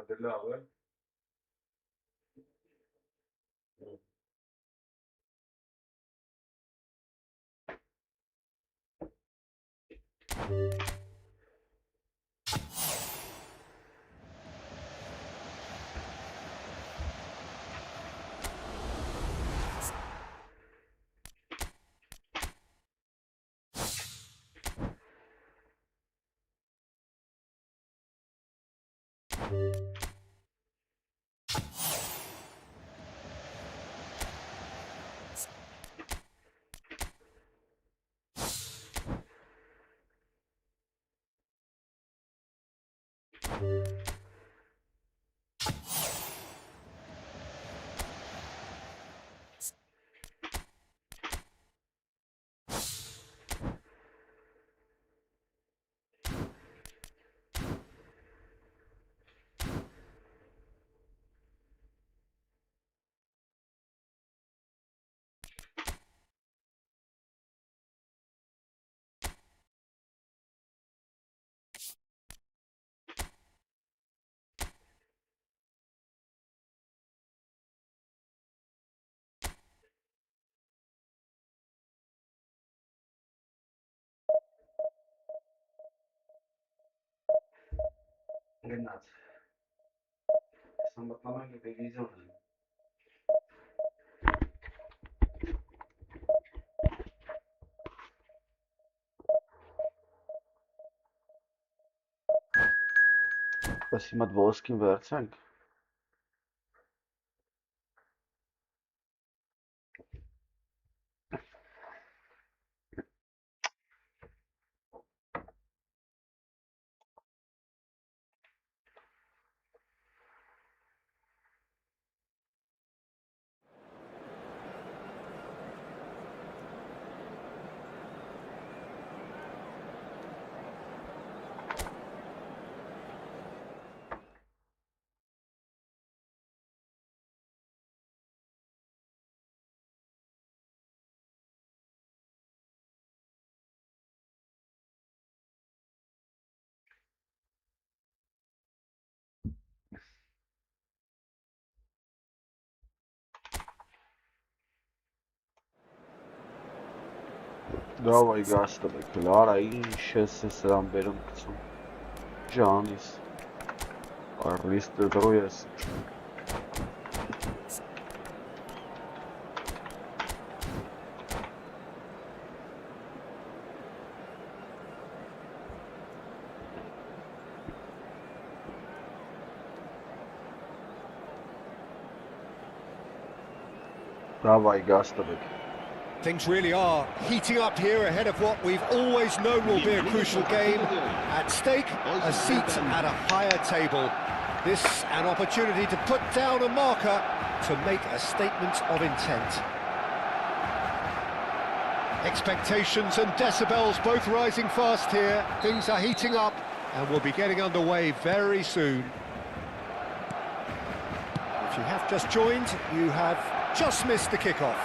Della Gennat. Sam bakmama gibi vizyon. Pes jemand ոսկին վերցենք։ Давай գաստը քլարա ինչ ես սրան բերում գցում ջանիս արիստը դրոյես Давай, Гастовик. Things really are heating up here ahead of what we've always known will be a crucial game. At stake, a seat at a higher table. This an opportunity to put down a marker to make a statement of intent. Expectations and decibels both rising fast here. Things are heating up and we'll be getting underway very soon. If you have just joined, you have just missed the kickoff.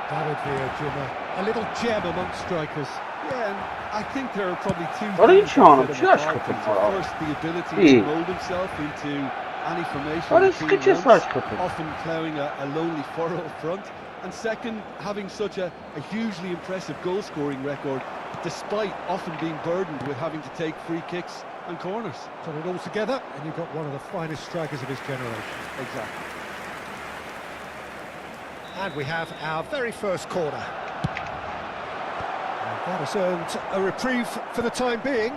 David Villa, Jimmer, a little gem amongst strikers. Yeah, and I think there are probably two What are you things trying that to set him just apart. put them First, out? the ability Hey. to mould himself into any formation What the is team it just wants, like put them? often ploughing a lonely furrow up front. And second, having such a hugely impressive goal-scoring record, despite often being burdened with having to take free kicks and corners. Put it all together and you've got one of the finest strikers of his generation. Exactly. And we have our very first corner. And that has earned a reprieve for the time being.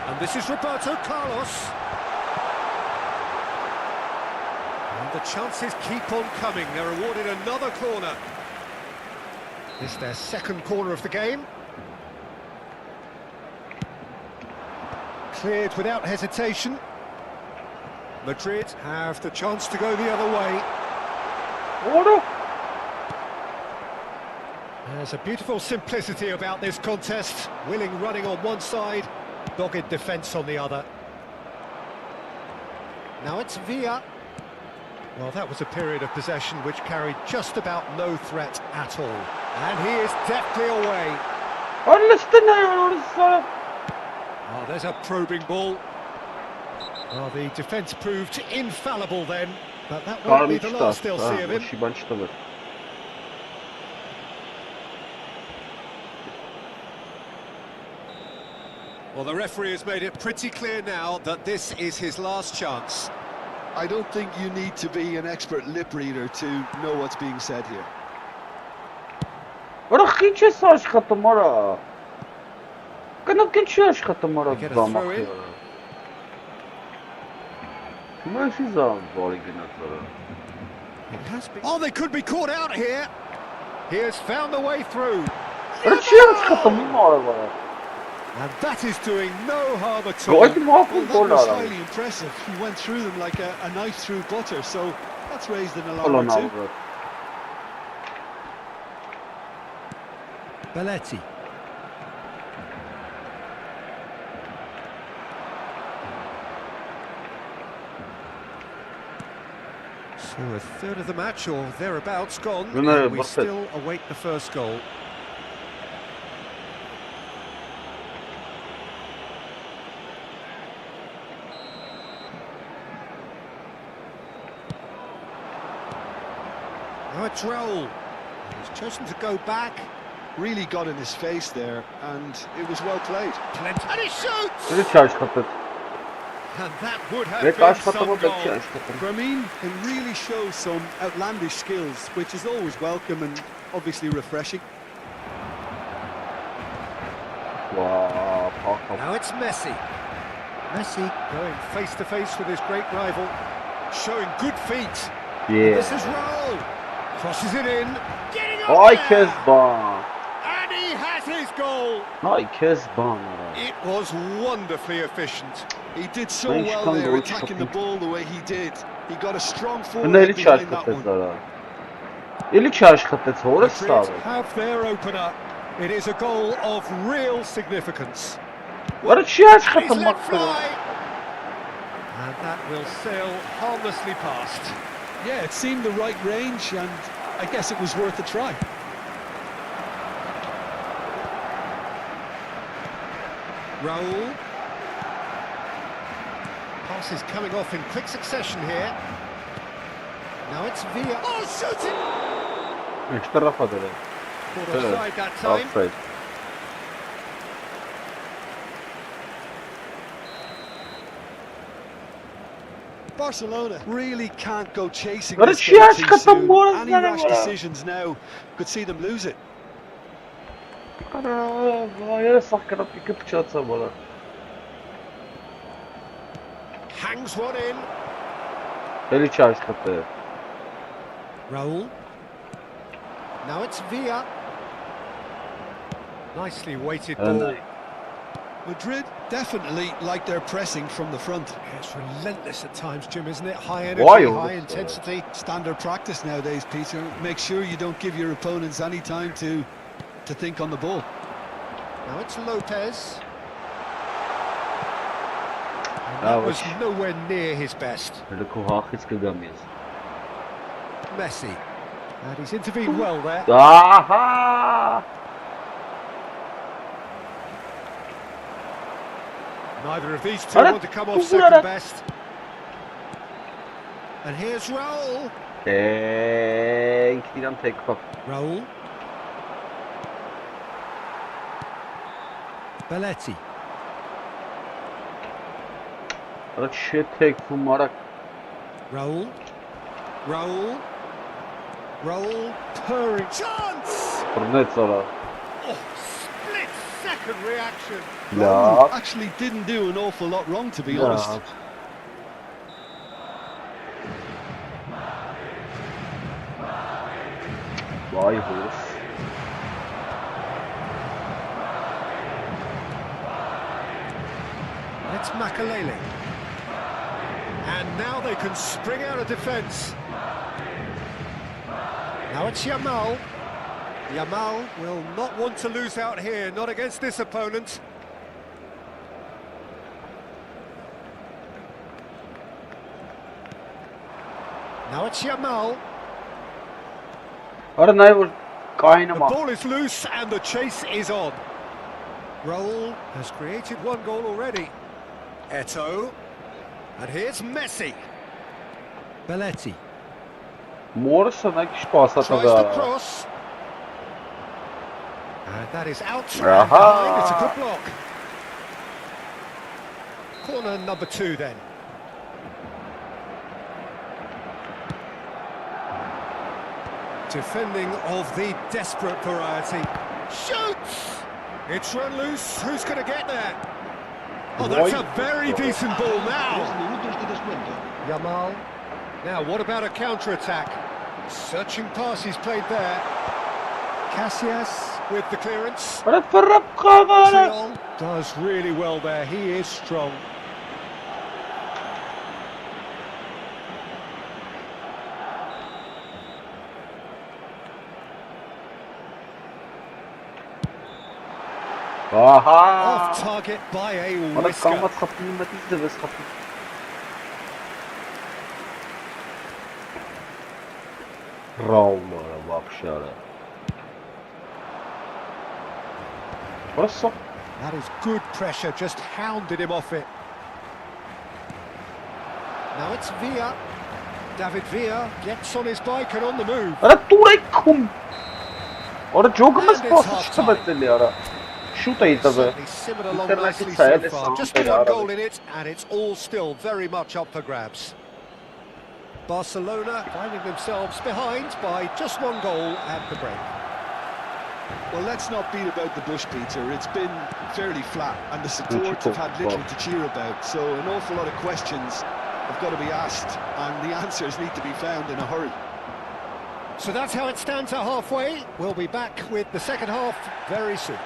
And this is Roberto Carlos. And the chances keep on coming. They're awarded another corner. This is their second corner of the game. Cleared without hesitation. Madrid have the chance to go the other way. Order. There's a beautiful simplicity about this contest. Willing running on one side, dogged defence on the other. Now it's Villa. Well, that was a period of possession which carried just about no threat at all. And he is deftly away. Oh, there's a probing ball. Well, the defence proved infallible then, but that won't be the last they'll see of him. Well, the referee has made it pretty clear now that this is his last chance. I don't think you need to be an expert lip reader to know what's being said here. What a hitches աշխատում արա։ Կնոք ինչ աշխատում արա դամախը։ Մաշի զամ բարի գնաց արա։ Oh, they could be caught out here. He has found the way through. What չի աշխատում արա։ And that is doing no harm at all. Գոյ մախում That գոլ was արա։ highly impressive. He went through them like a knife through butter, so that's raised an alarm or two. Belletti. So a third of the match or thereabouts gone. And we still await the first goal. Now it's Raul. He's chosen to go back. Really got in his face there, and it was well played. And he shoots! What չի աշխատել։ And that would have been some goal. Ramin can really show some outlandish skills, which is always welcome and obviously refreshing. Wow, Now it's Messi. Messi going face to face with his great rival, showing good feet. Yeah. This is Raul. Crosses it in. Getting up Ay there. Kezban. And he has his goal. Ay Kezban aրա։ It was wonderfully efficient. He did so well there, attacking the ball the way he did. He got a strong forward Էլի չի behind that աշխատեց one. արա։ Էլի չի աշխատեց, հորը Madrid ստավ։ have their opener. It is a goal of real significance. Որը չի He's աշխատում let մաքրը։ fly. And that will sail harmlessly past. Yeah, it seemed the right range, and I guess it was worth a try. Raul. Pass is coming off in quick succession here. Now it's Villa. Oh, shooting! Շտրաֆա դրել։ Caught offside that time. Offside։ Barcelona really can't go chasing But this it's game just too got the soon. ball Any in rash there. decisions now could see them lose it. Արա, այո, սախկրապիկը փչացա բոլոր։ Hangs one in. Էլի չաշխատե։ Raul. Now it's Villa. Nicely weighted ball. Madrid definitely like their pressing from the front. It's relentless at times, Jim, isn't it? High energy, Why? high intensity. Standard practice nowadays, Peter. Make sure you don't give your opponents any time to think on the ball. Now it's Lopez. And that was nowhere near his best. Messi. And he's intervened well there. Aha! Neither of these two want to come off second best. And here's Raul. Raul. Belletti. Raul. Raul. Raul. Purring. Chance! Oh, split-second reaction. Raul actually didn't do an awful lot wrong, to be honest. Vay horse. It's Makalele. And now they can spring out of defence. Now it's Yamal. Yamal will not want to lose out here, not against this opponent. Now it's Yamal. The ball is loose and the chase is on. Raul has created one goal already. Eto'o. And here's Messi. Belletti. Tries the cross. And that is out and behind. It's a good block. Corner number 2 then. Defending of the desperate variety. Shoots! It's run loose. Who's going to get there? Oh, that's a very decent ball now. Yamal. Now, what about a counter-attack? Searching pass he's played there. Casillas with the clearance. Triol does really well there. He is strong. Off target by a whisker. That is good pressure, just hounded him off it. Now it's Villa. David Villa gets on his bike and on the move. Certainly simmered along nicely so far. Just the one goal in it, and it's all still very much up for grabs. Barcelona finding themselves behind by just one goal at the break. Well, let's not beat about the bush, Peter. It's been fairly flat, and the support have had little to cheer about. So an awful lot of questions have got to be asked, and the answers need to be found in a hurry. So that's how it stands at halfway. We'll be back with the second half very soon.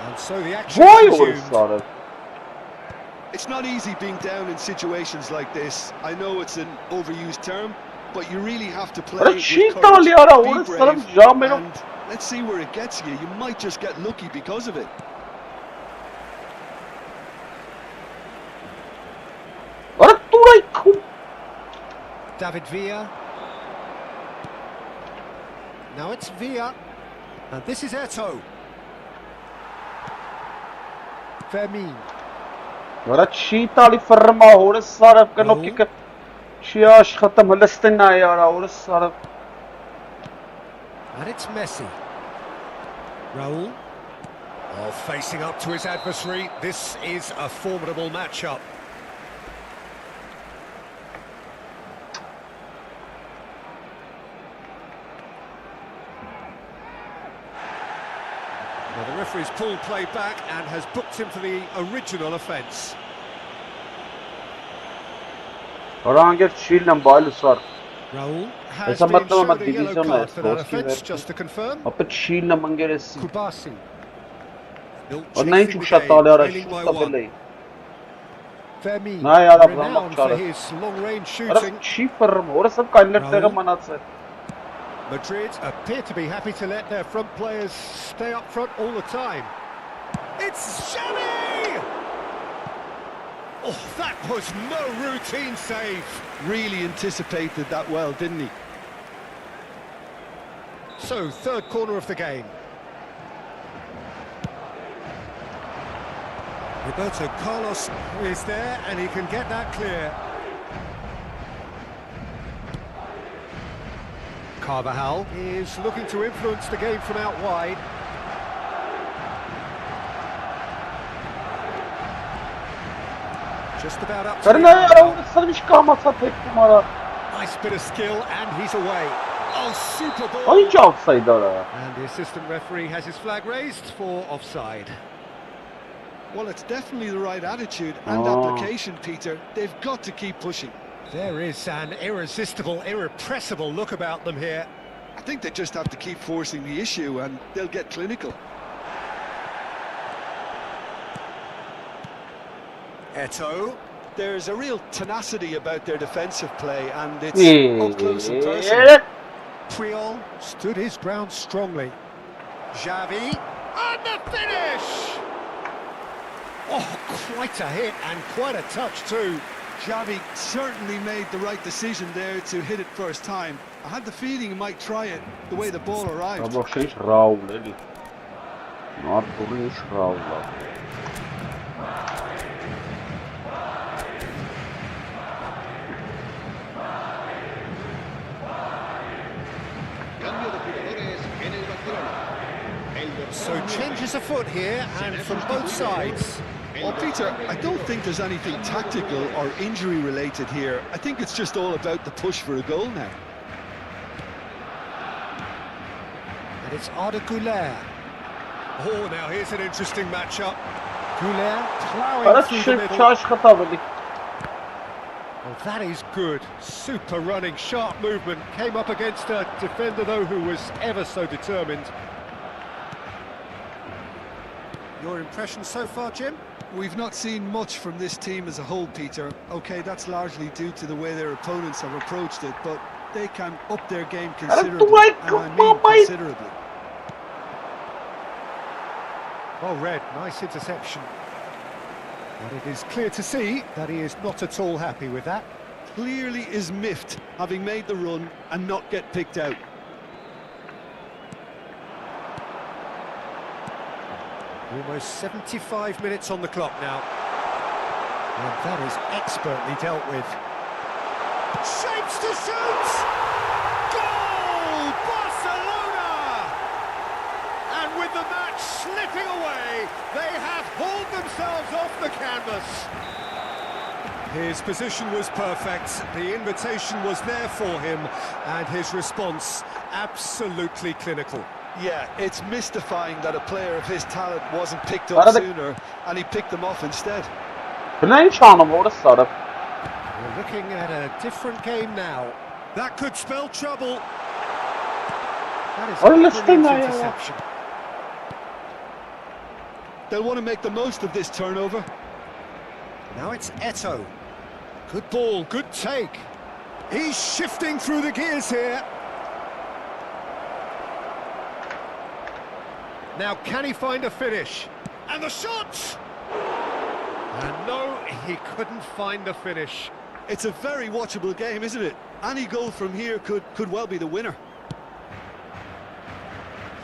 And so the action resumed. It's not easy being down in situations like this. I know it's an overused term, but you really have to play with courage, be brave, and let's see where it gets you. You might just get lucky because of it. David Villa. Now it's Villa. And this is Eto'o. Fermin. And it's Messi. Raul. Oh, facing up to his adversary. This is a formidable matchup. Now the referee's pulled play back and has booked him for the original offence. Orange Chile Bailusar. Raul has Esa been matama showed a yellow division card es for that Roski offence, verdi. just to confirm. Apă Chile mangeresi. Kubasi. Still Ona hiç chasing the uşatali game, ara trailing by şutta one. belei. Fermi, Na ya Rab, renowned bak for çare. his long-range Ara shooting. çifer mi? Orası kaynar Raul. tere manatse. Madrid appear to be happy to let their front players stay up front all the time. It's Xavi! Oh, that was no routine save. Really anticipated that well, didn't he? So, third corner of the game. Roberto Carlos is there and he can get that clear. Carvajal is looking to influence the game from out wide. Just about up to Karına the ya elbow. orası bir kalmasa tek numara. Nice bit of skill and he's away. Oh, super ball! Hangi offside ara? And the assistant referee has his flag raised for offside. Well, it's definitely the right attitude and Oh. application, Peter. They've got to keep pushing. There is an irresistible, irrepressible look about them here. I think they just have to keep forcing the issue and they'll get clinical. Eto. There's a real tenacity about their defensive play and it's up close and personal. Evet. Puyol stood his ground strongly. Xavi, and the finish! Oh, quite a hit and quite a touch too. Xavi certainly made the right decision there to hit it first time. I had the feeling he might try it the way the ball arrived. Ama şey Raul eli. Nar duruyor Raul'la. So changes afoot here and from both sides. Well, Peter, I don't think there's anything tactical or injury related here. I think it's just all about the push for a goal now. And it's Arda Güler. Oh, now here's an interesting matchup. Güler ploughing Ara through the şey middle. çarşı kataveli. Oh, that is good. Super running, sharp movement. Came up against a defender, though, who was ever so determined. Your impression so far, Jim? We've not seen much from this team as a whole, Peter. OK, that's largely due to the way their opponents have approached it, but they can up their game considerably, and I mean considerably. Well read, nice interception. But it is clear to see that he is not at all happy with that. Clearly is miffed, having made the run and not get picked out. Almost 75 minutes on the clock now. And that is expertly dealt with. Shapes to shoot! Goal! Barcelona! And with the match slipping away, they have hauled themselves off the canvas. His position was perfect, the invitation was there for him, and his response absolutely clinical. Yeah, it's mystifying that a player of his talent wasn't picked Arada- up sooner, and he picked them off instead. Ben hiç anlamadım orası sarı. We're looking at a different game now. That could spell trouble. That is a Well, let's brilliant think, interception. They'll want to make the most of this turnover. Now it's Eto. Good ball, good take. He's shifting through the gears here. Now can he find a finish? And the shot! And no, he couldn't find the finish. It's a very watchable game, isn't it? Any goal from here could well be the winner.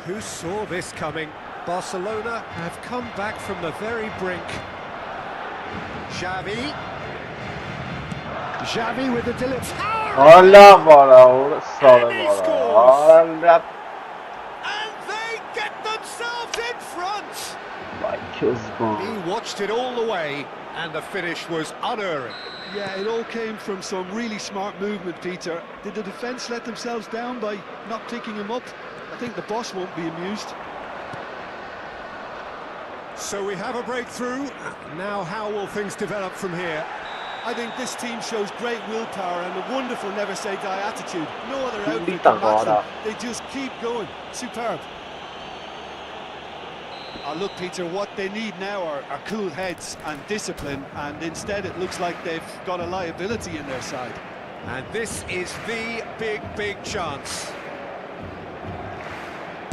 Who saw this coming? Barcelona have come back from the very brink. Xavi. Xavi with the delivery. Allah var ha orası sarı var ha. Allah. And they get themselves in front. Vay kızgın. He watched it all the way, and the finish was unerring. Yeah, it all came from some really smart movement, Peter. Did the defence let themselves down by not picking him up? I think the boss won't be amused. So we have a breakthrough. Now how will things develop from here? I think this team shows great willpower and a wonderful never-say-die attitude. No other outfit can match them. They just keep going. Superb. Look, Peter, what they need now are cool heads and discipline, and instead it looks like they've got a liability in their side. And this is the big chance.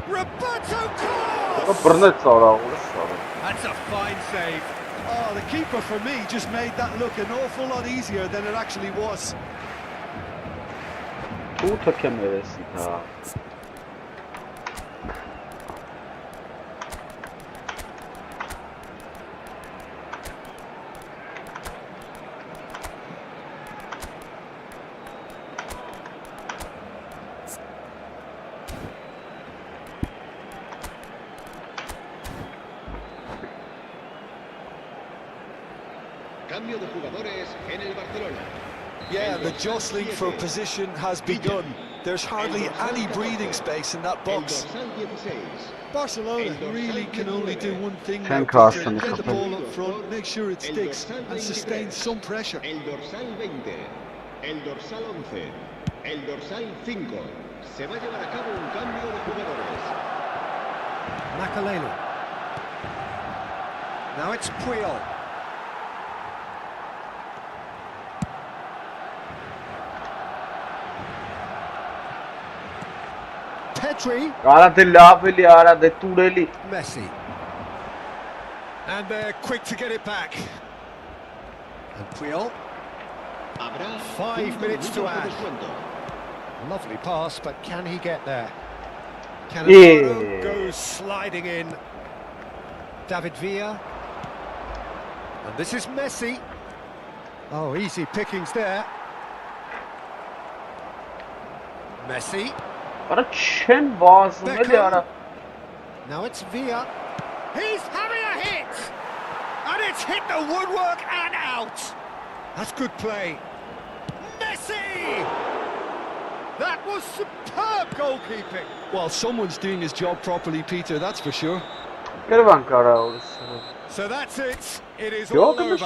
Roberto Carlos! That's a fine save. Oh, the keeper for me just made that look an awful lot easier than it actually was. Cambio de jugadores en el Barcelona. Yeah, the jostling for position has begun. There's hardly any breathing space in that box. Barcelona really can only do one thing now, Peter. Get the ball up front, make sure it sticks, and sustain some pressure. El dorsal 20, el dorsal 11, el dorsal 5. Se va a llevar a cabo un cambio de jugadores. Makalelu. Now it's Puyol. Petri. Messi. And they're quick to get it back. And Puyol. 5 minutes to add. Lovely pass, but can he get there? Cannavaro goes sliding in. David Villa. And this is Messi. Oh, easy pickings there. Messi. Beckham. Now it's Villa. He's having a hit! And it's hit the woodwork and out! That's good play. Messi! That was superb goalkeeping. Well, someone's doing his job properly, Peter, that's for sure. So that's it. It is all over. A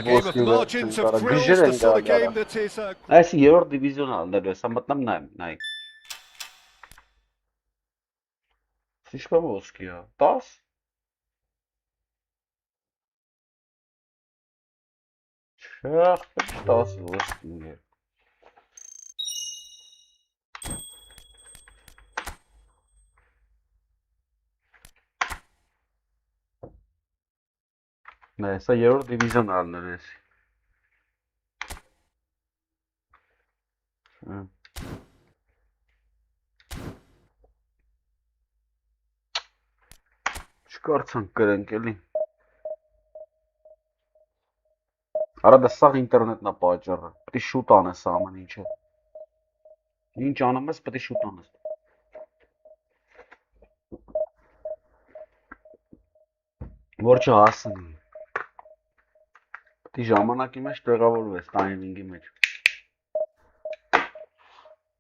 game of margins of thrills, the sort of game that is... Այս երրորդ դիվիզիոնալն է, սա մտնամ նայեմ։ Слишком узкий, 10? Չախ, 10 узкий։ Նայ, սա երրորդ դիվիզիոնալն է։ Չկարծանք կրենք էլի։ Արա դա սաղ ինտերնետնա պատճառը, պետք է շուտ անես ամեն ինչը։ Ինչ անում ես, պետք է շուտ անես։ Որ չհասնի։ Պետք է ժամանակի մեջ տեղավորվես, տայմինգի մեջ։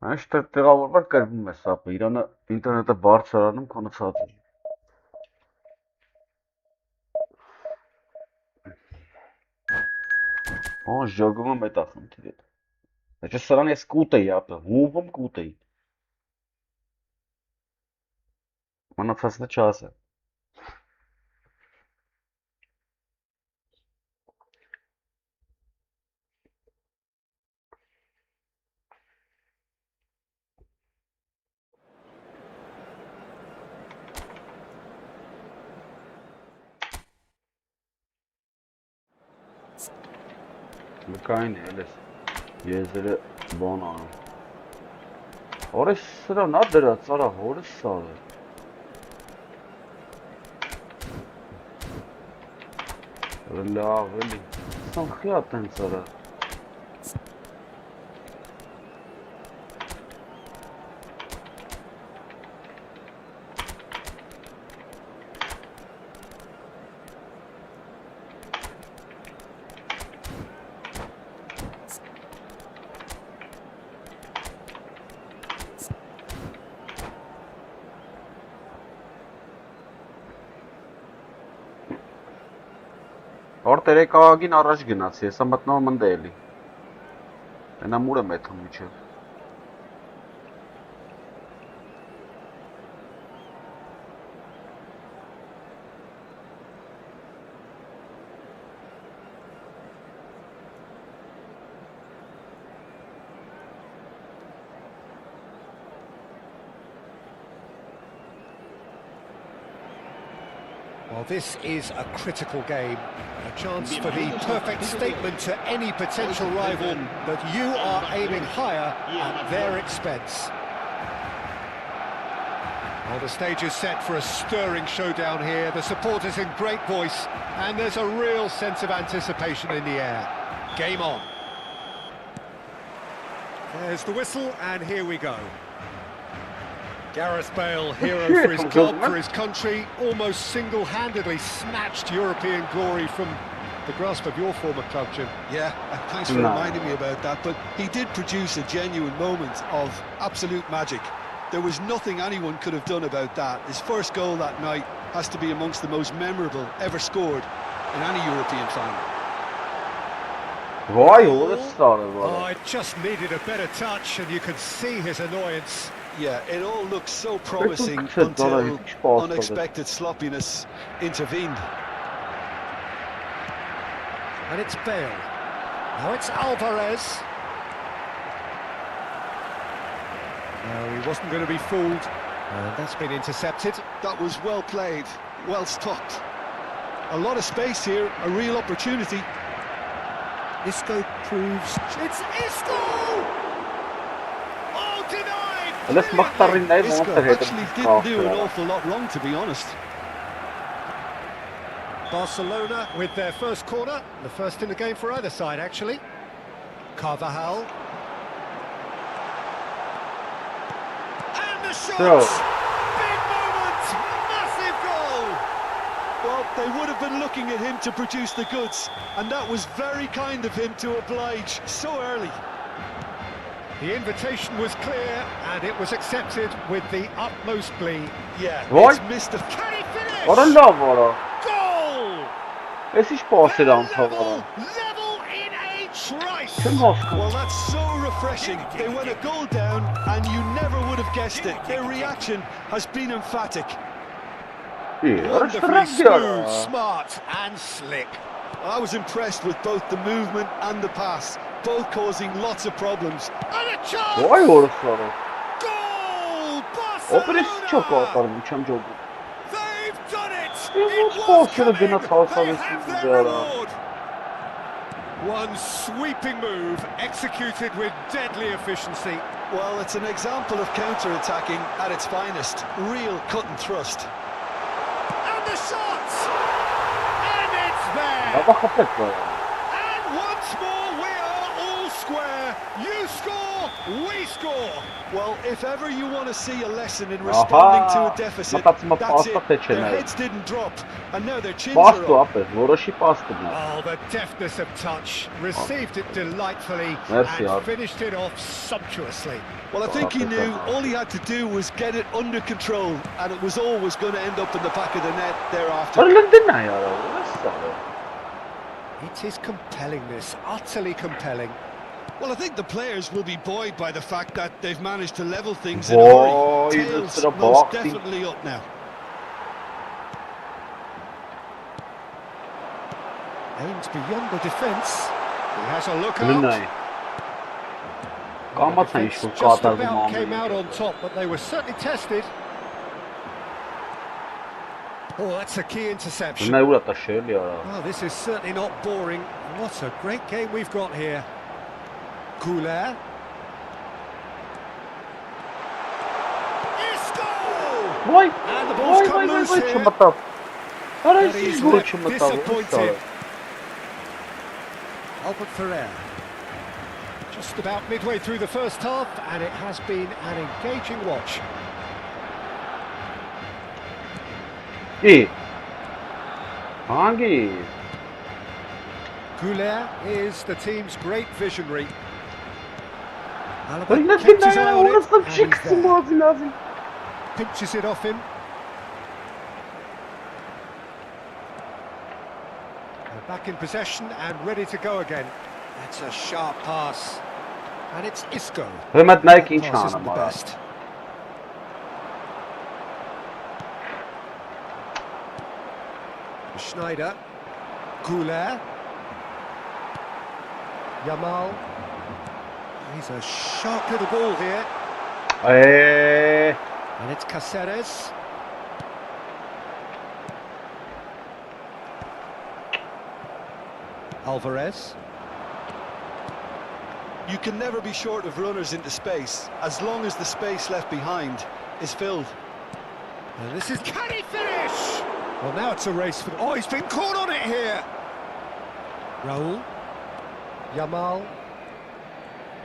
Այստեղ տեղավորված կրվում է սապը, իրանը ինտերնետը բարձրանում քոնացած է։ Ահա ժոգում եմ այդ խնդիրը։ Դա սրան ես կուտ էի ապը, հուվում կուտ էի։ Մնացածը չասեմ։ Լկային է, ելես, եզերը բան անում։ Հորես սրան ադրած, արա, հորես սար է։ Լավ, էլի, սանխի ատենց արա։ Որ տերեկաղագին առաջ գնացի, հեսա մտնով մնդե էլի։ Ենա մուր եմ էթում միջև։ Well, this is a critical game, a chance for the perfect statement to any potential rival that you are aiming higher at their expense. Well, the stage is set for a stirring showdown here. The supporters in great voice, and there's a real sense of anticipation in the air. Game on. There's the whistle, and here we go. Gareth Bale, hero for his club, for his country, almost single-handedly snatched European glory from the grasp of your former club, Jim. Yeah, thanks for reminding me about that, but he did produce a genuine moment of absolute magic. There was nothing anyone could have done about that. His first goal that night has to be amongst the most memorable ever scored in any European final. Oh, it just needed a better touch, and you could see his annoyance. Yeah, it all looked so promising until unexpected sloppiness intervened. And it's Bale. Now it's Alvarez. No, he wasn't going to be fooled. And that's been intercepted. That was well played, well stopped. A lot of space here, a real opportunity. Isco proves... It's Isco! Let's make actually didn't do an awful lot wrong, to be honest. Barcelona with their first corner, the first in the game for either side, actually. Carvajal. And the shot! Big moment! Massive goal! Well, they would have been looking at him to produce the goods, and that was very kind of him to oblige so early. The invitation was clear, and it was accepted with the utmost glee. Yeah, it's missed a... Can he finish? What a love, goal! This is possible. Level in a trice. Well, that's so refreshing. They went a goal down, and you never would have guessed it. Their reaction has been emphatic. Wonderfully smooth, smart, and slick. I was impressed with both the movement and the pass, both causing lots of problems. And a chance! Goal! Barcelona! They've done it! It was coming, they have their reward! One sweeping move, executed with deadly efficiency. Well, it's an example of counter-attacking at its finest. Real cut and thrust. And the shot! And it's there! And once more we are all square. You score, we score. Well, if ever you want to see a lesson in responding to a deficit, that's it. Their heads didn't drop, and now their chins are up. Oh, the deftness of touch. Received it delightfully and finished it off sumptuously. Well, I think he knew all he had to do was get it under control, and it was always going to end up in the back of the net thereafter. It is compelling, this, utterly compelling. Well, I think the players will be buoyed by the fact that they've managed to level things in a hurry. Tails most definitely up now. Aims beyond the defence. He has a look out. Just about came out on top, but they were certainly tested. Oh, that's a key interception. Well, this is certainly not boring. What a great game we've got here. Isco! And the ball's come loose here. But he's disappointed. Albert Ferrer. Just about midway through the first half, and it has been an engaging watch. Goulet is the team's great visionary. Alaba kept his eye on it, and he's there. Pinches it off him. They're back in possession and ready to go again. That's a sharp pass. And it's Isco. Hürmet That Nike pass isn't çağına the var. best. Schneider. Goulet. Yamal. He's a sharp little ball here. And it's Cáceres. Alvarez. You can never be short of runners into space, as long as the space left behind is filled. And this is... Can he finish? Well, now it's a race for... Oh, he's been caught on it here. Raul. Yamal.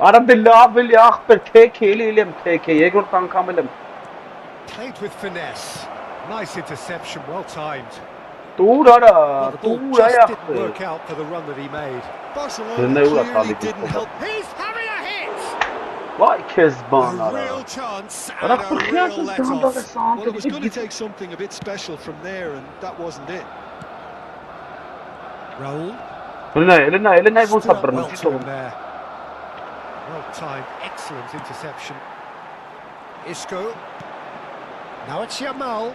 Ara billah bil tek eliyle tek Yegor'tan kamilim. Played with finesse. Nice interception, well timed. Dur Well, ara, the ball dur just didn't ayaklı. work out for the run that he made. Barcelona clearly didn't help. He's having a hit! Vay Kezban A ara. real chance and Ara a real fırkıyasız let-off. kanda sağında Well, it was bir going to git. take something a bit special from there, and that wasn't it. Raul. Eline bu Stood up sabırını well to tutalım. him there. Well timed, excellent interception. Isco. Now it's Yamal.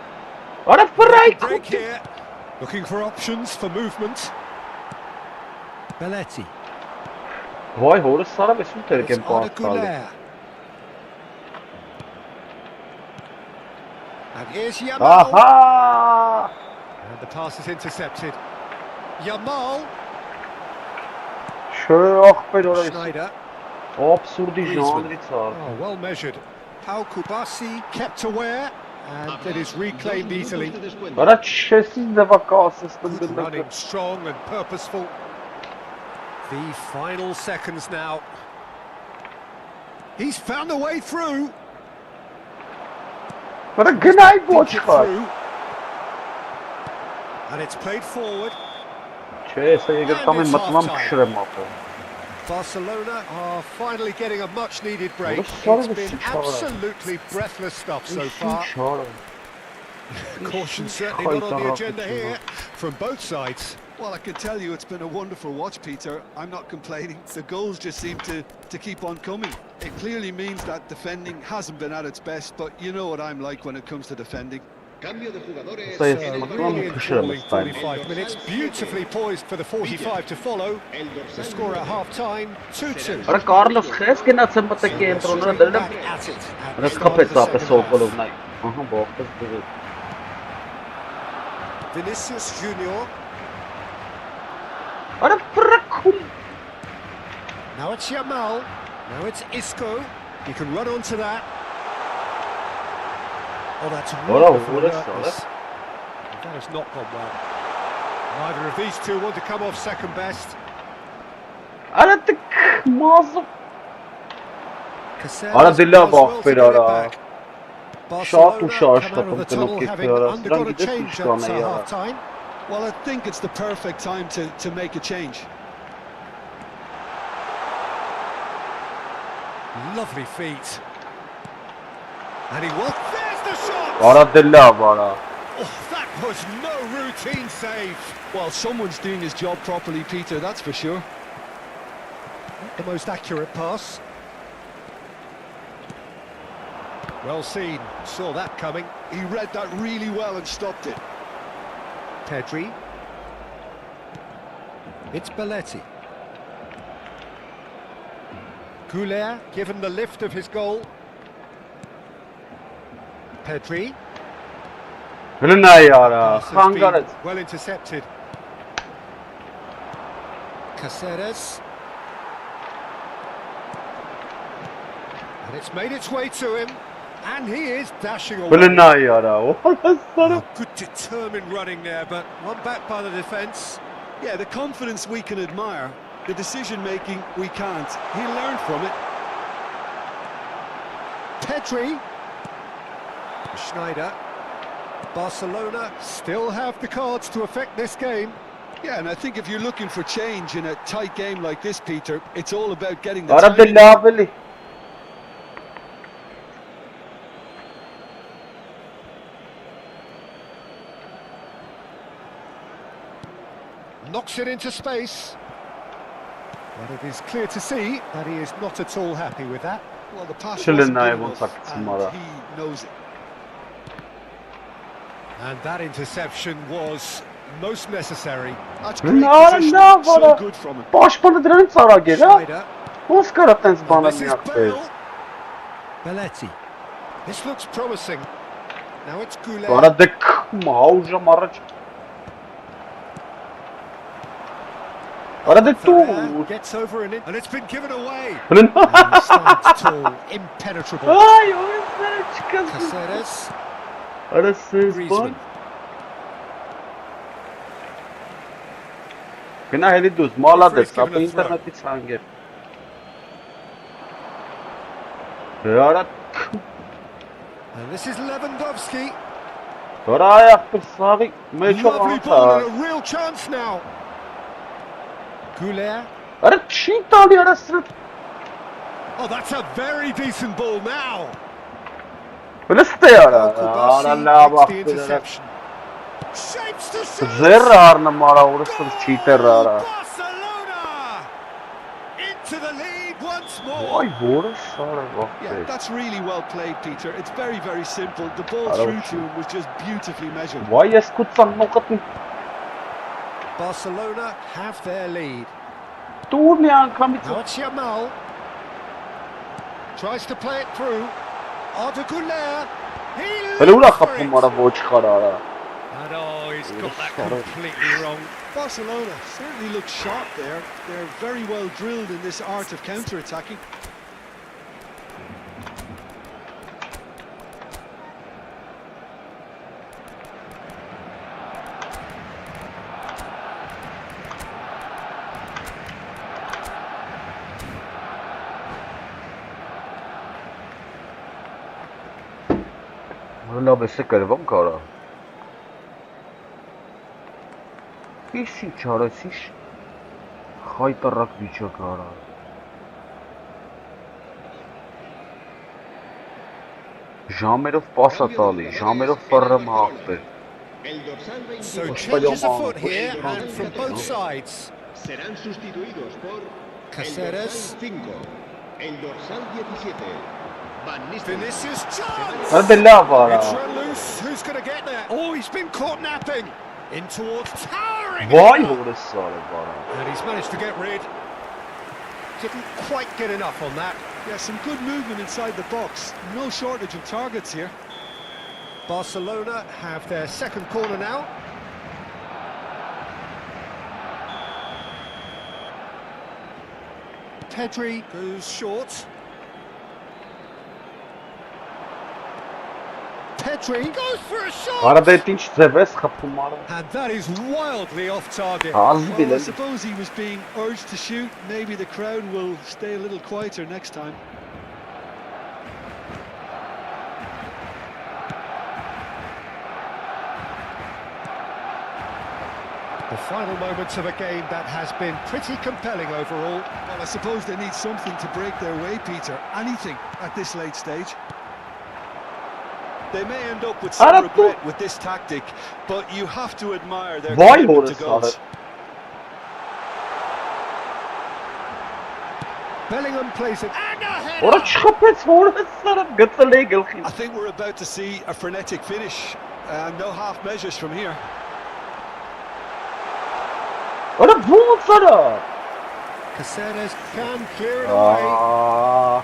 Ara fırayı Break here. Looking for options for movement. Belletti. Vay horus sana ve sun It's terken puan Arda kaldı. Güler. And here's Yamal. Aha! And the pass is intercepted. Yamal. Şöyle aferin orayı. Schneider. Absurdi Griezmann. janri çağır. Oh, well measured. Pau Kubasi kept aware. And it is reclaimed easily. Ara çişesiz de vakasızdım Good running, bilmek. strong and purposeful. The final seconds now. He's found a way through. Ara gınay Think it boçkar. through. And it's played forward. Çeyse yeger tamam matmam pişirem abi. Barcelona are finally getting a much-needed break. Orası sarı It's bir been sıçrar. absolutely breathless stuff so far. Çağır. Caution certainly not on the agenda here from both sides. Well, I can tell you it's been a wonderful watch, Peter. I'm not complaining. The goals just seem to keep on coming. It clearly means that defending hasn't been at its best, but you know what I'm like when it comes to defending. Cambio de jugadores. Sayısı en el matmam Really pişirem enthralling istayım. 45 minutes, beautifully poised for the 45 to follow. The score at half-time, 2-2. Ara Carlos Hes que na sembata que entrou na dele. Back at it at Ara the start of kapet the zape second sol half. kolumnay. Aha bakız dedi. Vinicius Junior. Ara bırakın. Now it's Yamal. Now it's Isco. He can run onto that. Oh, that's wonderful alertness. That has not gone well. Neither of these two want to come off second best. Ara tık mazlum. Caceres Ara dilla does well bak to bir get it ara. back. Şart Barcelona uşağı come out of the takım tunnel kılıp having gitti ara. undergone Sıran a gidesin change şu at tane ya. half-time. Well, I think it's the perfect time to make a change. Lovely feet. And he will. There's the shot! Ara dilla bara. Oh, that was no routine save. Well, someone's doing his job properly, Peter, that's for sure. The most accurate pass. Well seen. Saw that coming. He read that really well and stopped it. Pedri. It's Belletti. Goulet, given the lift of his goal. Pedri. Hırına yara. Pass has been Hangaret. well intercepted. Cáceres. And it's made its way to him. And he is dashing away. Hırına yara. Orası sarı. Good determined running there, but one back by the defence. Yeah, the confidence we can admire, the decision-making we can't. He learned from it. Pedri. Schneider. Barcelona still have the cards to affect this game. Yeah, and I think if you're looking for change in a tight game like this, Peter, it's all about getting the Ara timing. dilla abili. Knocks it into space. But it is clear to see that he is not at all happy with that. Well, the pass Chilling wasn't good now, enough, wants to and tomorrow. he knows it. And that interception was most necessary. That's great No, positioning, so no, good from him. Başpana դրանից արագ էր, հա։ Schneider. Ոնց կարա տենց And բանը this is միացնել։ Bale. Belletti. This looks promising. Now it's Goulet. Արա դե հաուժամ առաջ։ Արա դե Ferrer դու։ gets over and it's been given away. Բլն։ And he stands tall, impenetrable. Այ, ո՞րս չկա։ Caceres. Արա սես բան։ Griezmann. Գնա հելի դուս, մալադես, ապա ինտերնետից հանգեր։ Արա And this is Lewandowski. Արա այախտը սավի մեջով Lovely անցա։ ball and a real chance now. Goulet. Արա չի տալի արա սրա։ Oh, that's a very decent ball now. Բլստե արա։ Արա Kubasi լավ gets the ախտեր։ interception. Shapes to shoot. Ձեռը առնեմ արա, ուրս չիտեր արա։ Barcelona into the lead once more. Այ որս արա Yeah, ախտեր։ that's really well played, Peter. It's very, very simple. The ball through to him was just beautifully measured. Վայ ես կուծան նոկատնի։ Barcelona have their lead. Տուր մի անգամից։ Now it's Yamal. Tries to play it through. Arda Güler. Հələ ուրա խփում արա ոչ խար արա։ And oh, he's got that completely wrong. Barcelona certainly look sharp there. They're very well drilled in this art of counter-attacking. Լավ էսե կրվում կարա։ Ինչ ինչ արես, ինչ խայտարակ վիճակ արա։ Ժամերով պասա տալի, ժամերով ֆռը մաղբեր։ El dorsal So 22 changes afoot here and from both sides. serán sustituidos por Caceres. el dorsal 5, el dorsal 17. Van Nistelrooy. Vinicius chance. Արա դե լավ արա։ It's run loose. Who's going to get there? Oh, he's been caught napping. In towards towering. Վայ որս արա բարա։ And he's managed to get rid. Didn't quite get enough on that. Yeah, some good movement inside the box. No shortage of targets here. Barcelona have their second corner now. Pedri goes short. Pedri goes for a shot. Արա դե ինչ ձև ես խփում արա։ And that is wildly off target. Ազգիլ Well, I է։ suppose he was being urged to shoot. Maybe the crowd will stay a little quieter next time. The final moments of a game that has been pretty compelling overall. Well, I suppose they need something to break their way, Peter. Anything at this late stage. They may end up with some Arab regret with this tactic, but you have to admire their Why commitment to horse, goals. Arab? Bellingham plays it. And a header! Որա չխփեց որս արա գծել է գլխին։ I think we're about to see a frenetic finish. No half measures from here. Արա ո՞նց արա։ Caceres can clear it away.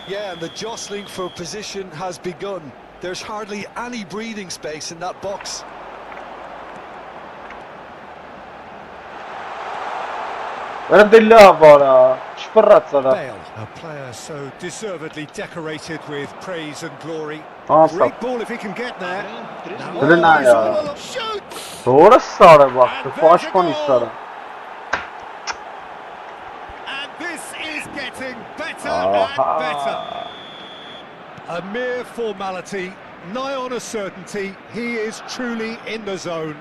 Yeah, and the jostling for position has begun. There's hardly any breathing space in that box. Արա դե լավ արա, չփռած արա։ Bale, a player so deservedly decorated with praise and glory. Անսա։ Great ball if he can get there. Now, Դրնա he's յա։ all up, shoots! Որս արա վախտը, պաշտպանից արա։ And this is getting better and better. A mere formality, nigh on a certainty. He is truly in the zone.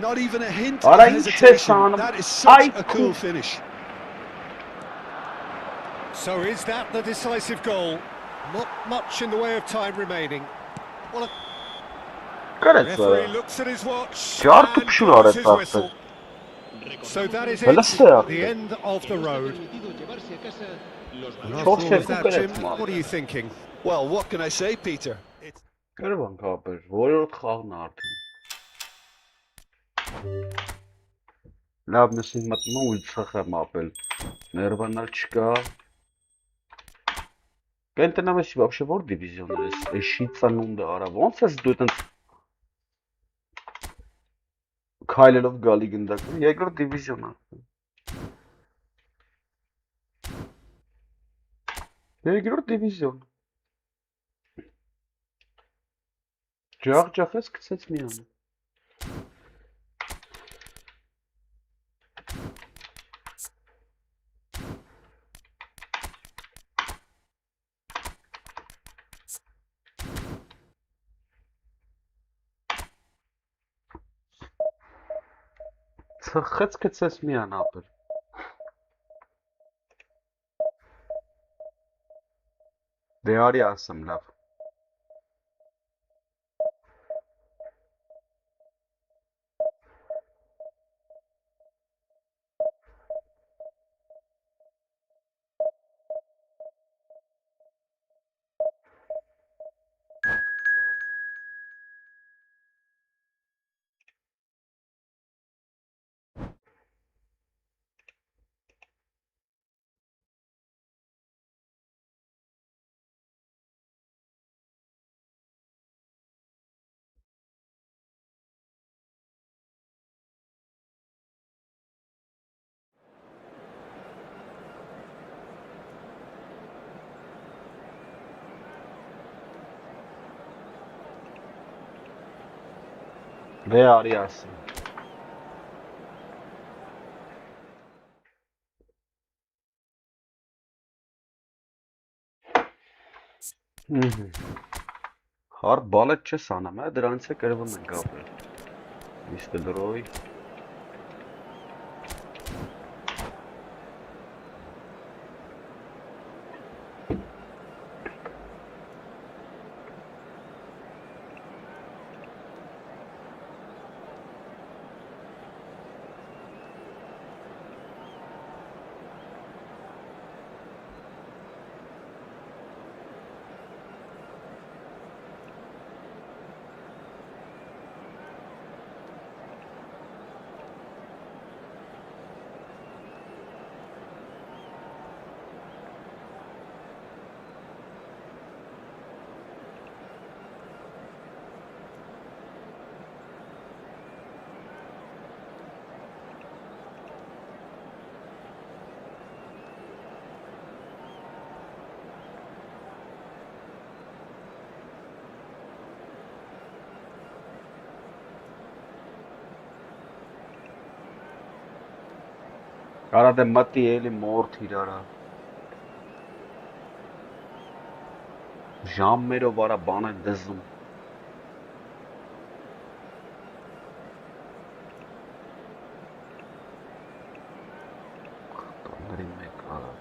Not even a hint All of right, hesitation. That is such a cool finish. So is that the decisive goal? Not much in the way of time remaining. Well, the Կարես referee արա։ looks at his watch Ջարդը and փշուր blows արեց his ասել։ whistle. So that is it, the end of the road. And after all of that, Jim, what are you thinking? Well, what can I say, Peter? Կերվան կապեր, որորդ խաղն արդեն։ Լավ նսին մտնում ու ծխ եմ ապել, ներվանալ չկա։ Կենտնամ ես вообще որ դիվիզիոն ես, էշի ծնունդը արա, ոնց ես դու այդենց քայլելով գալի գնդակում, երկրորդ դիվիզիոն արդեն։ Երկրորդ դիվիզիոն։ Ջախ ես գցեց միանը։ Ծխեց գցեց միան ապեր։ Դե արի ասեմ լավ։ Դե արի ասեմ։ Հարդ բալետ չես անեմ, դրանից է կրվում ենք ապել։ Իսկ դրոյ։ Արա դե մտի էլի մորդ իրարա։ Ժամերով արա բան են դզում։ Տոների մեկ արա։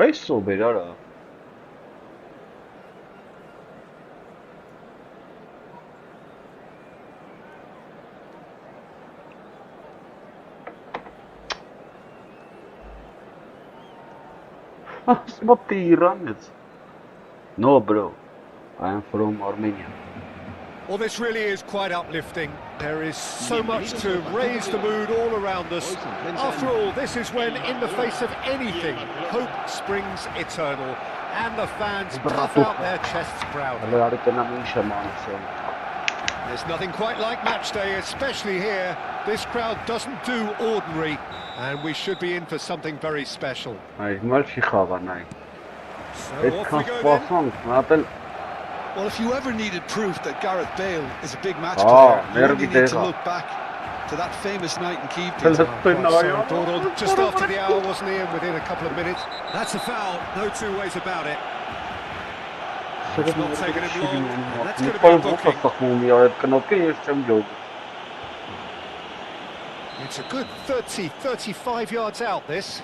Այս սոբեր արա։ Смотри, иранец. No, bro. I am from Armenia. Well, this really is quite uplifting. There is so much to raise the mood all around us. After all, this is when, in the face of anything, hope springs eternal, and the fans puff out their chests proudly. There's nothing quite like match day, especially here. This crowd doesn't do ordinary, and we should be in for something very special. So off we Այդքան go then. սպասանք, նատել Well, if you ever needed proof that Gareth Bale is a big match Ah, player, you nervi only need to dega. look back to that famous night in Kiev. Well, Peter. that's- Quite sorry, Donald. Just after the hour, wasn't he? And within a couple of minutes. That's a foul, no two ways about it. It's not taken him long. And that's going to be a booking. Սխմում իր այդ կնոպկը ես չեմ ջոգ It's a good 30, 35 yards out, this.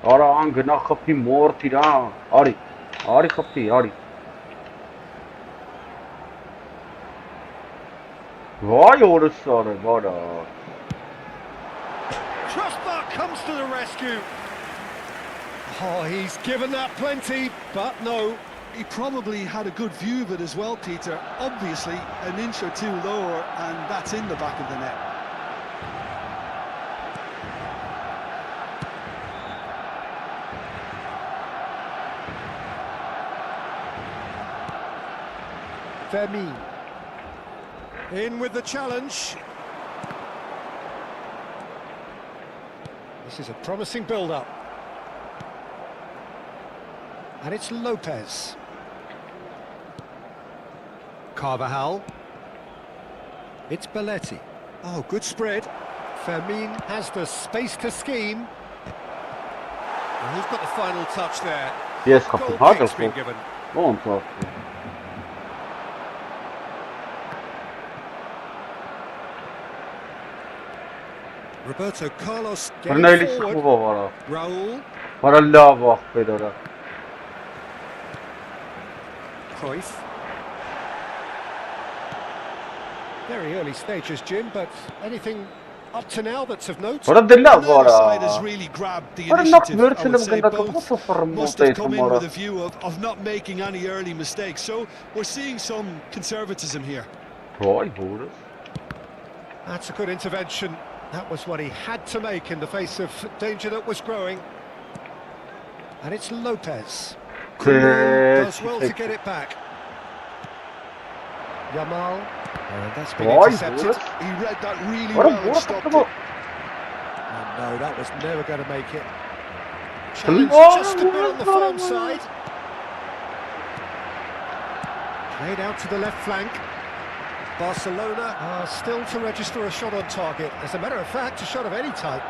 Արա ան գնա խփի մորթ իր արի խփի արի Վայ օրս արը վարա Crossbar comes to the rescue. Oh, he's given that plenty, but no. He probably had a good view of it as well, Peter. Obviously, an inch or two lower, and that's in the back of the net. Fermin. In with the challenge. This is a promising build-up. And it's Lopez. Carvajal. It's Belletti. Oh, good spread. Fermin has the space to scheme. And who's got the final touch there? Yes, խփի Goal kick's հագը been given. ոնց է Roberto Carlos Բռնելի getting forward. սխմով արա Raul. Արա լավ ախպեր արա Cruyff. Very early stages, Jim, but anything up to now that's of note? Արա դե լավ Neither արա side has really grabbed the Արա նախ initiative. I վերցել would եմ say գնդակը ոնց both է must ֆռմոտ է have come in արա with a view of not making any early mistakes. So we're seeing some conservatism here. Վայ որս That's a good intervention. That was what he had to make in the face of danger that was growing. And it's Lopez. Does well to get it back. Yamal. And that's been Why, intercepted. Boris? He read that really What a well and what stopped a it. Oh, no, that was never going to make it. Challenge Oh, just a bit on the what a- firm side. Played out to the left flank. Barcelona are still to register a shot on target. As a matter of fact, a shot of any type.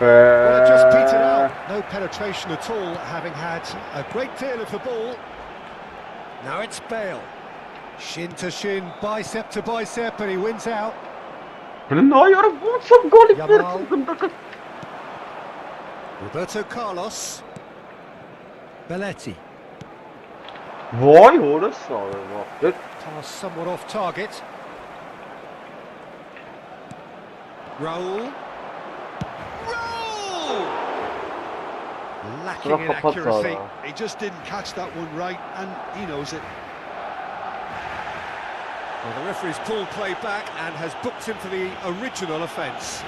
Well, it just petered out. No penetration at all, having had a great deal of the ball. Now it's Bale. Shin to shin, bicep to bicep, and he wins out. Նայ արա ոնց է գոլի Yamal. վերցել գնդակը Roberto Carlos. Belletti. Վայ օրս արը վախ Pass somewhat off target. Raul. Raul! Lacking in accuracy. He just didn't catch that one right, and he knows it. Well, the referee's pulled play back and has booked him for the original offence.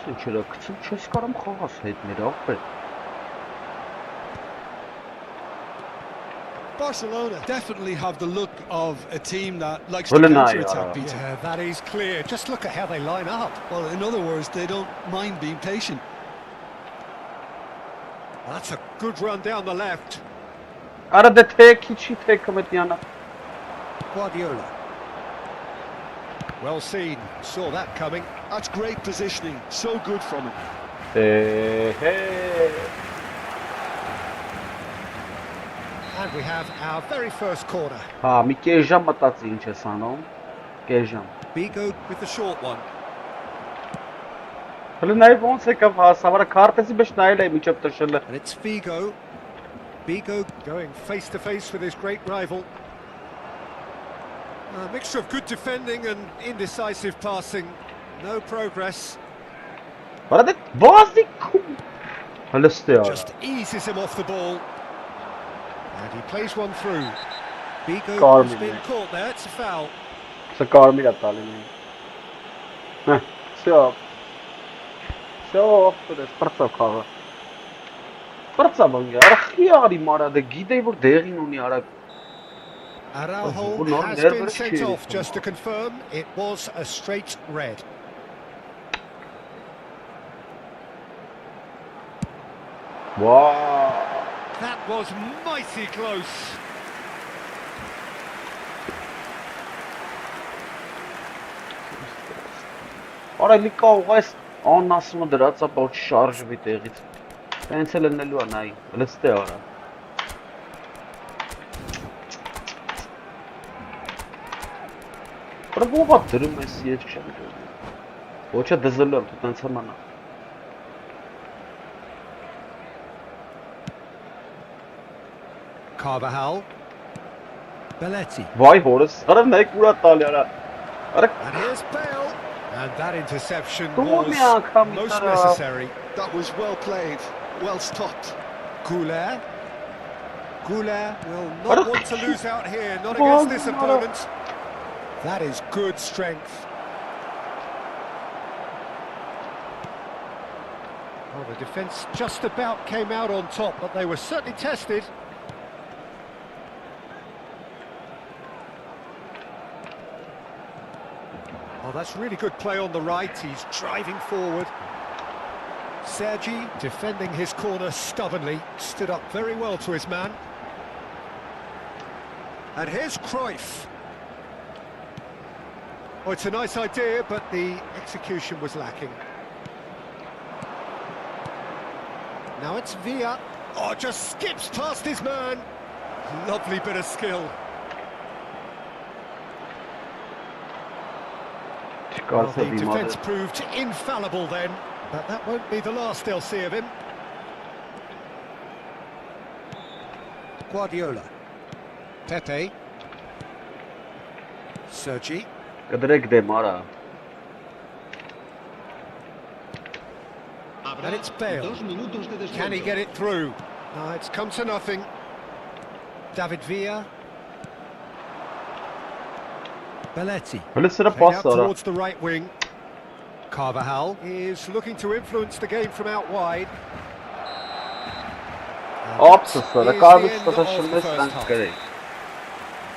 Ինչերա գցում չես կարամ խաղաս հետներ ախպեր Barcelona definitely have the look of a team that likes Well, to no, counter-attack, yeah. Peter. Yeah, that is clear. Just look at how they line up. Well, in other words, they don't mind being patient. That's a good run down the left. Արա դե թեքի չի թեքը մետյանա Guardiola. Well seen. Saw that coming. That's great positioning. So good from him. And we have our very first corner. Հա մի կես ժամ մտածի ինչ ես անում կես ժամ Bigo with the short one. Հələ նայ ոնց եկավ հասավարը քարտեզի մեջ նայել է միջև տշելը And it's Figo. Bigo going face to face with his great rival. A mixture of good defending and indecisive passing. No progress. Արա դե բազի Հələ ստե արա Just eases him off the ball. And he plays one through. Bigo Carmen, has been yeah. caught there. It's a foul. Սա կարմիր է տալի Հա Всё Всё ապրես պրծավ խաղը Պրծավ անգե արա խի արի մարա դե գիտեի որ դեղին ունի արա Araujo has been sent off, just to confirm. It was a straight red. Wow. That was mighty close. Արա լի կարող այս անասումը դրածա բա շարժվի տեղից։ Տենց էլ լինելու է նայ, լստե արա։ Պրոբովա դրում ես ես չեմ դուրում։ Ոչա դզելու եմ, դու տենց հմանա։ Carvajal. Belletti. Վայ հորս, արա նայք ուրա տալի արա։ Արա And here's Bale. And that interception Դու մի was անգամ most իրա։ necessary. That was well played, well stopped. Goulet. Goulet will What not a- want to lose out here, not Oh, against this no. opponent. That is good strength. Well, the defence just about came out on top, but they were certainly tested. Oh, that's really good play on the right. He's driving forward. Sergi, defending his corner stubbornly, stood up very well to his man. And here's Cruyff. Oh, it's a nice idea, but the execution was lacking. Now it's Villa. Oh, just skips past his man. Lovely bit of skill. Well, the defence proved infallible then, but that won't be the last they'll see of him. Guardiola. Pepe. Sergi. Կդրեք դեմ արա։ And it's Bale. 2 minutos de Can he descuento. get it through? No, it's come to nothing. David Villa. Belletti. Հələ սրա Played պաս out արա։ towards the right wing. Carvajal is looking to influence the game from out wide. And Ապսս that արա, is կարծես the end of ստաշում the ես first տանք half. գրեի։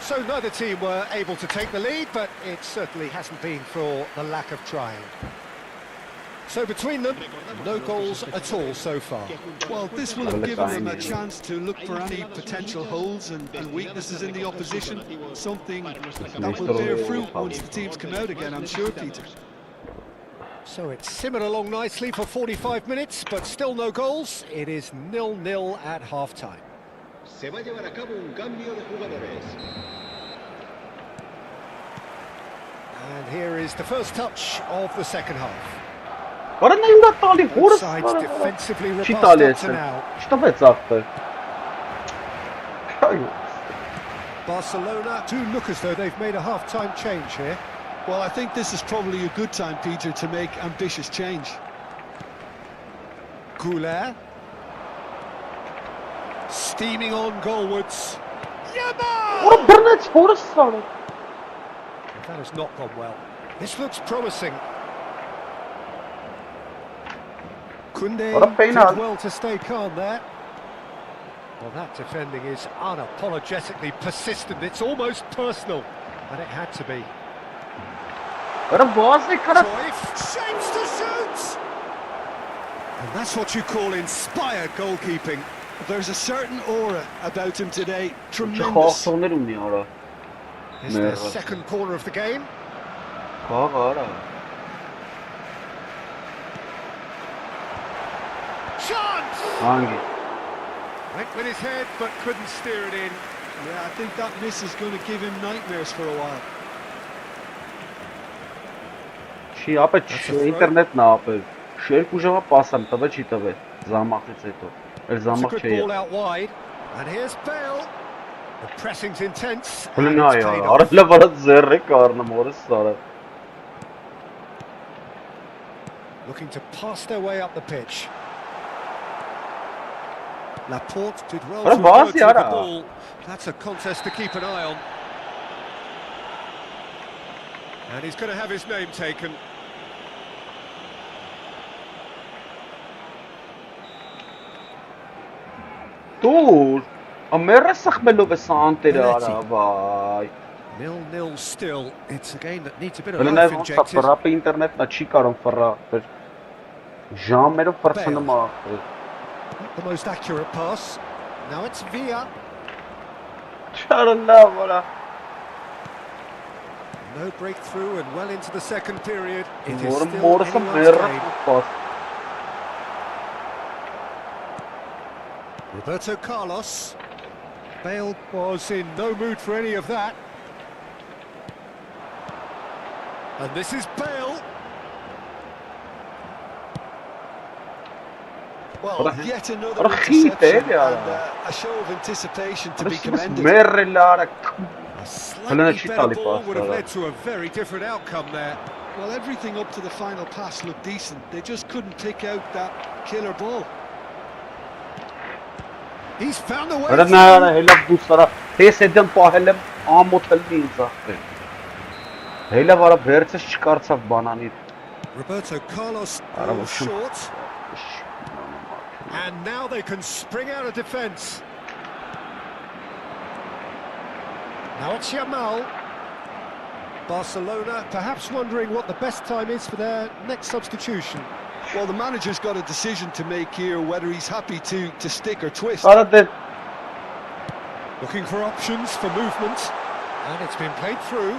So neither team were able to take the lead, but it certainly hasn't been for the lack of trying. So between them, no goals at all so far. Well, this will have given them a chance to look for any potential holes and weaknesses in the opposition. Something that will bear fruit once the teams come out again, I'm sure, Peter. So it's simmered along nicely for 45 minutes, but still no goals. It is 0-0 at half-time. Se va a llevar a cabo un cambio de jugadores. And here is the first touch of the second half. Արա նա ուրա տալի Both հորս sides արա։ defensively Չի robust տալի up to էս։ now. Չտվեց ախտը։ Barcelona do look as though they've made a half-time change here. Well, I think this is probably a good time, Peter, to make ambitious change. Goulet. Steaming on goalwards. Yamal! Արա բռնեց հորս արա։ That has not gone well. This looks promising. Koundé What a penalty. did well to stay calm there. Well, that defending is unapologetically persistent. It's almost personal, and it had to be. Արա բազի քարա։ Cruyff shapes to shoot! And that's what you call inspired goalkeeping. There's a certain aura about him today. Tremendous. Խաղացողներ ունի արա։ It's their Merhaba. second corner of the game. Խաղ արա։ Chance! Հանգի։ Went with his head, but couldn't steer it in. Yeah, I think that miss is going to give him nightmares for a while. Չի ապե ինտերնետն է ապե։ Երկու ժամա պասամ տվե չի տվե։ Զամախից հետո։ Էլ It's a զամախ good չի։ ball out wide. And here's Bale. The pressing's intense. and Հլնայ it's paid արա, off. արա վրա զերրե կառնում հորս արա։ Looking to pass their way up the pitch. Laporte did well What a to boss, avert with the Yara. ball. That's a contest to keep an eye on. And he's going to have his name taken. Դուր։ Ամերը սխմելով է սանտերը արա, վայ։ 0-0 still. It's a game that needs a bit of Բլենայ life ոնց է injected. ֆրապը ինտերնետնա չի կարող ֆրա։ Ժամերով ֆրցնում է։ Not the most accurate pass. Now it's Villa. Չարլա վրա։ No breakthrough and well into the second period. It is Որը still մորսը anyone's մերը game. պաս։ Roberto Carlos. Bale was in no mood for any of that. And this is Bale. Well, yet another interception and a show of anticipation to be commended. Մերը լարա։ A slightly better ball would have led to a very different outcome there. Well, everything up to the final pass looked decent. They just couldn't pick out that killer ball. He's found a way. Ռնարա հելա դուսարա։ Ես էդեմ պահել եմ ամոթելի ինձ ախտեր։ Հելա վարա վերցես չկարծավ բանանի։ Roberto Carlos short. And now they can spring out of defence. Now it's Yamal. Barcelona perhaps wondering what the best time is for their next substitution. Well, the manager's got a decision to make here, whether he's happy to stick or twist. Looking for options for movement. And it's been played through.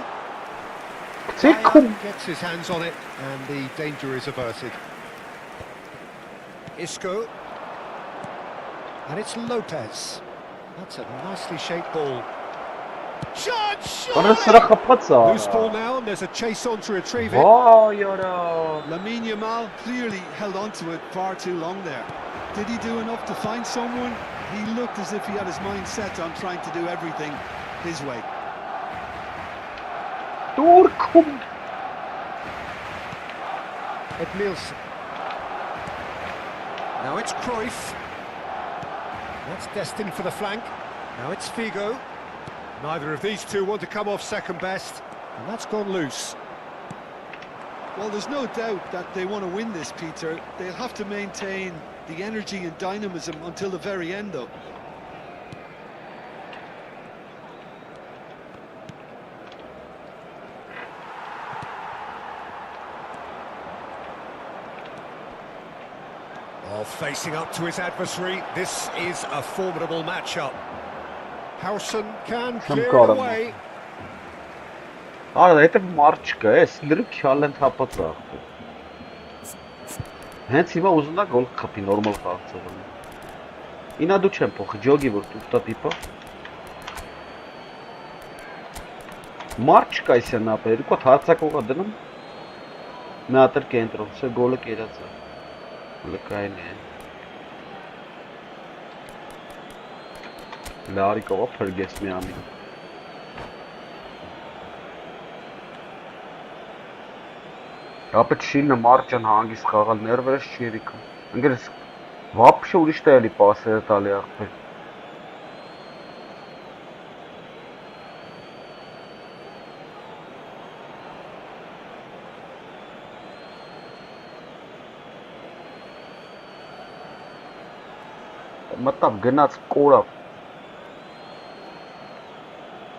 Gets his hands on it and the danger is averted. Isco. And it's Lopez. That's a nicely shaped ball. Shot! Loose ball now, and there's a chase on to retrieve it. Lamine Yamal clearly held on to it far too long there. Did he do enough to find someone? He looked as if he had his mind set on trying to do everything his way. Edmilson. Now it's Cruyff. That's destined for the flank. Now it's Figo. Neither of these two want to come off second best, and that's gone loose. Well, there's no doubt that they want to win this, Peter. They'll have to maintain the energy and dynamism until the very end, though. Oh, facing up to his adversary, this is a formidable matchup. Howson can clear it away. Արա, դա մարդ չկա, էս լրի քյալենտ հապած է ախտը։ Հենց հիմա ուզում է գոլ խփի նորմալ խաղացողը։ Ինա դու չեմ փոխի, ջոգի որ տուտա տիպա։ Մարդ չկա իսենա ապա, երկու հատ հարցակողա դնում։ Մի հատ էլ կենտրոն, սա գոլը կերած է։ Լկային է։ Լարիկովը փրկեց մի ամին։ Ապա չինը մարջան հանգիստ խաղալ ներվերս չի երիկա։ Ընկերս вообще ուրիշ տա էլի պասերը տալի ախպեր։ Մտավ գնաց կորավ։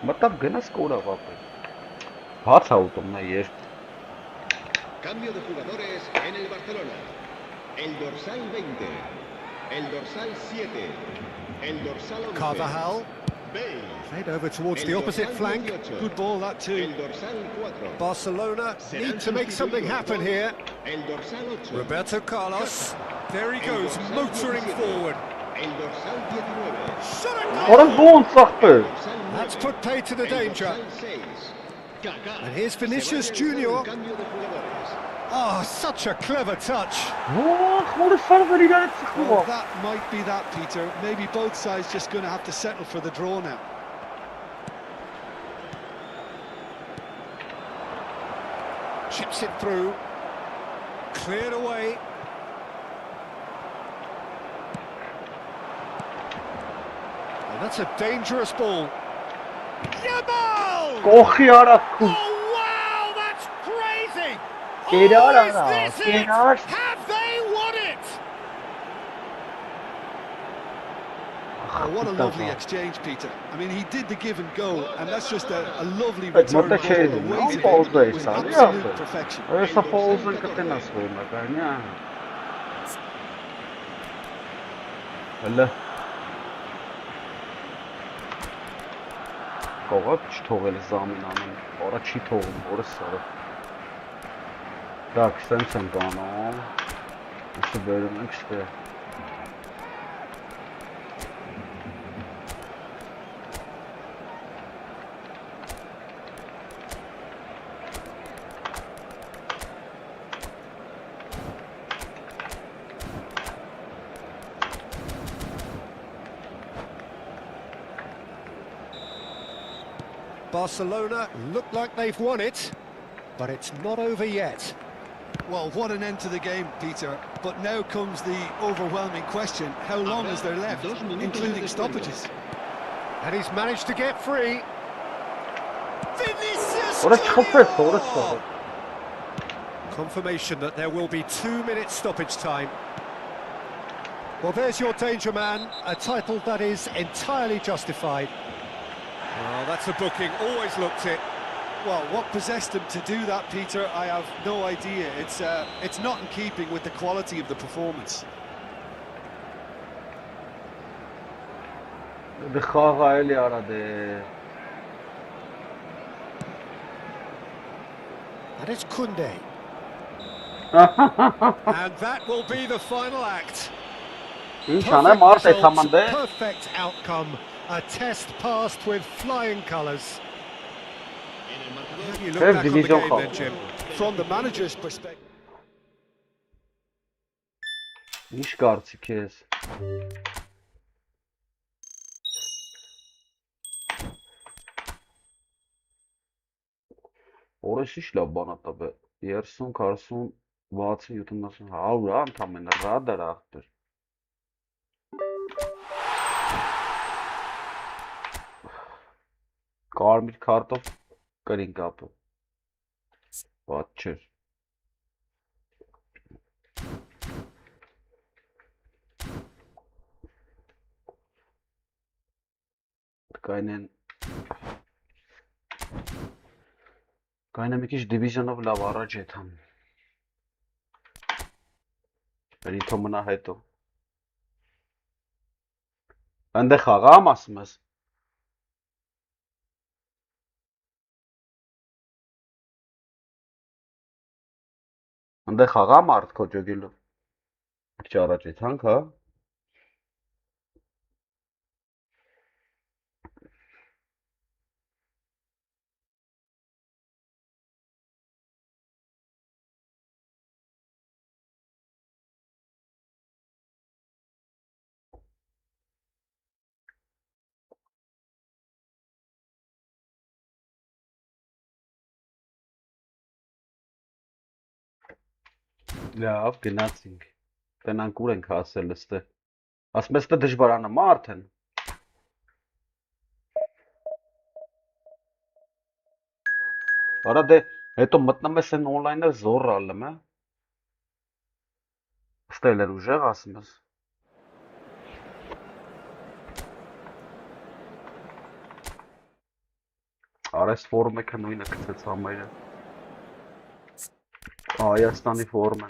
Մտավ գնաց կորավ ապա։ Հաց ա ուտում նա երբ։ Cambio de jugadores en el Barcelona. El dorsal 20, el dorsal 7, el dorsal 11. Carvajal. Played over towards the opposite flank. Good ball, that too. El dorsal 4. Barcelona need to make something happen here. El dorsal 8. Roberto Carlos. There he goes, motoring forward. El dorsal 19. Shot it! Որը ոնց ախպեր։ That's put pay to the danger. And here's Vinicius Junior. Oh, such a clever touch. Well, that might be that, Peter. Maybe both sides just going to have to settle for the draw now. Chips it through. Cleared away. And that's a dangerous ball. Yamal! Oh wow, that's crazy! Is this it? Have they won it? Oh, what a lovely exchange, Peter. I mean, he did the give and go, and that's just a lovely return ball. The weight of it was absolute perfection. Essa pausa que tem na sua, ganha. Olha. Կողա չթողել զամին ամեն, արա չի թողում, որս սարը։ Так, սենց ենք անում, ուսը բերում ենք ստե։ Barcelona look like they've won it, but it's not over yet. Well, what an end to the game, Peter. But now comes the overwhelming question. How long is there left, including stoppages? And he's managed to get free. Confirmation that there will be 2 minutes stoppage time. Well, there's your danger man, a title that is entirely justified. Well, that's a booking, always looked it. Well, what possessed him to do that, Peter, I have no idea. It's not in keeping with the quality of the performance. And it's Koundé. And that will be the final act. Perfect result, perfect outcome. A test passed with flying colours. How do you look back on the game then, Jim? From the manager's perspective. Ինչ կարծիք ես։ Օրես ինչ լավ բան ա տա, 30, 40, 60, 70, 100 անդամենը ռադար ախտեր։ Կարմիր քարտով կրին կապը։ Ված չէր։ Կայնեն մի քիչ դիվիզիոնով լավ առաջ եթամ։ Բերիթո մնա հետո։ Այնտեղ խաղամ ասում ես։ Այնտեղ խաղամ արդ քո ջոգելը։ Քիչ առաջ եթանք, հա։ Լավ, գնացինք։ Տնանք ուր ենք հասել ստե։ Ասում ես թե դժվարանում է արդեն։ Արա դե հետո մտնում ես այն on-line-ը զոռ ալում, է։ Ստել էր ուժեղ ասում ես։ Արես ֆորմեքը նույնը գցեց համայրը։ Հայաստանի ֆորմը։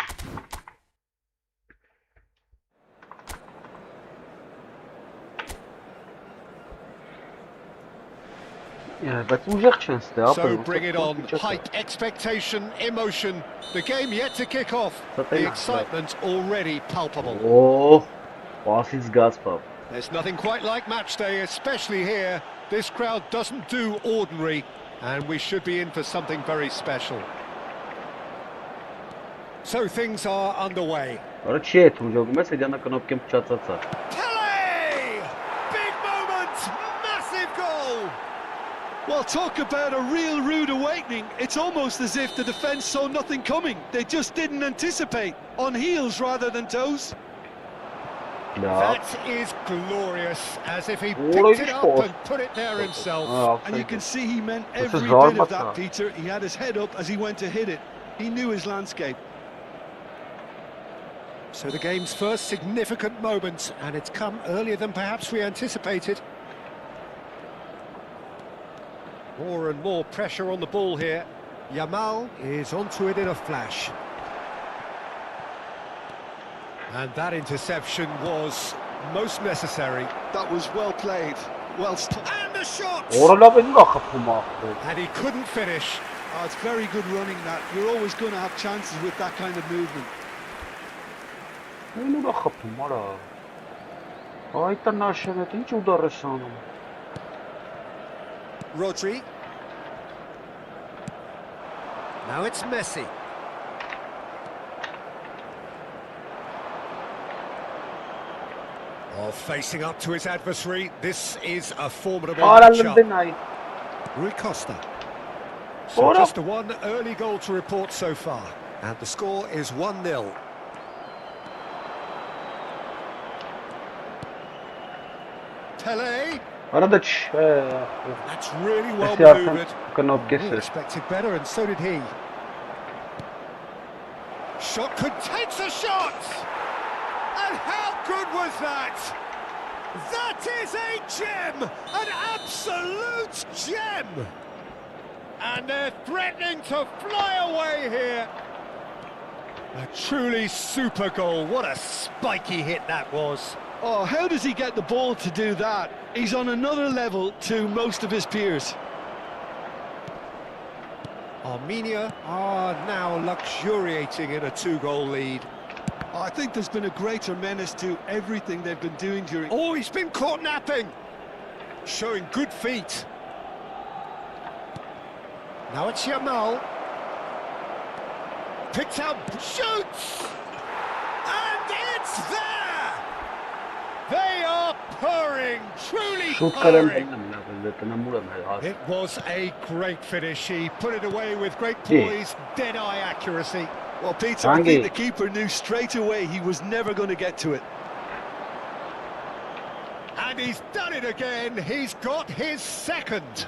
So bring it on, hype, expectation, emotion. The game yet to kick off. The excitement already palpable. Oh, passes gas pop. There's nothing quite like match day, especially here. This crowd doesn't do ordinary, and we should be in for something very special. So things are underway. Pele! Big moment! Massive goal! Well, talk about a real rude awakening. It's almost as if the defence saw nothing coming. They just didn't anticipate. On heels rather than toes. That is glorious, as if he picked it up and put it there himself. And you can see he meant every bit of that, Peter. He had his head up as he went to hit it. He knew his landscape. So the game's first significant moment, and it's come earlier than perhaps we anticipated. More and more pressure on the ball here. Yamal is onto it in a flash. And that interception was most necessary. That was well played, well stopped. And the shot! And And he couldn't finish. Oh, it's very good running that. You're always going to have chances with that kind of movement. Rodri. Now it's Messi. Oh, facing up to his adversary. This is a formidable matchup. Rui Costa. So just a one early goal to report so far. And the score is 1-0. Pele. That's really well manoeuvred. Expected better, and so did he. Shot takes a shot! And how good was that? That is a gem! An absolute gem! And they're threatening to fly away here. A truly super goal. What a spiky hit that was. Oh, how does he get the ball to do that? He's on another level to most of his peers. Armenia are now luxuriating in a 2-goal lead. Oh, I think there's been a greater menace to everything they've been doing during... Oh, he's been caught napping. Showing good feet. Now it's Yamal. Picked out, shoots! And it's there! They are purring, truly purring. It was a great finish. He put it away with great poise, dead-eye accuracy. Well, Peter, I think the keeper knew straight away he was never going to get to it. And he's done it again. He's got his second.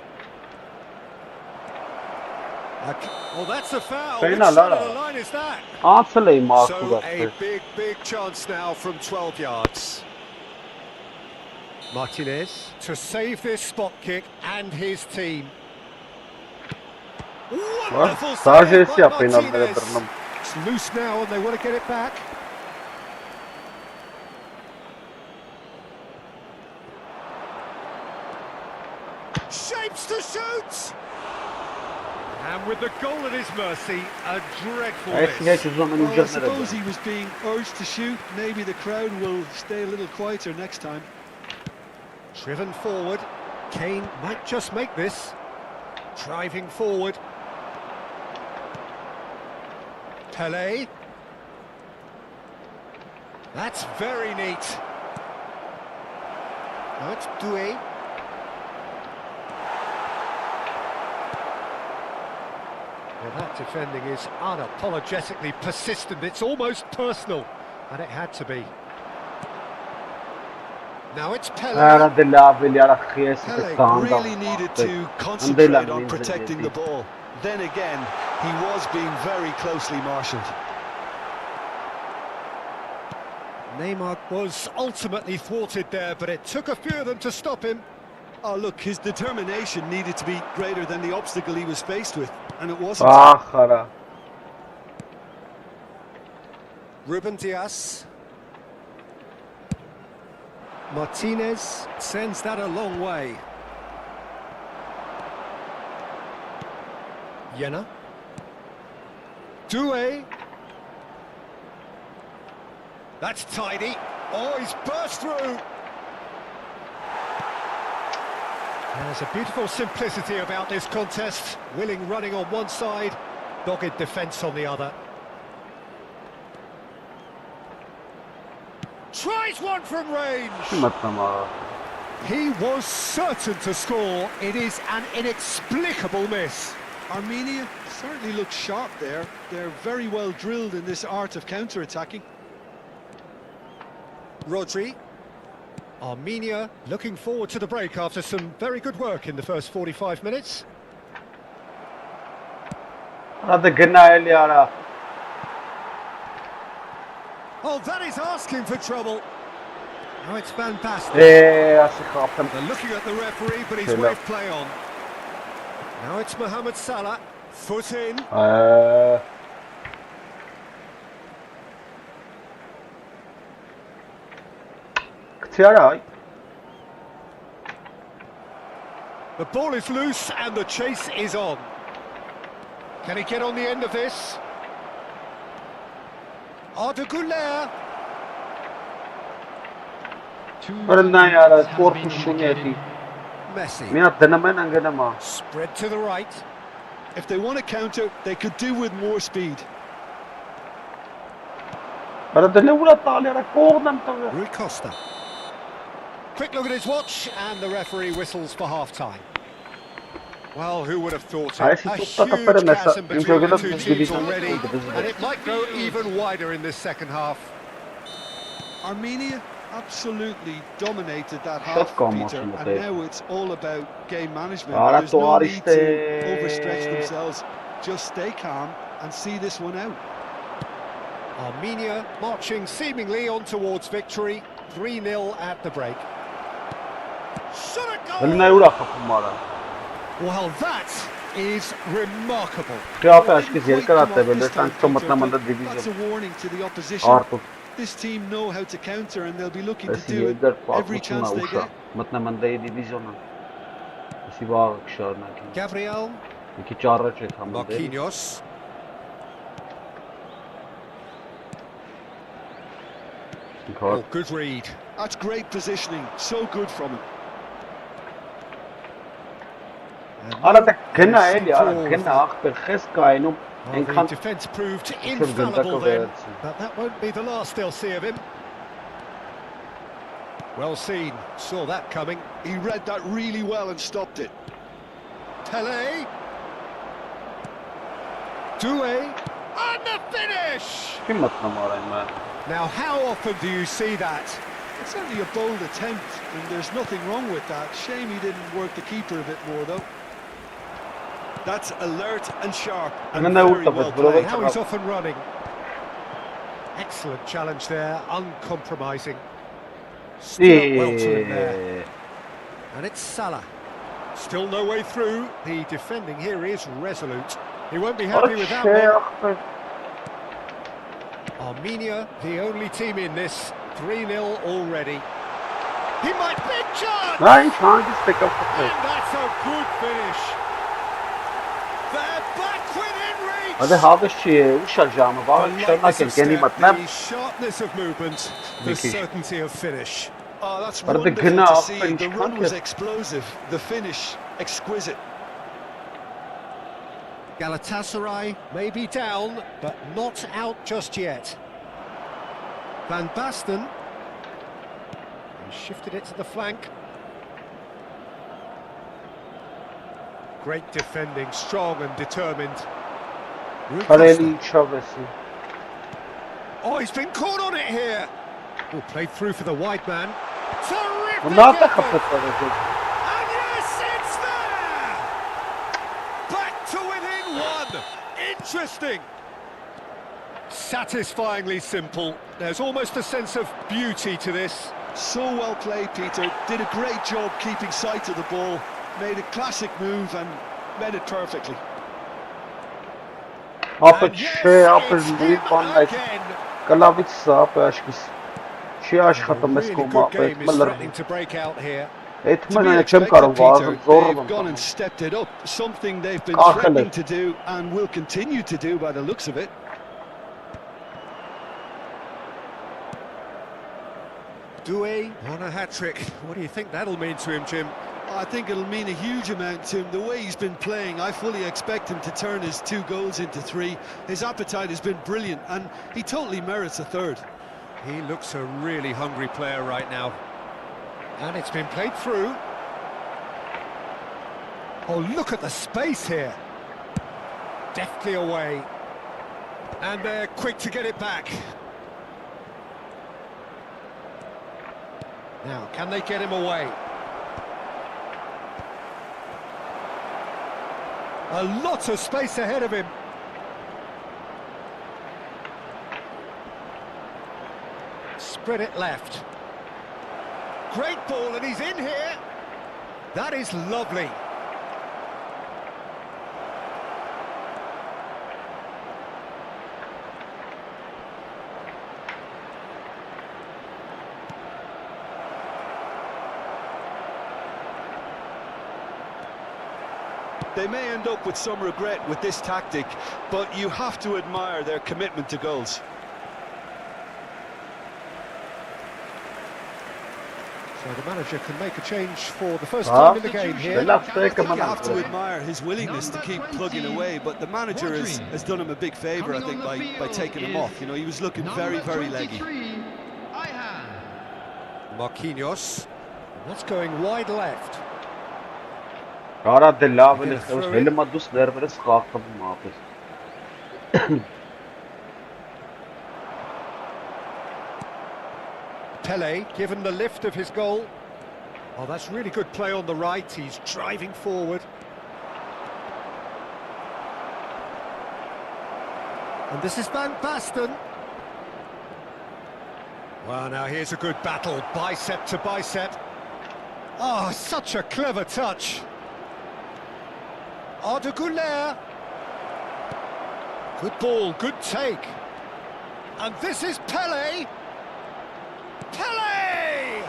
Well, that's a foul. Which side of the line is that? So a big chance now from 12 yards. Martinez to save this spot kick and his team. Wonderful save by Martinez. It's loose now and they want to get it back. Shapes to shoot! And with the goal at his mercy, a dreadful miss. Well, I suppose he was being urged to shoot. Maybe the crowd will stay a little quieter next time. Driven forward. Kane might just make this. Driving forward. Pele. That's very neat. Now it's Doué. Well, that defending is unapologetically persistent. It's almost personal, and it had to be. Now it's Pele. Pele really needed to concentrate on protecting the ball. Then again, he was being very closely marshalled. Neymar was ultimately thwarted there, but it took a few of them to stop him. Oh, look, his determination needed to be greater than the obstacle he was faced with, and it wasn't. Ruben Dias. Martinez sends that a long way. Jena. Doué. That's tidy. Oh, he's burst through. There's a beautiful simplicity about this contest. Willing running on one side, dogged defence on the other. Tries one from range. He was certain to score. It is an inexplicable miss. Armenia certainly looked sharp there. They're very well drilled in this art of counter-attacking. Rodri. Armenia looking forward to the break after some very good work in the first 45 minutes. Oh, that is asking for trouble. Now it's Van Basten. Asi xapım. They're looking at the referee, but he's waved play on. Now it's Mohamed Salah. Foot in. Ktiaray. The ball is loose and the chase is on. Can he get on the end of this? Arda Güler. Arından yara korkuşun yedi. Messi. Minat denemen angelama. Spread to the right. If they want to counter, they could do with more speed. Para delura talia kornam taga. Rui Costa. Quick look at his watch, and the referee whistles for half-time. Well, who would have thought it? A huge chasm between the two teams already, and it might go even wider in this second half. Armenia absolutely dominated that half, Peter, and now it's all about game management. There's no need to overstretch themselves. Just stay calm and see this one out. Armenia marching seemingly on towards victory. 3-0 at the break. Shot a goal! Well, that is remarkable. That's a warning to the opposition. This team know how to counter, and they'll be looking to do it every chance they get. Gabriel. Marquinhos. Oh, good read. That's great positioning. So good from him. Arada kena kena kaynu. The defence proved infallible then, but that won't be the last they'll see of him. Well seen, saw that coming. He read that really well and stopped it. Pele. Doué. And the finish! Now, how often do you see that? It's only a bold attempt, and there's nothing wrong with that. Shame he didn't work the keeper a bit more, though. That's alert and sharp, and very well played. Now he's off and running. Excellent challenge there, uncompromising. Still well to him there. And it's Salah. Still no way through. The defending here is resolute. He won't be happy with that one. Armenia, the only team in this. 3-0 already. He might big chance! And that's a good finish. They're back within reach! The sharpness of movement, the certainty of finish. Oh, that's wonderful to see. The run was explosive, the finish exquisite. Galatasaray may be down, but not out just yet. Van Basten. He shifted it to the flank. Great defending, strong and determined. Oh, he's been caught on it here. Oh, played through for the wide man. Terrific effort. And yes, it's there! Back to within one. Interesting. Satisfyingly simple. There's almost a sense of beauty to this. So well played, Peter. Did a great job keeping sight of the ball. Made a classic move and read it perfectly. Starting to break out here. They've gone and stepped it up. Something they've been threatening to do and will continue to do by the looks of it. Doué on a hat-trick. What do you think that'll mean to him, Jim? I think it'll mean a huge amount to him. The way he's been playing, I fully expect him to turn his 2 goals into 3. His appetite has been brilliant, and he totally merits a 3rd. He looks a really hungry player right now. And it's been played through. Oh, look at the space here. Deftly away. And they're quick to get it back. Now, can they get him away? A lot of space ahead of him. Spread it left. Great ball, and he's in here. That is lovely. They may end up with some regret with this tactic, but you have to admire their commitment to goals. So the manager can make a change for the first time in the game here. You have to admire his willingness to keep plugging away, but the manager has done him a big favour, I think, by taking him off. You know, he was looking very, very leggy. Marquinhos. That's going wide left. Արա դե լավ էլ է խորս հելմա դուս ներվերս խաղում ապես Pele given the lift of his goal. Oh, that's really good play on the right. He's driving forward. And this is Van Basten. Well, now here's a good battle, bicep to bicep. Oh, such a clever touch. Arda Güler. Good ball, good take. And this is Pele. Pele!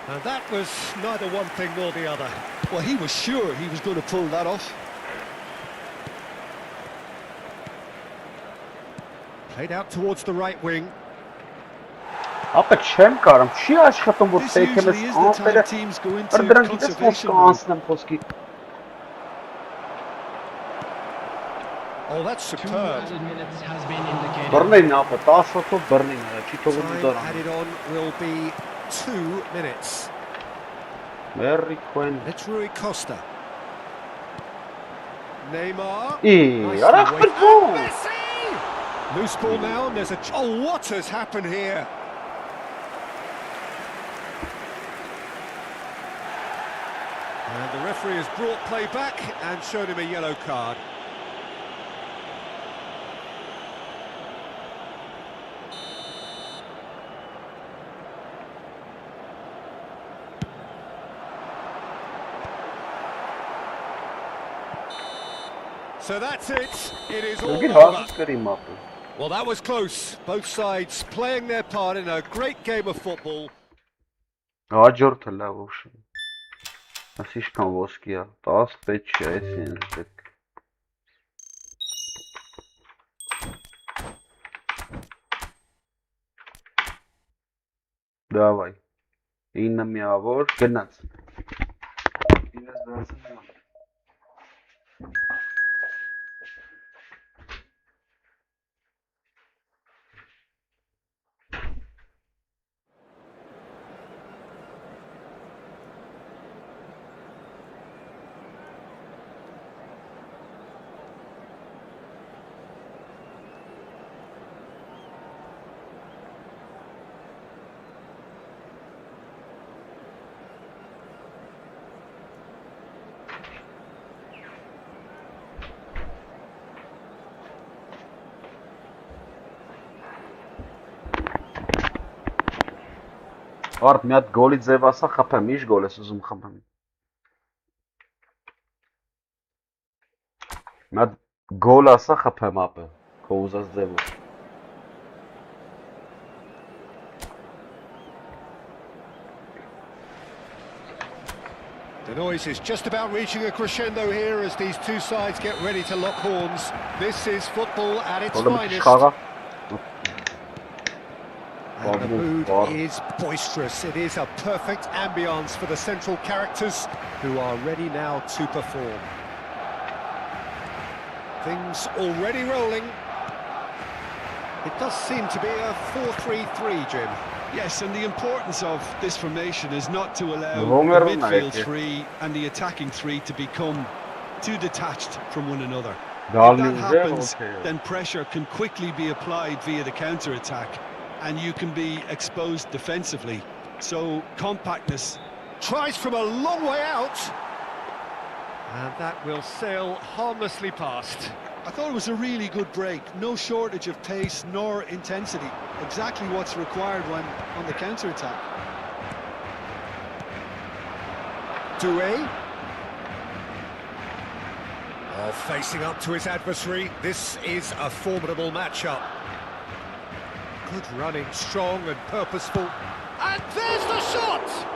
And that was neither one thing nor the other. Well, he was sure he was going to pull that off. Played out towards the right wing. Ապա չեմ կարամ, չի աշխատում որ This թեքեմ usually ես is the time անտերը teams go into դրանք գիտես ոնց conservation mode. կանցնեմ խոսքի Oh, that's superb. բռնին ապա 10 հոգով բռնին արա չի թողում Time դառնա added on will be 2 minutes. Մերի քոեն It's Rui Costa. Neymar. Ի Nicely արա away. ֆուտբոլ Messi! Loose ball now, and there's a... Oh, what has happened here? And the referee has brought play back and showed him a yellow card. So that's it. It is all Գիտի over. հասած կրի մապը Well, that was close. Both sides playing their part in a great game of football. հաջորդը լավ ուշ ասիշքան ոսկիա 10 պետք չի այս ինձ պետք Давай 9 միավոր գնաց Ինձ դասում Արդ մի հատ գոլի ձև ասա խփեմ, ինչ գոլ ես ուզում խփեմ։ Մի հատ գոլ ասա խփեմ ապը, քո ուզած ձևով։ The noise is just about reaching a crescendo here as these two sides get ready to lock horns. This is football at its finest. And the mood is boisterous. It is a perfect ambience for the central characters who are ready now to perform. Things already rolling. It does seem to be a 4-3-3, Jim. Yes, and the importance of this formation is not to allow the midfield three and the attacking three to become too detached from one another. If that happens, then pressure can quickly be applied via the counter-attack, and you can be exposed defensively. So compactness. Tries from a long way out. And that will sail harmlessly past. I thought it was a really good break. No shortage of pace nor intensity. Exactly what's required when on the counter-attack. Doué. Oh, facing up to his adversary. This is a formidable matchup. Good running, strong and purposeful. And there's the shot!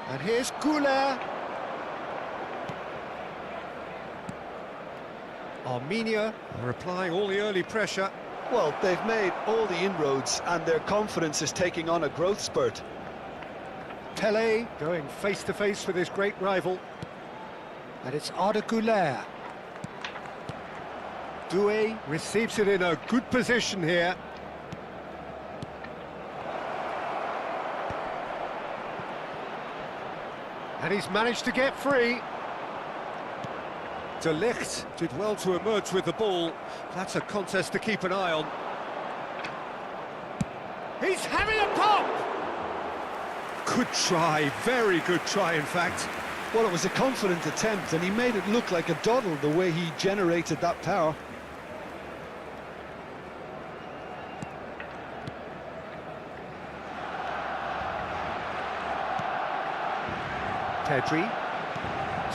And here's Goulet. Armenia are applying all the early pressure. Well, they've made all the inroads and their confidence is taking on a growth spurt. Pelé going face-to-face with his great rival. And it's Arda Güler. Doué receives it in a good position here. And he's managed to get free. De Ligt did well to emerge with the ball. That's a contest to keep an eye on. He's having a pop! Good try, very good try in fact. Well, it was a confident attempt and he made it look like a doddle the way he generated that power. Pedri.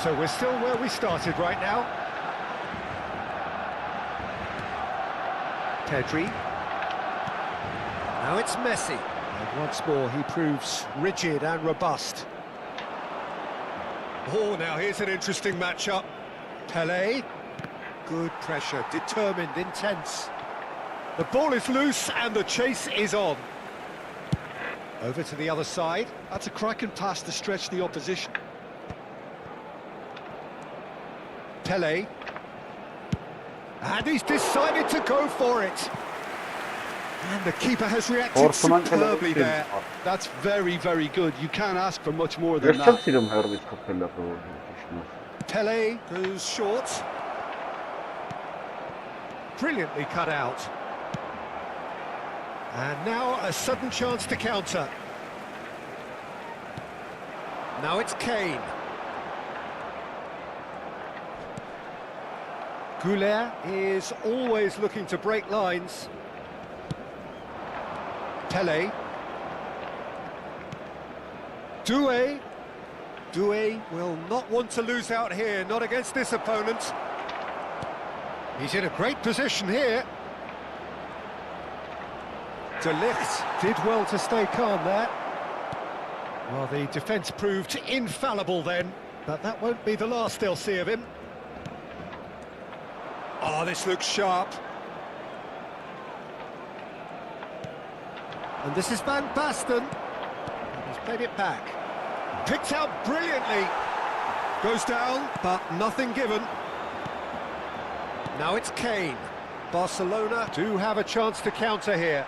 So we're still where we started right now. Pedri. Now it's Messi. And once more he proves rigid and robust. Oh, now here's an interesting matchup. Pelé. Good pressure, determined, intense. The ball is loose and the chase is on. Over to the other side. That's a cracking pass to stretch the opposition. Pelé. And he's decided to go for it. And the keeper has reacted superbly there. That's very, very good. You can't ask for much more than that. Pelé goes short. Brilliantly cut out. And now a sudden chance to counter. Now it's Kane. Goulet is always looking to break lines. Pelé. Doué. Doué will not want to lose out here, not against this opponent. He's in a great position here. De Ligt did well to stay calm there. Well, the defence proved infallible then, but that won't be the last they'll see of him. Oh, this looks sharp. And this is Van Basten. He's played it back. Picked out brilliantly. Goes down, but nothing given. Now it's Kane. Barcelona do have a chance to counter here.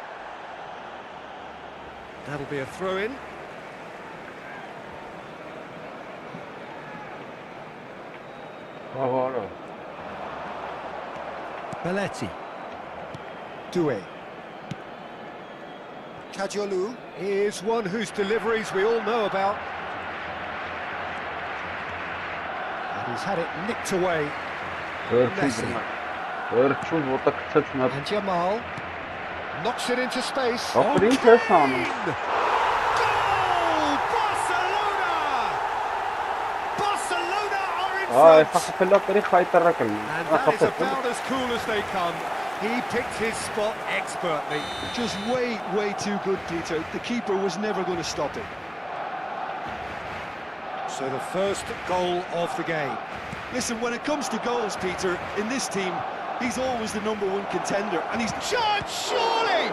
That'll be a throw-in. Belletti. Doué. Kajolu is one whose deliveries we all know about. And he's had it nicked away. Messi. And Jamal knocks it into space. Oh, Goal! Barcelona are in front. And that is about as cool as they come. He picked his spot expertly. Just way, way too good, Peter. The keeper was never going to stop it. So the first goal of the game. Listen, when it comes to goals, Peter, in this team, he's always the #1 contender, and he's Charged, surely!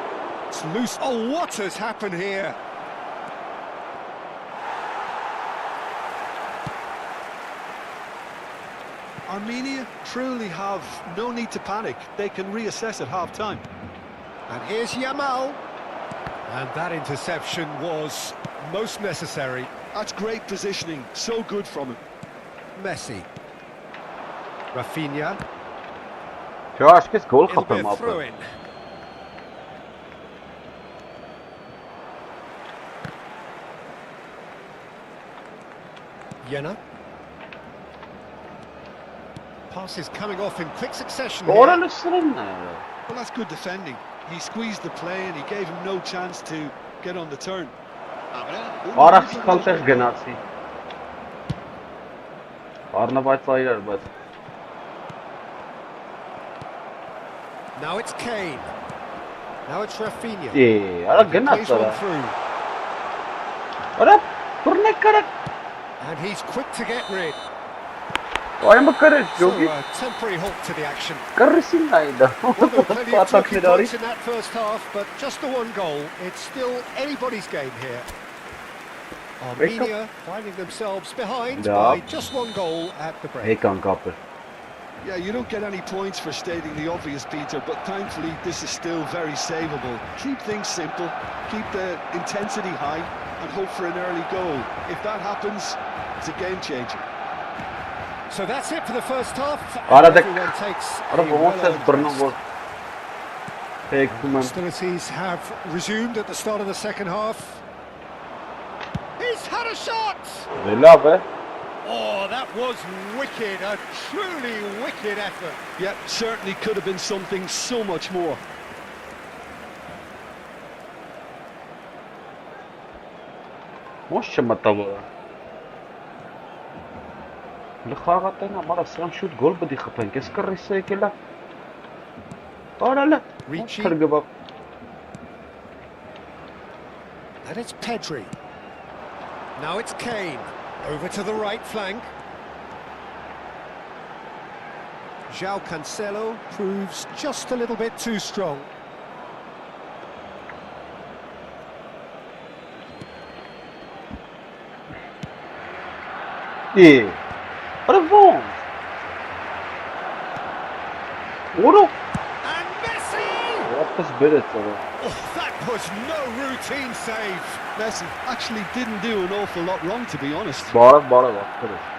It's loose. Oh, what has happened here? Armenia truly have no need to panic. They can reassess at half-time. And here's Yamal. And that interception was most necessary. That's great positioning. So good from him. Messi. Rafinha. Josh, kes gol It'll be kapım a abi. throw-in. Jenna. Passes coming off in quick succession Doğru here. lüsürün. Well, that's good defending. He squeezed the play and he gave him no chance to get on the turn. Արախ քալտեղ գնացի։ Արնավայց այրար, բայց Now it's Kane. Now it's Rafinha. արա Plays գնաց one արա։ through. Արա բռնեք կարակ։ And he's quick to get rid. Այմը կրեց So ջոգի։ a temporary halt to the action. Կռսին այդա։ Well, there were plenty of talking Պատակներ արի։ points in that first half, but just the one goal. It's still anybody's game here. Armenia finding themselves behind Yeah. by just one goal at the break. Հեկան կապը։ Yeah, you don't get any points for stating the obvious, Peter, but thankfully this is still very savable. Keep things simple, keep the intensity high, and hope for an early goal. If that happens, it's a game changer. So that's it for the first half. Ara and da- everyone takes a Արա ոնց է well-earned բռնում rest. որ հեկում եմ։ Hostilities have resumed at the start of the second half. He's had a shot! Լավ է։ Oh, that was wicked, a truly wicked effort. Yeah, certainly could have been something so much more. Ոնց չմտավորը։ Լխաղատեն ամարա սրան շուտ գոլ բդի խփենք, ես կռիսը եկելա։ Արալը։ Ricci. Քրգվա։ And it's Pedri. Now it's Kane. Over to the right flank. João Cancelo proves just a little bit too strong. Արա ոնց։ Որո։ And Messi! Ո՞պես բերեց արա։ Oh, that was no routine save. Messi actually didn't do an awful lot wrong, to be honest. Բարև ախտերս։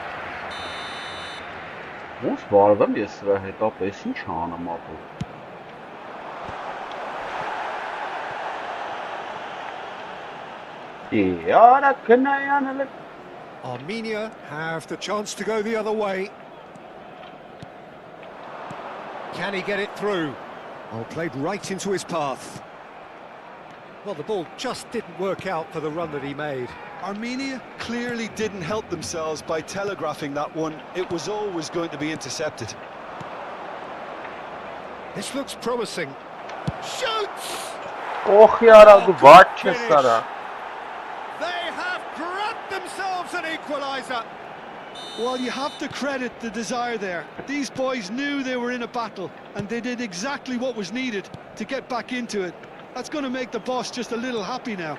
Ոնց բարևեմ ես սրա հետ ապես ինչ անեմ ապու։ Արա կնայանել։ Armenia have the chance to go the other way. Can he get it through? Oh, played right into his path. Well, the ball just didn't work out for the run that he made. Armenia clearly didn't help themselves by telegraphing that one. It was always going to be intercepted. This looks promising. Shoots! Օխի արա դու ված չես արա։ They have grabbed themselves an equaliser. Well, you have to credit the desire there. These boys knew they were in a battle, and they did exactly what was needed to get back into it. That's going to make the boss just a little happy now.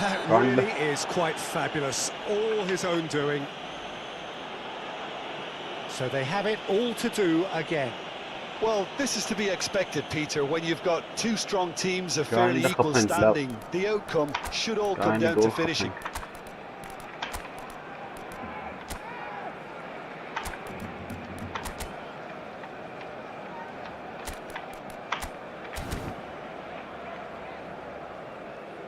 That really is quite fabulous. All his own doing. So they have it all to do again. Well, this is to be expected, Peter, when you've got two strong teams of Going fairly the equal Hopkins standing. The outcome should all come down to finishing.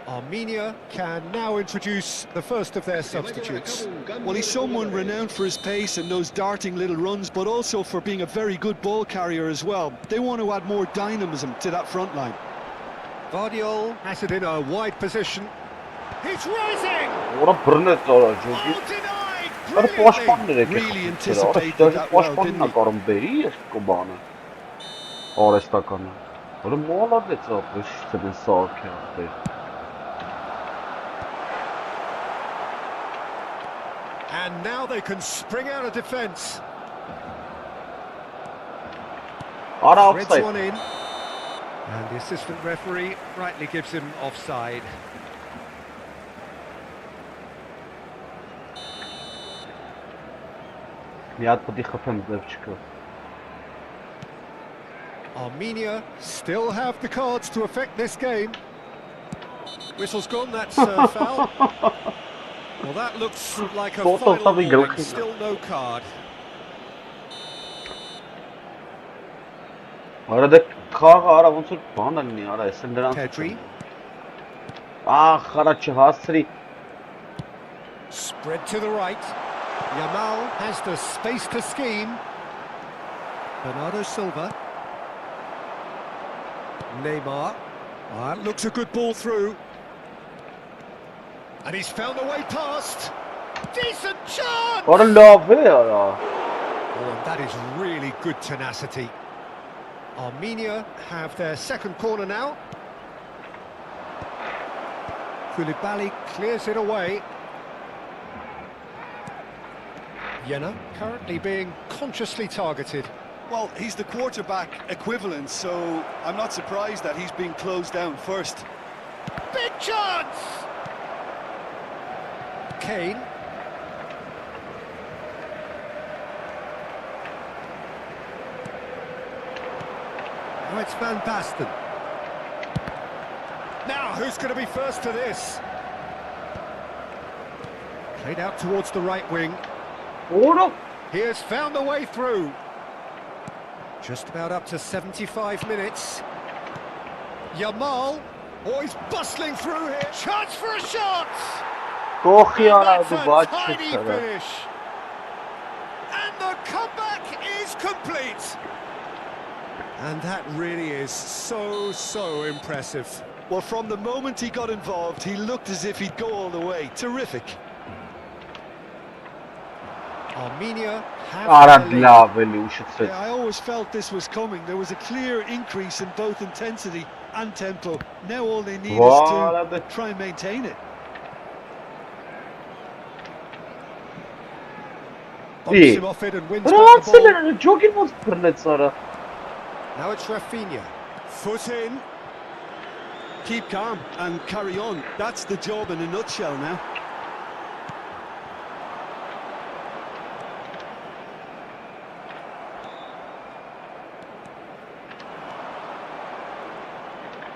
Armenia can now introduce the first of their substitutes. Well, he's someone renowned for his pace and those darting little runs, but also for being a very good ball carrier as well. They want to add more dynamism to that front line. Vardiol has it in a wide position. He's rising! Որա բռնեց արա ջոգի։ Oh, denied! Արա Brilliantly! պաշտպաններ եք։ Really anticipated that well, didn't he? Կարում բերի ես կոբանը։ Արեստականը։ Որը մոլադեց ապրես չեն սարքի ապեր։ And now they can spring out of defence. Արա Threads offside։ one in. And the assistant referee rightly gives him offside. Մի հատ պետք է խփեմ ձև չկա։ Armenia still have the cards to affect this game. Whistle's gone, that's foul. Well, that looks like a final warning, still no card. Արա դե խաղը արա ոնց որ բան լինի, արա էս դրանց։ Pedri. Ախ, արա չհասցրի։ Spread to the right. Yamal has the space to scheme. Bernardo Silva. Neymar. That looks a good ball through. And he's found a way past. Decent chance! What a love here! Oh, and that is really good tenacity. Armenia have their second corner now. Koulibaly clears it away. Jena currently being consciously targeted. Well, he's the quarterback equivalent, so I'm not surprised that he's being closed down first. Big chance! Kane. Now it's Van Basten. Now, who's going to be first to this? Played out towards the right wing. Order! He has found the way through. Just about up to 75 minutes. Yamal. Oh, he's bustling through here. Chance for a shot! That's a tiny finish. And the comeback is complete. And that really is so impressive. Well, from the moment he got involved, he looked as if he'd go all the way. Terrific. Armenia have Yeah, I always felt this was coming. There was a clear increase in both intensity and tempo. Now all they need is to try and maintain it. Bumps him off it and wins back the ball. Now it's Rafinha. Foot in. Keep calm and carry on. That's the job in a nutshell now.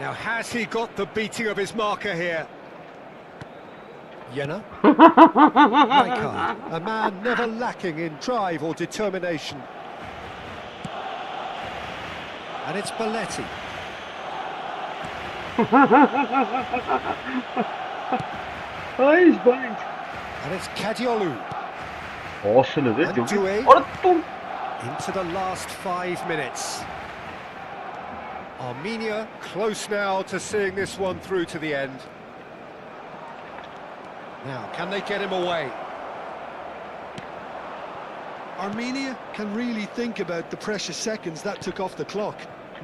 Now, has he got the beating of his marker here? Jena. Rijkaard, a man never lacking in drive or determination. And it's Belletti. And it's Kadiolu. And Doué. Into the last 5 minutes. Armenia close now to seeing this one through to the end. Now, can they get him away? Armenia can really think about the precious seconds that took off the clock.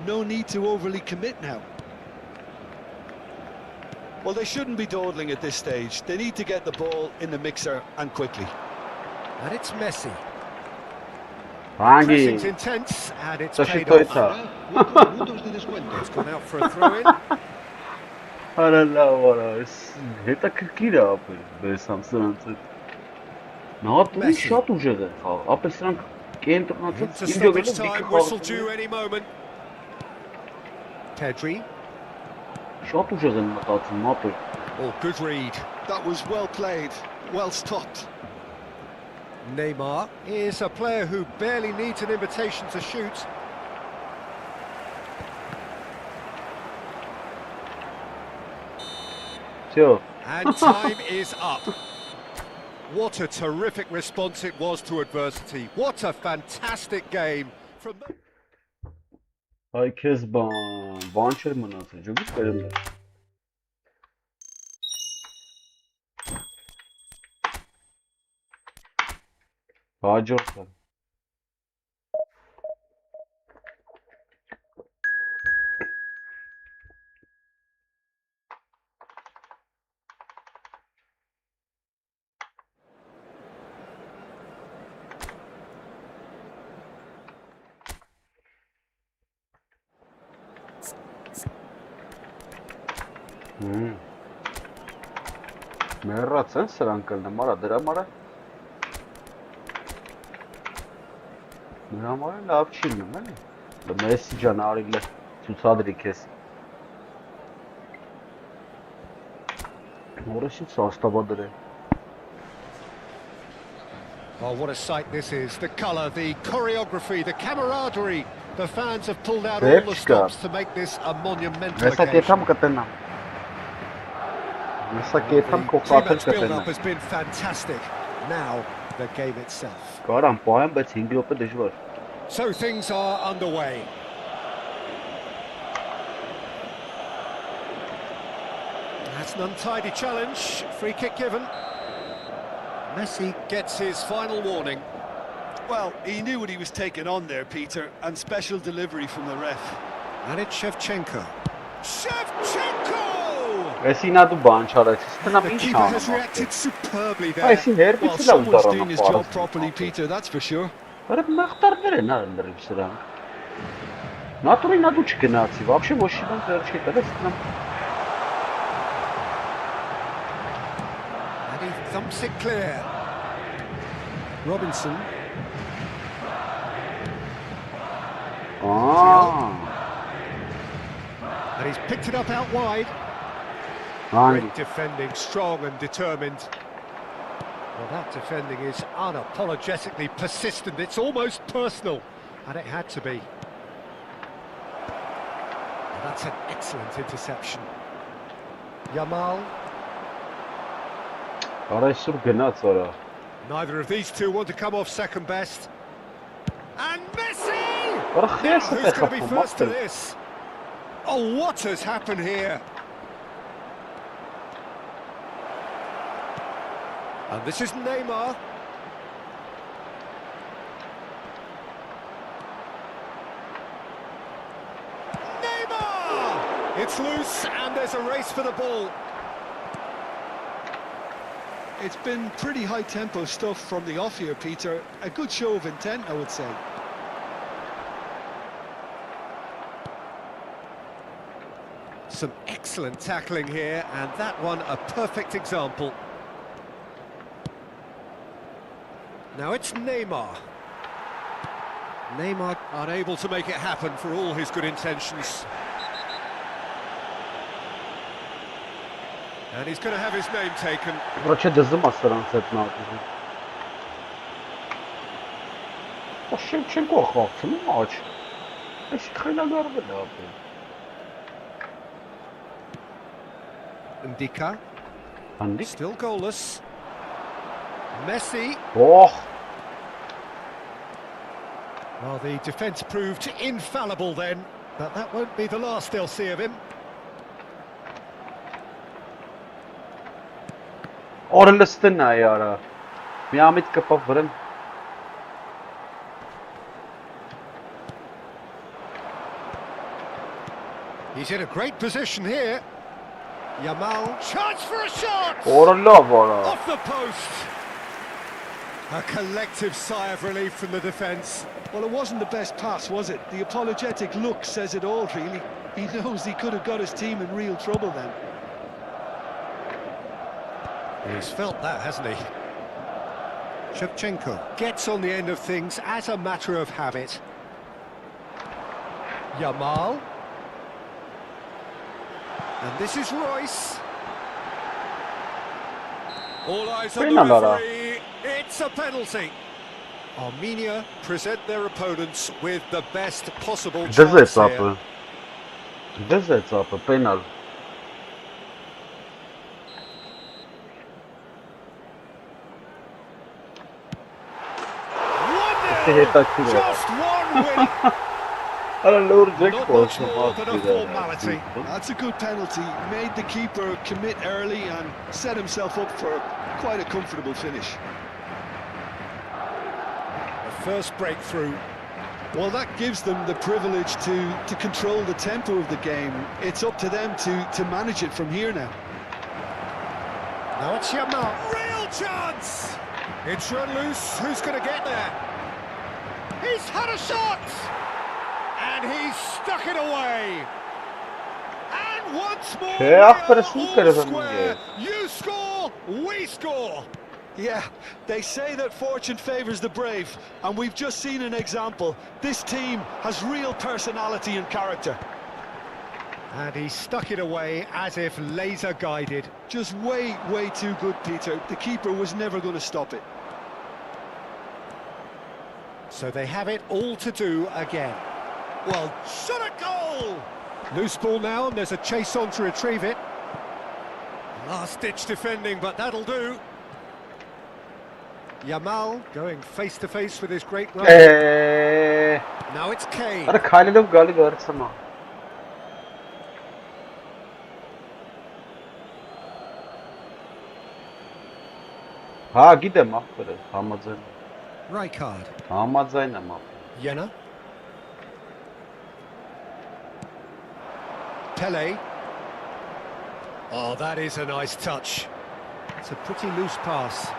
No need to overly commit now. Well, they shouldn't be dawdling at this stage. They need to get the ball in the mixer and quickly. And it's Messi. Pressing's intense, and it's paid off. It's gone out for a throw-in. Into stoppage time, whistle due any moment. Pedri. Oh, good read. That was well played, well stopped. Neymar is a player who barely needs an invitation to shoot. Sure. And time is up. What a terrific response it was to adversity. What a fantastic game from the... Herkes bançer mınası. Cübük verimli. Hacı. Մեռացեն սրանք կլնեմ, արա դրա համար լավ չի լինում, էլի։ Մեսսի ջան, արիլ է, ցուցադրի քեզ։ Որոշից աստաբադրե։ Oh, what a sight this is. The colour, the choreography, the camaraderie. The fans have pulled out all the stops to make this a monumental occasion. Նսա The կեթամ կողքաթել pre-match build-up կտենա։ has been fantastic. Now the game itself. Կարամ պահեմ, բայց 5 րոպե դժվար։ So things are underway. That's an untidy challenge. Free kick given. Messi gets his final warning. Well, he knew what he was taking on there, Peter, and special delivery from the ref. And it's Shevchenko. Shevchenko! Այսինա դու բան չարեցի, ստնամ The ինչ keeper has անում։ reacted superbly there. Այսին Well, հերբից լավ someone's ուտարան doing his job properly, Peter, that's for sure. Բարդ մախտարներ են արնդրիվ սրանք։ Նատուրի նա դու չգնացի, вообще ոչ շիբան վերջի տեղ ստնամ։ And he thumps it clear. Robinson. And he's picked it up out wide. Great defending, strong and determined. Well, that defending is unapologetically persistent. It's almost personal, and it had to be. Well, that's an excellent interception. Yamal. Արայսուր գնաց արա։ Neither of these two want to come off second best. And Messi! Արա Now, խես է who's going to be խփում, first to մատել։ this? Oh, what has happened here? And this is Neymar. Neymar! It's loose and there's a race for the ball. It's been pretty high-tempo stuff from the off here, Peter. A good show of intent, I would say. Some excellent tackling here, and that one a perfect example. Now it's Neymar. Neymar unable to make it happen for all his good intentions. And he's going to have his name taken. Վրաչե դզում ասրանց հետ նատուրի։ Շեմչենկո խաղցնում աչ։ Այս խելագարվել է ապրել։ Ndika. Անդի։ Still goalless. Messi. Օհ, Well, the defence proved infallible then, but that won't be the last they'll see of him. օրլստն է արա։ Միամիտ կպավ վրան։ He's in a great position here. Yamal, chance for a shot! Օրլավ արա։ Off the post! A collective sigh of relief from the defence. Well, it wasn't the best pass, was it? The apologetic look says it all, really. He knows he could have got his team in real trouble then. He's felt that, hasn't he? Shevchenko gets on the end of things as a matter of habit. Yamal. And this is Royce. All eyes on the referee. It's a penalty. Armenia present their opponents with the best possible chance here. Դեզեց ապը, պենալ։ Just one win. Արա լոր ջեք Not much more than a formality. That's a good penalty. Made the keeper commit early and set himself up for quite a comfortable finish. The first breakthrough. Well, that gives them the privilege to control the tempo of the game. It's up to them to manage it from here now. Now it's Yamal. Real chance! It's run loose. Who's going to get there? He's had a shot! And he's stuck it away. And once more, we are all square. You score, we score. Yeah, they say that fortune favours the brave, and we've just seen an example. This team has real personality and character. And he stuck it away as if laser guided. Just way too good, Peter. The keeper was never going to stop it. So they have it all to do again. Well, shot a goal! Loose ball now, and there's a chase on to retrieve it. Last-ditch defending, but that'll do. Yamal going face-to-face with his great run. Now it's Kane. Ara Khalilov gali garsana. Ha gidem afere. Hamazan. Rijkaard. Hamazayna ma. Jenna. Pele. Oh, that is a nice touch. It's a pretty loose pass.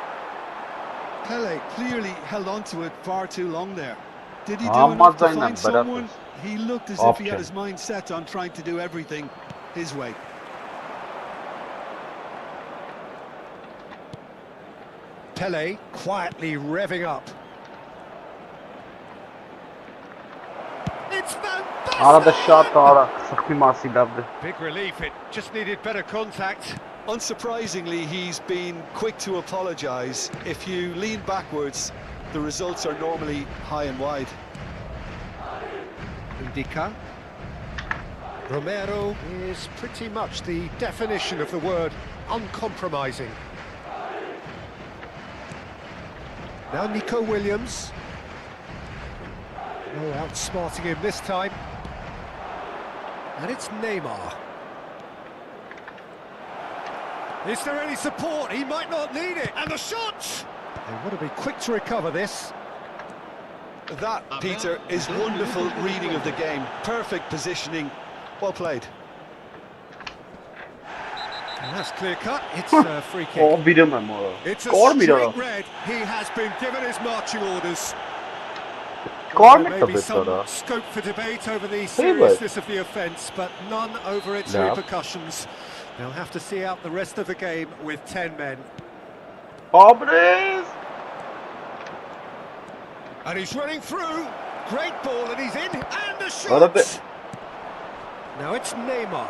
Pele clearly held on to it far too long there. Did he do enough to find someone? He looked as if he had his mind set on trying to do everything his way. Pele quietly revving up. It's fantastic! Arada shot ara sıkı masi davdı. Big relief, it just needed better contact. Unsurprisingly, he's been quick to apologise. If you lean backwards, the results are normally high and wide. Indica. Romero is pretty much the definition of the word uncompromising. Now Nico Williams. No outsmarting him this time. And it's Neymar. Is there any support? He might not need it. And the shot! They want to be quick to recover this. That, Peter, is wonderful reading of the game. Perfect positioning. Well played. And that's clear cut. It's a free kick. It's a straight red. He has been given his marching orders. There may be some scope for debate over the seriousness of the offence, but none over its repercussions. They'll have to see out the rest of the game with 10 men. And he's running through. Great ball, and he's in. And the shot! Now it's Neymar.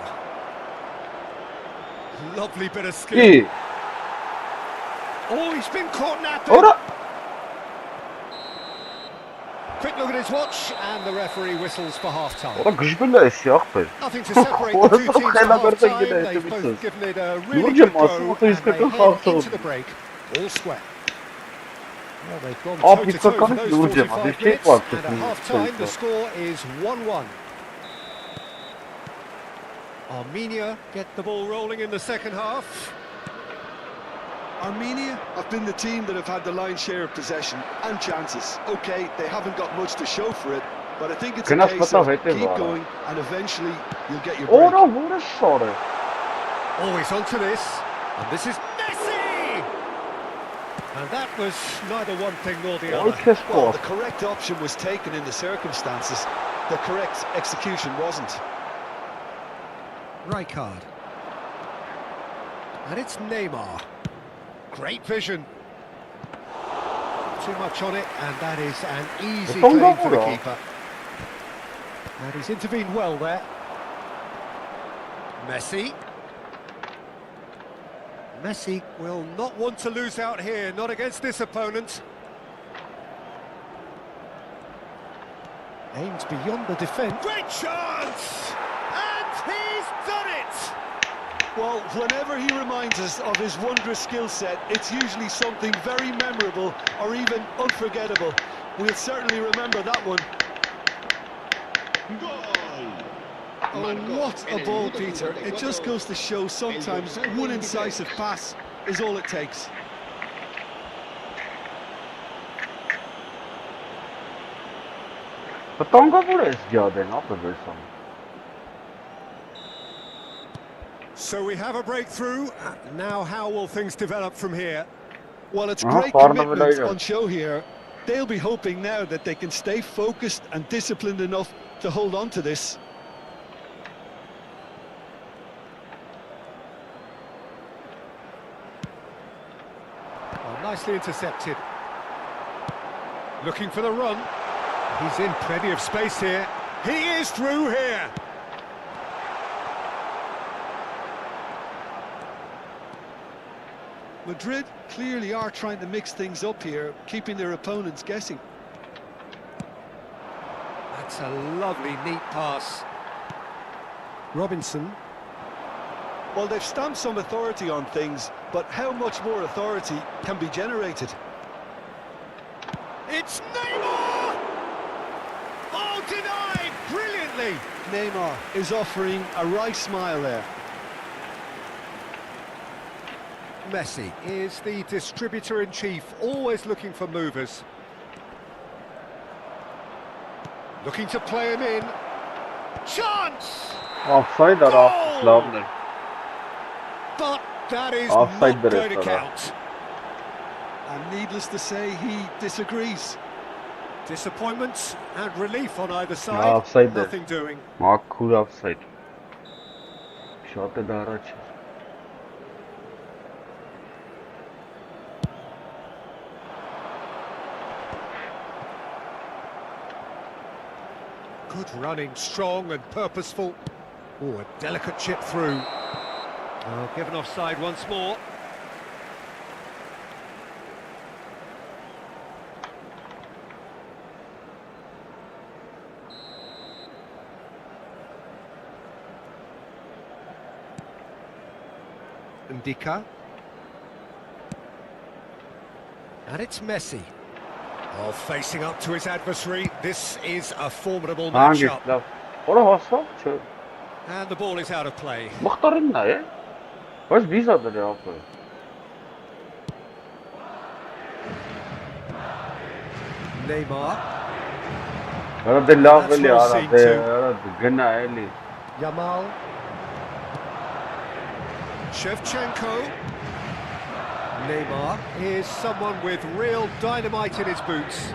Lovely bit of skill. Oh, he's been caught napping. Quick look at his watch, and the referee whistles for half-time. Nothing to separate the two teams at half-time. They've both given it a really good go, and they head into the break, all square. Well, they've gone toe-to-toe for those 45 minutes, and at half-time the score is 1-1. Armenia get the ball rolling in the second half. Armenia have been the team that have had the lion's share of possession and chances. Okay, they haven't got much to show for it, but I think it's a case of keep going and eventually you'll get your break. Always onto this, and this is Messi! And that was neither one thing nor the other. Well, the correct option was taken in the circumstances. The correct execution wasn't. Rijkaard. And it's Neymar. Great vision. Too much on it, and that is an easy claim for the keeper. And he's intervened well there. Messi. Messi will not want to lose out here, not against this opponent. Aims beyond the defence. Great chance! And he's done it! Well, whenever he reminds us of his wondrous skill set, it's usually something very memorable or even unforgettable. We'll certainly remember that one. Oh, what a ball, Peter. It just goes to show sometimes one incisive pass is all it takes. So we have a breakthrough. Now how will things develop from here? Well, it's great commitment on show here. They'll be hoping now that they can stay focused and disciplined enough to hold on to this. Oh, nicely intercepted. Looking for the run. He's in plenty of space here. He is through here. Madrid clearly are trying to mix things up here, keeping their opponents guessing. That's a lovely, neat pass. Robinson. Well, they've stamped some authority on things, but how much more authority can be generated? It's Neymar! Oh, denied brilliantly! Neymar is offering a right smile there. Messi is the distributor-in-chief, always looking for movers. Looking to play him in. Chance! Offside or off? But that is Offside not going to count. And needless to say, he disagrees. Disappointment and relief on either side. Offside. Nothing doing. Cool offside. Shot the Darach. Good running, strong and purposeful. Oh, a delicate chip through. Oh, given offside once more. Ndika. And it's Messi. Oh, facing up to his adversary. This is a formidable matchup. And the ball is out of play. Where's Visa the offer? Neymar. They love That's well seen Really. Yamal. Shevchenko. Neymar is someone with real dynamite in his boots.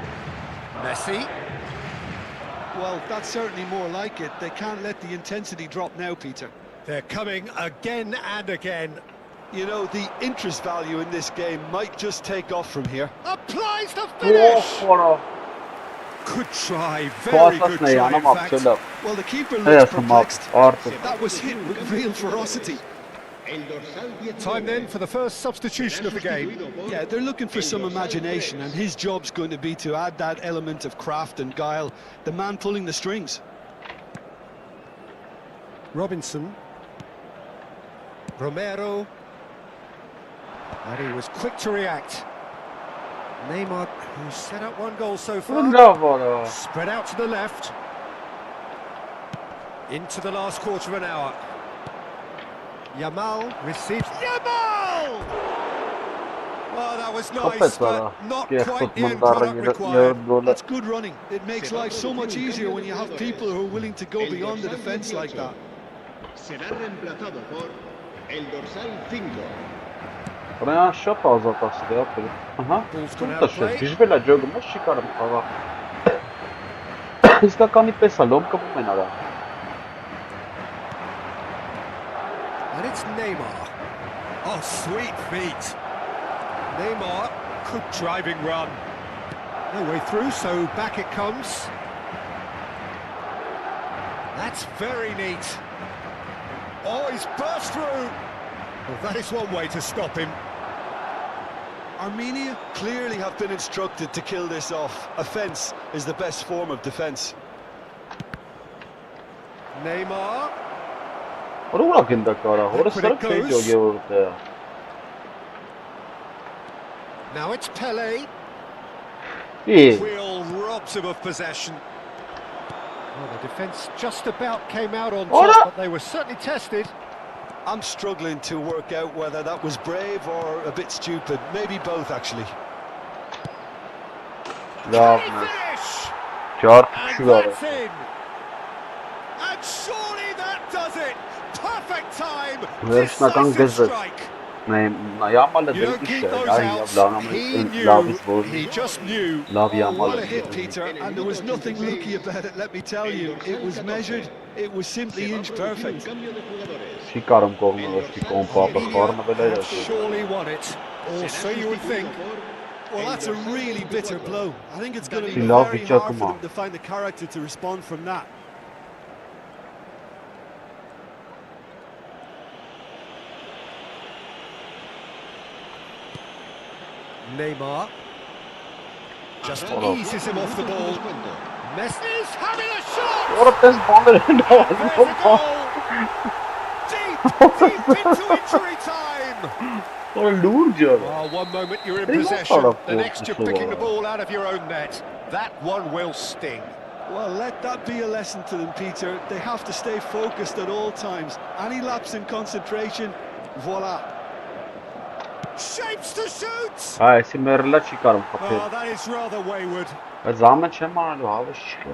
Messi. Well, that's certainly more like it. They can't let the intensity drop now, Peter. They're coming again and again. You know, the interest value in this game might just take off from here. Applies the finish! Good try, very good try, in fact. Well, the keeper looks perplexed. That was hit with real ferocity. Time then for the first substitution of the game. Yeah, they're looking for some imagination, and his job's going to be to add that element of craft and guile, the man pulling the strings. Robinson. Romero. And he was quick to react. Neymar, who's set up one goal so far. Spread out to the left. Into the last quarter of an hour. Yamal receives... Yamal! Oh, that was nice, but not quite the end product required. That's good running. It makes life so much easier when you have people who are willing to go beyond the defence like that. Será reemplazado por el dorsal 5. Buraya şap azaltası da yapıyor. Aha. Bunu taşıyor. Dijbela jogo, mas şikarım hava. Iska kani pesa lomka bu menara. And it's Neymar. Oh, sweet feet. Neymar, good driving run. No way through, so back it comes. That's very neat. Oh, he's burst through. Well, that is one way to stop him. Armenia clearly have been instructed to kill this off. Offence is the best form of defence. Neymar. What in the car? Now it's Pele. Yeah. Real robs him of possession. Well, the defence just about came out on top, but they were certainly tested. I'm struggling to work out whether that was brave or a bit stupid. Maybe both, actually. Lovely. And that's in. And surely that does it. Perfect time. Decisive strike. You don't keep those outs. He just knew. Oh, what a hit, Peter. And there was nothing lucky about it, let me tell you. It was measured. It was simply inch perfect. Şikarım kovunu, şikom papa korna böyle. Surely won it. Or so you would think. Well, that's a really bitter blow. I think it's going to be very hard for them to find the character to respond from that. Neymar just eases him off the ball. Messi's having a shot! What a best ball! Deep Deep into injury time. Or Lurger. Oh, one moment you're in They lost possession, out of the next you're focus picking the over. ball out of your own net. That one will sting. Well, let that be a lesson to them, Peter. They have to stay focused at all times. Any lapse in concentration, voila. Shapes to shoot! Հայ, այսի մերլա չի կարում Oh, խփել։ that is rather wayward. Բայց զամը չեմ անելու, հավես չկա։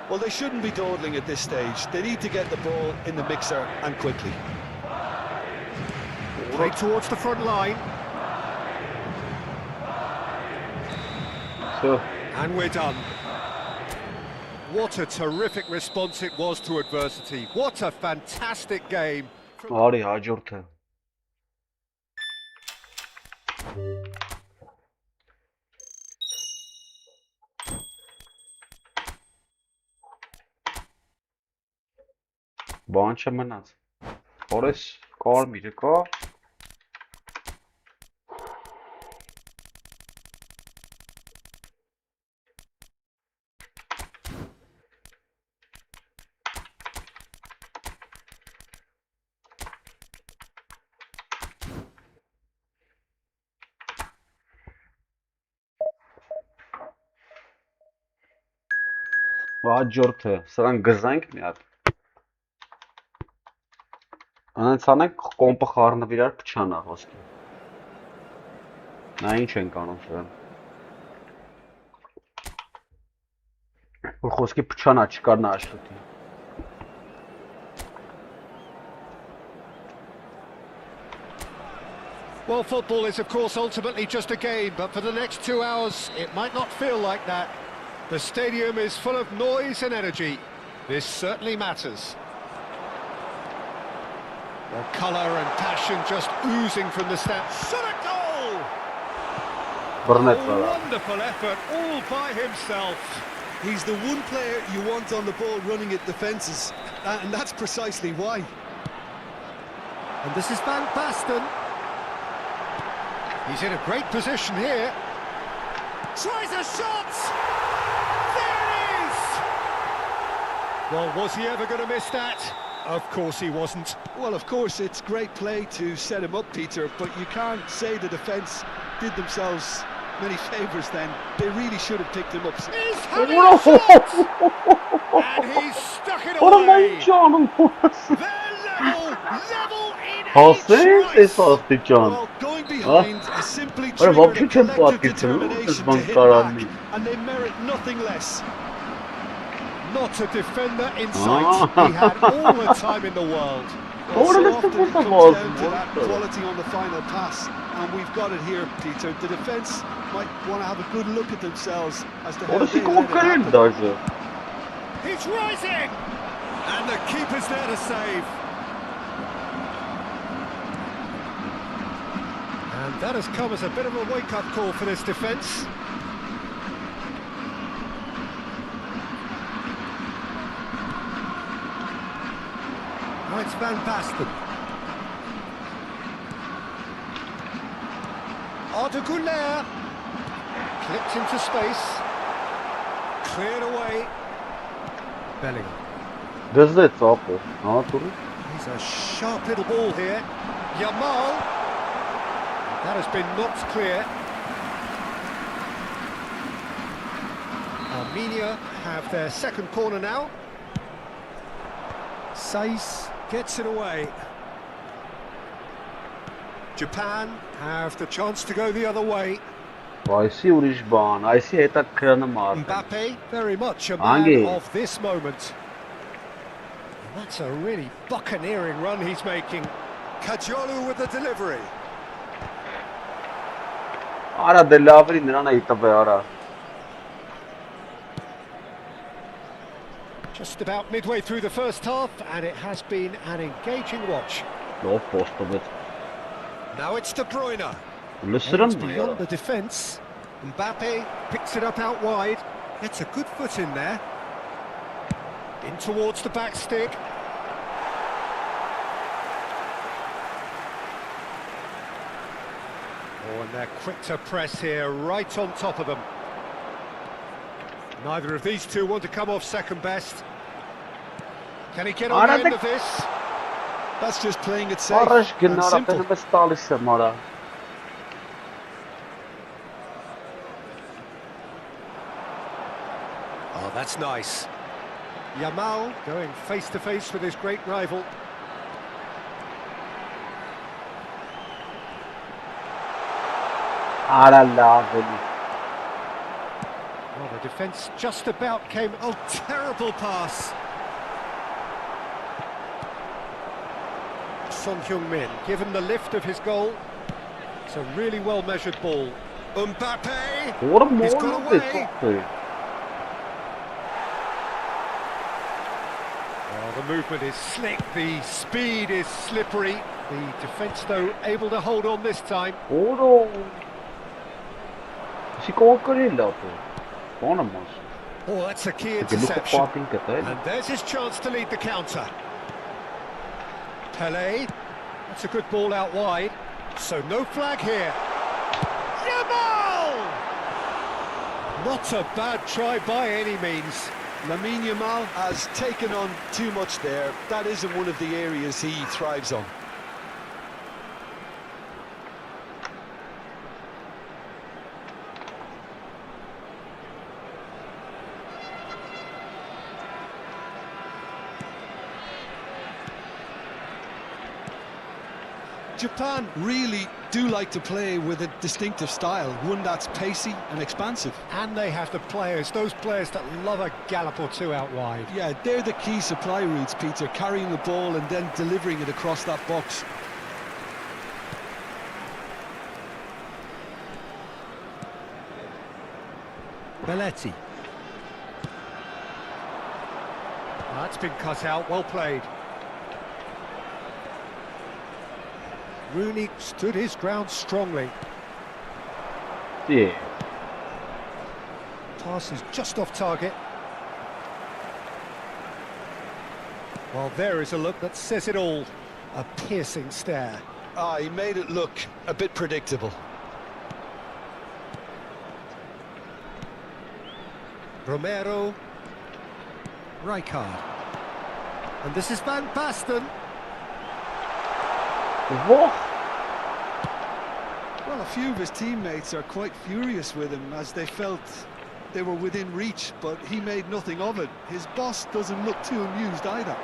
Well, they shouldn't be dawdling at this stage. They need to get the ball in the mixer and quickly. Play towards the front line. So, And we're done. What a terrific response it was to adversity. What a fantastic game. արի հաջորդը։ Բան չմնաց։ Օրես կարմիրը կա։ Հաջորդը, սրան գզանք մի հատ։ Անենց անենք կոմպը խառնվ իրար փչանա հոսքի։ Նա ինչ ենք անում սրան։ Որ խոսքի փչանա չկար նա աշխատի։ Well, football is, of course, ultimately just a game, but for the next 2 hours, it might not feel like that. The stadium is full of noise and energy. This certainly matters. Well, colour and passion just oozing from the stands. Shot a goal! Բռնեց A վրա։ wonderful effort, all by himself. He's the one player you want on the ball running at defences, and that's precisely why. And this is Van Basten. He's in a great position here. Tries a shot! There it is! Well, was he ever going to miss that? Of course he wasn't. Well, of course, it's great play to set him up, Peter, but you can't say the defence did themselves many favours then. They really should have picked him up. He's having a shot! And he's stuck it away! Canım They're level in Հասես each այս right. աստիճան։ Well, going behind simply Ora, triggered a вообще չեմ collective պատկերացնում, determination որ to hit կարանի։ back, and they merit nothing less. Not a defender in sight. He had all the time in the world. Well, Ora, so let's often put it some comes balls down in to that water. quality on the final pass, and we've got it here, Peter. The defence might want to have a good look at themselves as to how Ora, they չի let it կոկրեն happen. դաժը։ He's rising! And the keeper's there to save. And that has come as a bit of a wake-up call for this defence. Now it's Van Basten. Arde clipped into space. Cleared away. Bellingham. Դզեց ապը, հա դուրի։ He's a sharp little ball here. Yamal. That has been knocked clear. Armenia have their second corner now. Saiz gets it away. Japan have the chance to go the other way. Այսի ուրիշ բան, այսի հետաքրանը մարդ։ Mbappe, very much a man Անգե։ of this moment. And that's a really buccaneering run he's making. Kajolu with the delivery. Արա դե լավրի նրան է տվե արա։ Just about midway through the first half, and it has been an engaging watch. Լավ պոստովեց։ Now it's De Bruyne. Լսրան Aims beyond the defence. Mbappe picks it up out wide. Gets a good foot in there. In towards the back stick. Oh, and they're quick to press here, right on top of them. Neither of these two want to come off second best. Can he get on the end of this? That's just playing it safe Առաջ and գնարա simple. տենպես տալիս եմ արա։ Oh, that's nice. Yamal going face to face with his great rival. Արա լավ էլի։ Well, the defence just about came... Oh, terrible pass. Son Heung-min given the lift of his goal. It's a really well-measured ball. Mbappe! Որը He's մոլ got է away. ծոքտը։ Well, the movement is slick, the speed is slippery. The defence, though, able to hold on this time. Որը Չի կողքրի լավ է։ Բանը մաս։ Oh, that's a key Գլուխը interception. պատին կտել։ And there's his chance to lead the counter. Pelé. That's a good ball out wide. So no flag here. Yamal! Not a bad try by any means. Lamine Yamal has taken on too much there. That isn't one of the areas he thrives on. Japan really do like to play with a distinctive style, one that's pacey and expansive. And they have the players, those players that love a gallop or two out wide. Yeah, they're the key supply routes, Peter, carrying the ball and then delivering it across that box. Belletti. That's been cut out, well played. Rooney stood his ground strongly. Yeah. Pass is just off target. Well, there is a look that says it all. A piercing stare. Ah, he made it look a bit predictable. Romero. Rijkaard. And this is Van Basten. What? Well, a few of his teammates are quite furious with him as they felt they were within reach, but he made nothing of it. His boss doesn't look too amused either.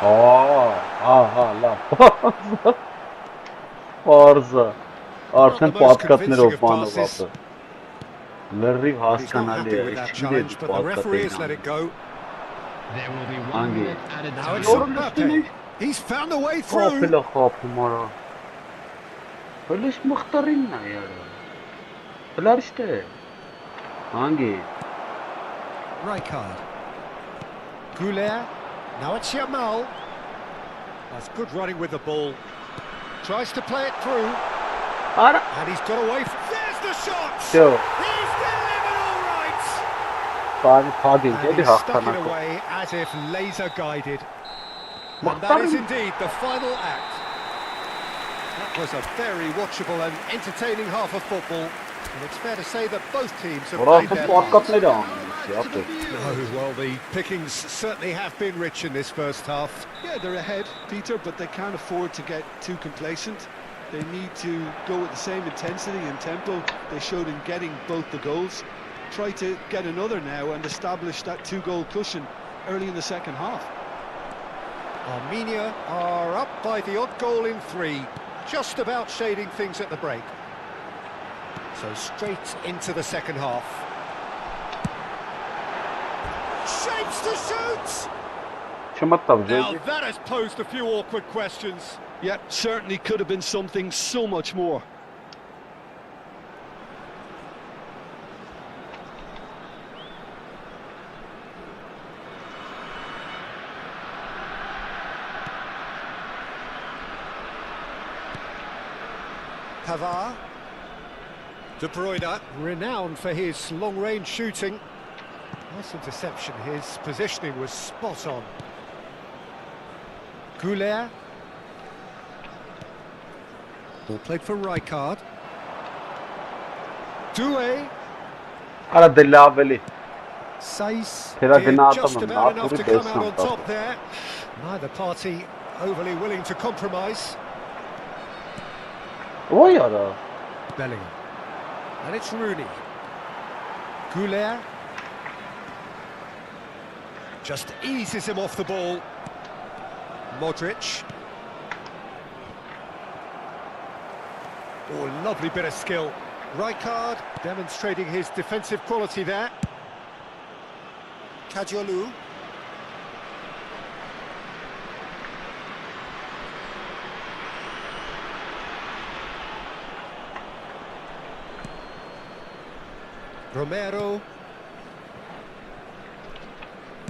Լավ։ Պարզը։ Արդեն պատկատներով բանը վապը։ Լրիվ He's not հասկանալի happy է, with that չի challenge, դեպի but the referee has let պատկատին։ it go. There will be 1 Անգի։ minute added Now it's time. Mbappe. He's found a way through. Խապելը խապում արա։ Հլիս մխտարինն է յարը։ Հլարիշտ է։ Անգի։ Rijkaard. Goulet. Now it's Yamal. That's good running with the ball. Tries to play it through. Արա։ And he's got away. There's the shot! Yo. He's delivered all right! Բանի փագին, And էլի he's stuck it հաղթանակը։ away as if laser guided. And that is indeed the final act. That was a very watchable and entertaining half of football. And it's fair to say that both teams have Որոնք played their part. պատկատները անում, ապե։ Oh, well, the pickings certainly have been rich in this first half. Yeah, they're ahead, Peter, but they can't afford to get too complacent. They need to go with the same intensity and tempo they showed in getting both the goals. Try to get another now and establish that two-goal cushion early in the second half. Armenia are up by the odd goal in 3, just about shading things at the break. So straight into the second half. Shapes to shoot! Չմտավ Now ժողովուրդ։ that has posed a few awkward questions. Yeah, certainly could have been something so much more. Pavard. De Bruyne, renowned for his long-range shooting. Nice interception, his positioning was spot on. Goulet. Ball played for Rijkaard. Doué. Արա դե լավ էլի։ Saiss Թերա did գնա just ատամը, about enough ապուրի to come out դեսան on top there. Neither party overly willing to compromise. Vay ara. Bellingham. And it's Rooney. Goulet. Just eases him off the ball. Modric. Oh, lovely bit of skill. Rijkaard demonstrating his defensive quality there. Kadiolu. Romero.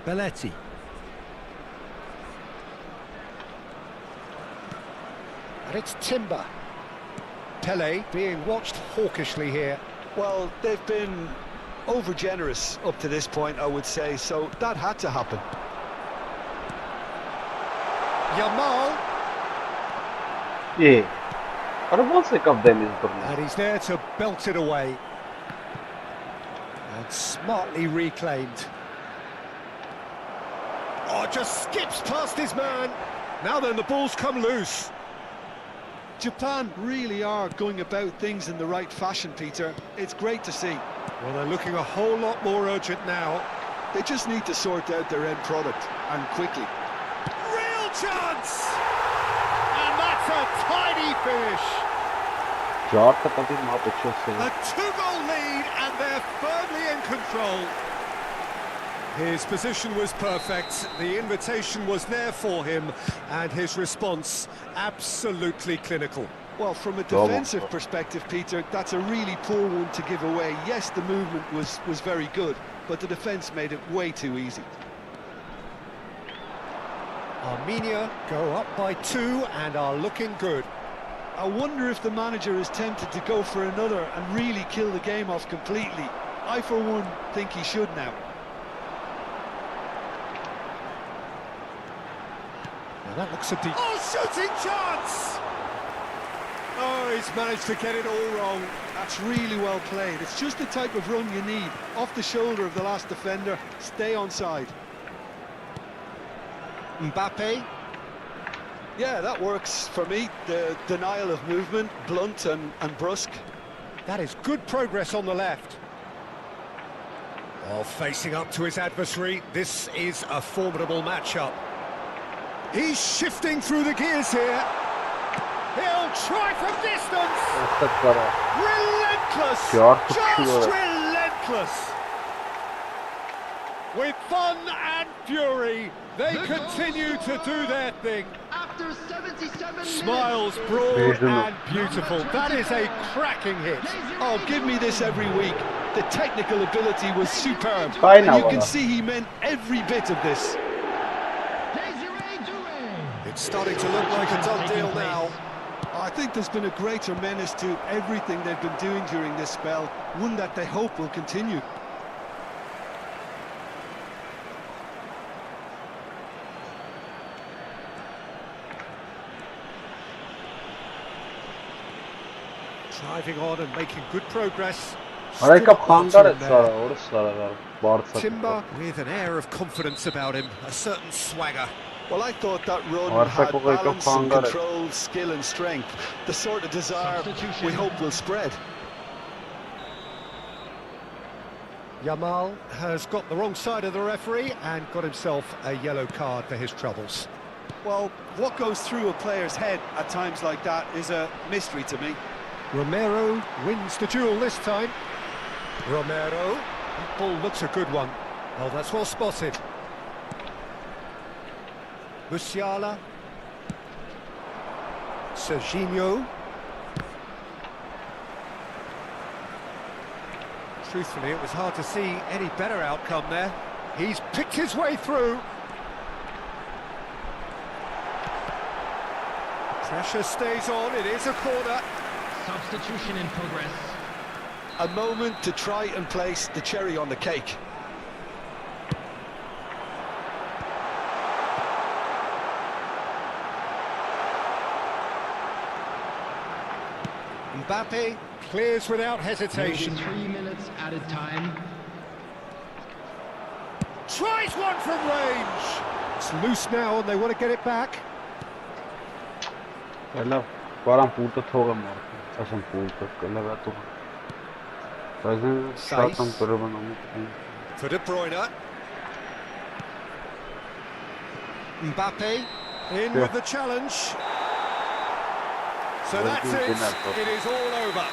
Belletti. And it's Timber. Pele being watched hawkishly here. Well, they've been over-generous up to this point, I would say, so that had to happen. Yamal. Yeah. Arabası kapdemiz durmuş. And he's there to belt it away. And smartly reclaimed. Oh, just skips past his man. Now then, the ball's come loose. Japan really are going about things in the right fashion, Peter. It's great to see. Well, they're looking a whole lot more urgent now. They just need to sort out their end product, and quickly. Real chance! And that's a tiny finish. A two-goal lead, and they're firmly in control. His position was perfect, the invitation was there for him, and his response absolutely clinical. Well, from a defensive perspective, Peter, that's a really poor one to give away. Yes, the movement was very good, but the defence made it way too easy. Armenia go up by 2 and are looking good. I wonder if the manager is tempted to go for another and really kill the game off completely. I, for one, think he should now. Now that looks a deep... Oh, shooting chance! Oh, he's managed to get it all wrong. That's really well played. It's just the type of run you need. Off the shoulder of the last defender, stay onside. Mbappe. Yeah, that works for me. The denial of movement, blunt and brusque. That is good progress on the left. Oh, facing up to his adversary, this is a formidable matchup. He's shifting through the gears here. He'll try from distance. Relentless. Just relentless. With fun and fury, they continue to do their thing. After 77 Smiles broad and beautiful. That is a cracking hit. Oh, give me this every week. The technical ability was superb. And you can see he meant every bit of this. It's starting to look like a done deal now. I think there's been a greater menace to everything they've been doing during this spell, one that they hope will continue. Driving on and making good progress. Timber with an air of confidence about him, a certain swagger. Well, I thought that run had balance and control, skill and strength. The sort of desire we hope will spread. Yamal has got the wrong side of the referee and got himself a yellow card for his troubles. Well, what goes through a player's head at times like that is a mystery to me. Romero wins the duel this time. Romero, that ball looks a good one. Oh, that's well spotted. Musiala. Serginho. Truthfully, it was hard to see any better outcome there. He's picked his way through. Pressure stays on, it is a corner. Substitution in progress. A moment to try and place the cherry on the cake. Mbappe clears without hesitation. 3 minutes added time. Tries one from range. It's loose now and they want to get it back. Έλα, πάραν πούλτο թողը մարդը, ասեմ պուլտը, կլավատուղ։ Բայց են շատ եմ կրվն ամուտ։ For De Bruyne. Mbappe in with the challenge. So that's it. It is all over.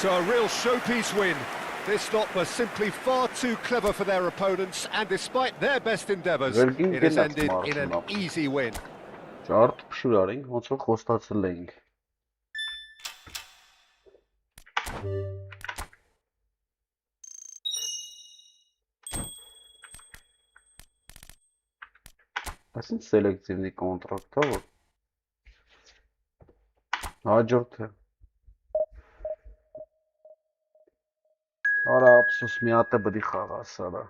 So a real showpiece win. This lot were simply far too clever for their opponents, and despite their best endeavours, it has ended in an easy win. Ճարդ փշուր արինք, ոնց որ խոստացել էինք։ Այսինչ սելեկտիվնի կոնտրակտը որ հաջորդ է։ Արա ափսոս մի հատ է բդի խաղաս արա։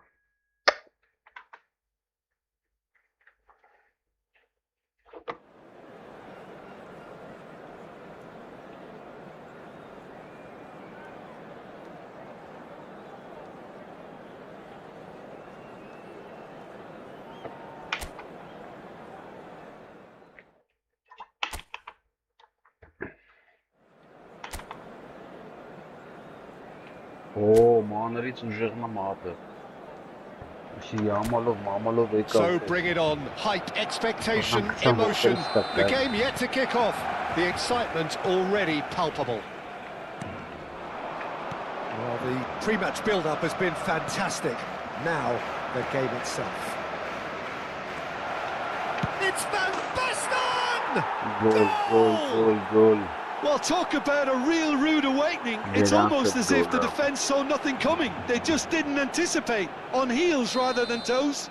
Օ, մաներից ուժեղնա մատը։ Իշի մամալով եկավ։ So bring it on, hype, expectation, emotion. The game yet to kick off. The excitement already palpable. Well, the pre-match build-up has been fantastic. Now, the game itself. It's Van Basten! Goal. Well, talk about a real rude awakening. It's almost as if the defence saw nothing coming. They just didn't anticipate. On heels rather than toes.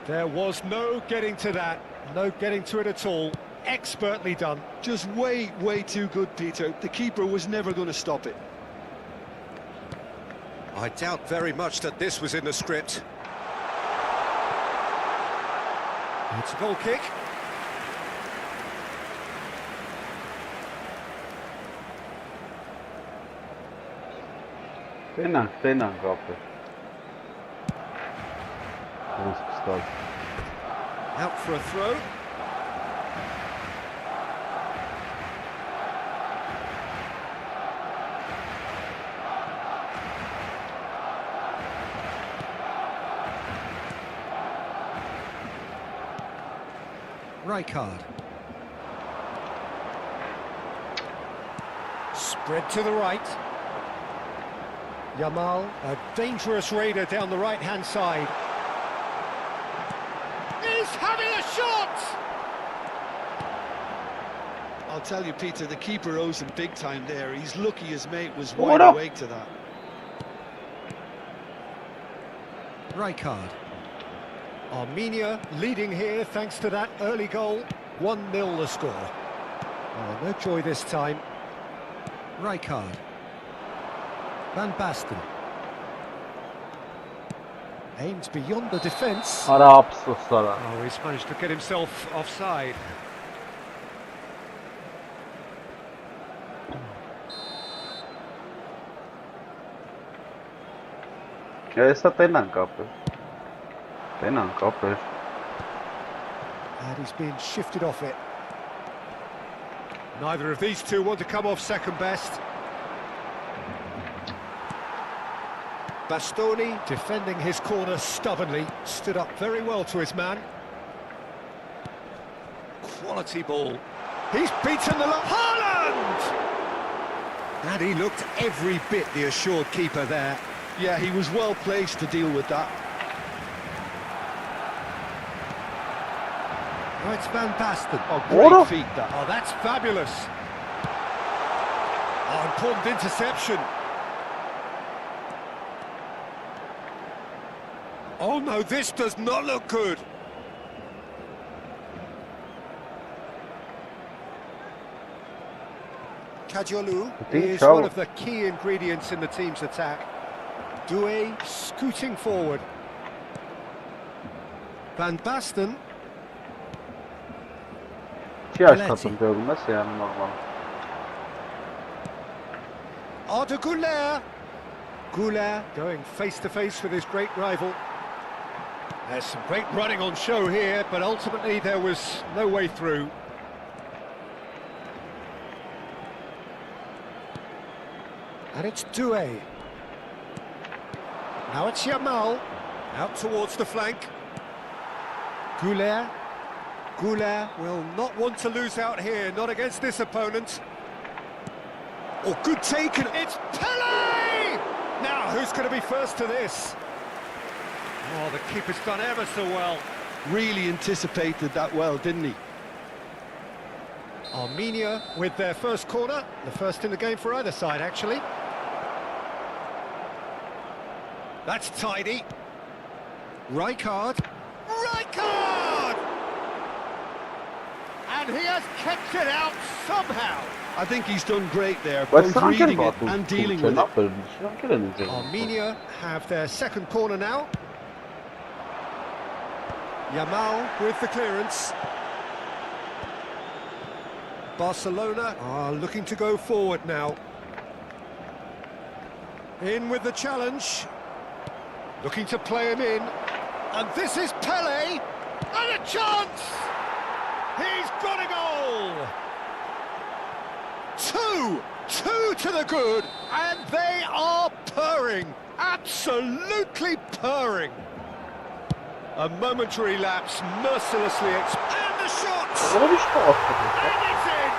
There was no getting to that. No getting to it at all. Expertly done. Just way too good, Peter. The keeper was never going to stop it. I doubt very much that this was in the script. It's a goal kick. Տենանք ապը։ Out for a throw. Rijkaard. Spread to the right. Yamal, a dangerous raider down the right-hand side. He's having a shot! I'll tell you, Peter, the keeper owes him big time there. He's lucky his mate was wide awake to that. Rijkaard. Armenia leading here thanks to that early goal. 1-0 the score. Oh, no joy this time. Rijkaard. Van Basten. Aimed beyond the defence. Արա ափսոս արա։ Oh, he's managed to get himself offside. Էսա տենանք ապը։ Տենանք ապը։ And he's been shifted off it. Neither of these two want to come off second best. Bastoni defending his corner stubbornly, stood up very well to his man. Quality ball. He's beaten the Haaland! And he looked every bit the assured keeper there. Yeah, he was well placed to deal with that. Oh, it's Van Basten. Oh, great feat that. Oh, that's fabulous. Oh, important interception. Oh no, this does not look good. Kajolu is one of the key ingredients in the team's attack. Doué scooting forward. Van Basten. Չի աշխատում դերում է, սիանում նորմալ։ Arda Güler. Güler going face to face with his great rival. There's some great running on show here, but ultimately there was no way through. And it's Doué. Now it's Yamal. Out towards the flank. Goulet. Goulet will not want to lose out here, not against this opponent. Oh, good taken. It's Pelé! Now, who's going to be first to this? Oh, the keeper's done ever so well. Really anticipated that well, didn't he? Armenia with their first corner. The first in the game for either side, actually. That's tidy. Rijkaard. Rijkaard! And he has kept it out somehow. I think he's done great there, But both reading it and dealing with it. Armenia have their second corner now. Yamal with the clearance. Barcelona are looking to go forward now. In with the challenge. Looking to play him in. And this is Pelé. And a chance! He's got a goal! Two to the good, and they are purring. Absolutely purring. A momentary lapse, mercilessly and the shot! And it's in!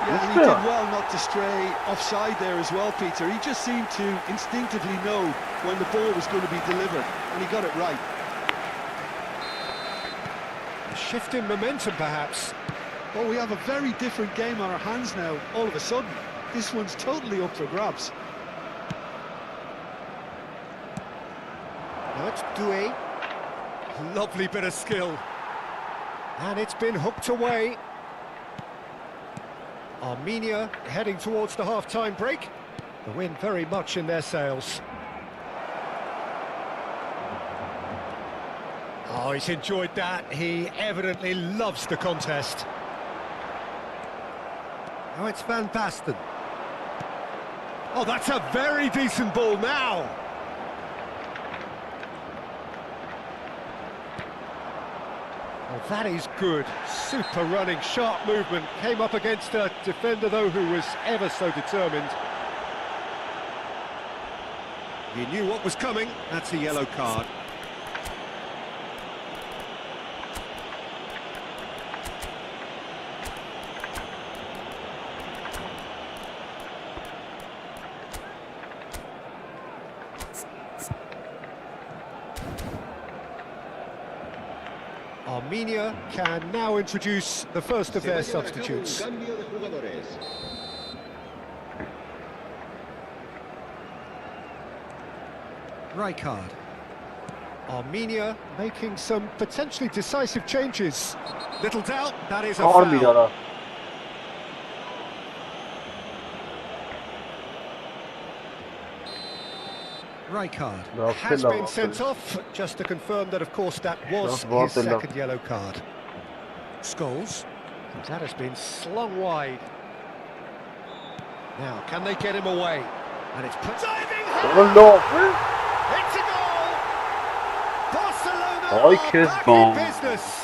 Yeah, and he did well not to stray offside there as well, Peter. He just seemed to instinctively know when the ball was going to be delivered, and he got it right. A shift in momentum, perhaps. Well, we have a very different game on our hands now, all of a sudden. This one's totally up for grabs. Now it's Doué. Lovely bit of skill. And it's been hooked away. Armenia heading towards the half-time break. The wind very much in their sails. Oh, he's enjoyed that. He evidently loves the contest. Now it's Van Basten. Oh, that's a very decent ball now. Oh, that is good. Super running, sharp movement. Came up against a defender, though, who was ever so determined. He knew what was coming. That's a yellow card. Armenia can now introduce the first of their substitutes. Rijkaard. Armenia making some potentially decisive changes. Little doubt, that is a foul. Rijkaard has been sent off, just to confirm that, of course, that was his second yellow card. Scholes, that has been slung wide. Now, can they get him away? And it's put diving header! It's a goal! Barcelona are back in business!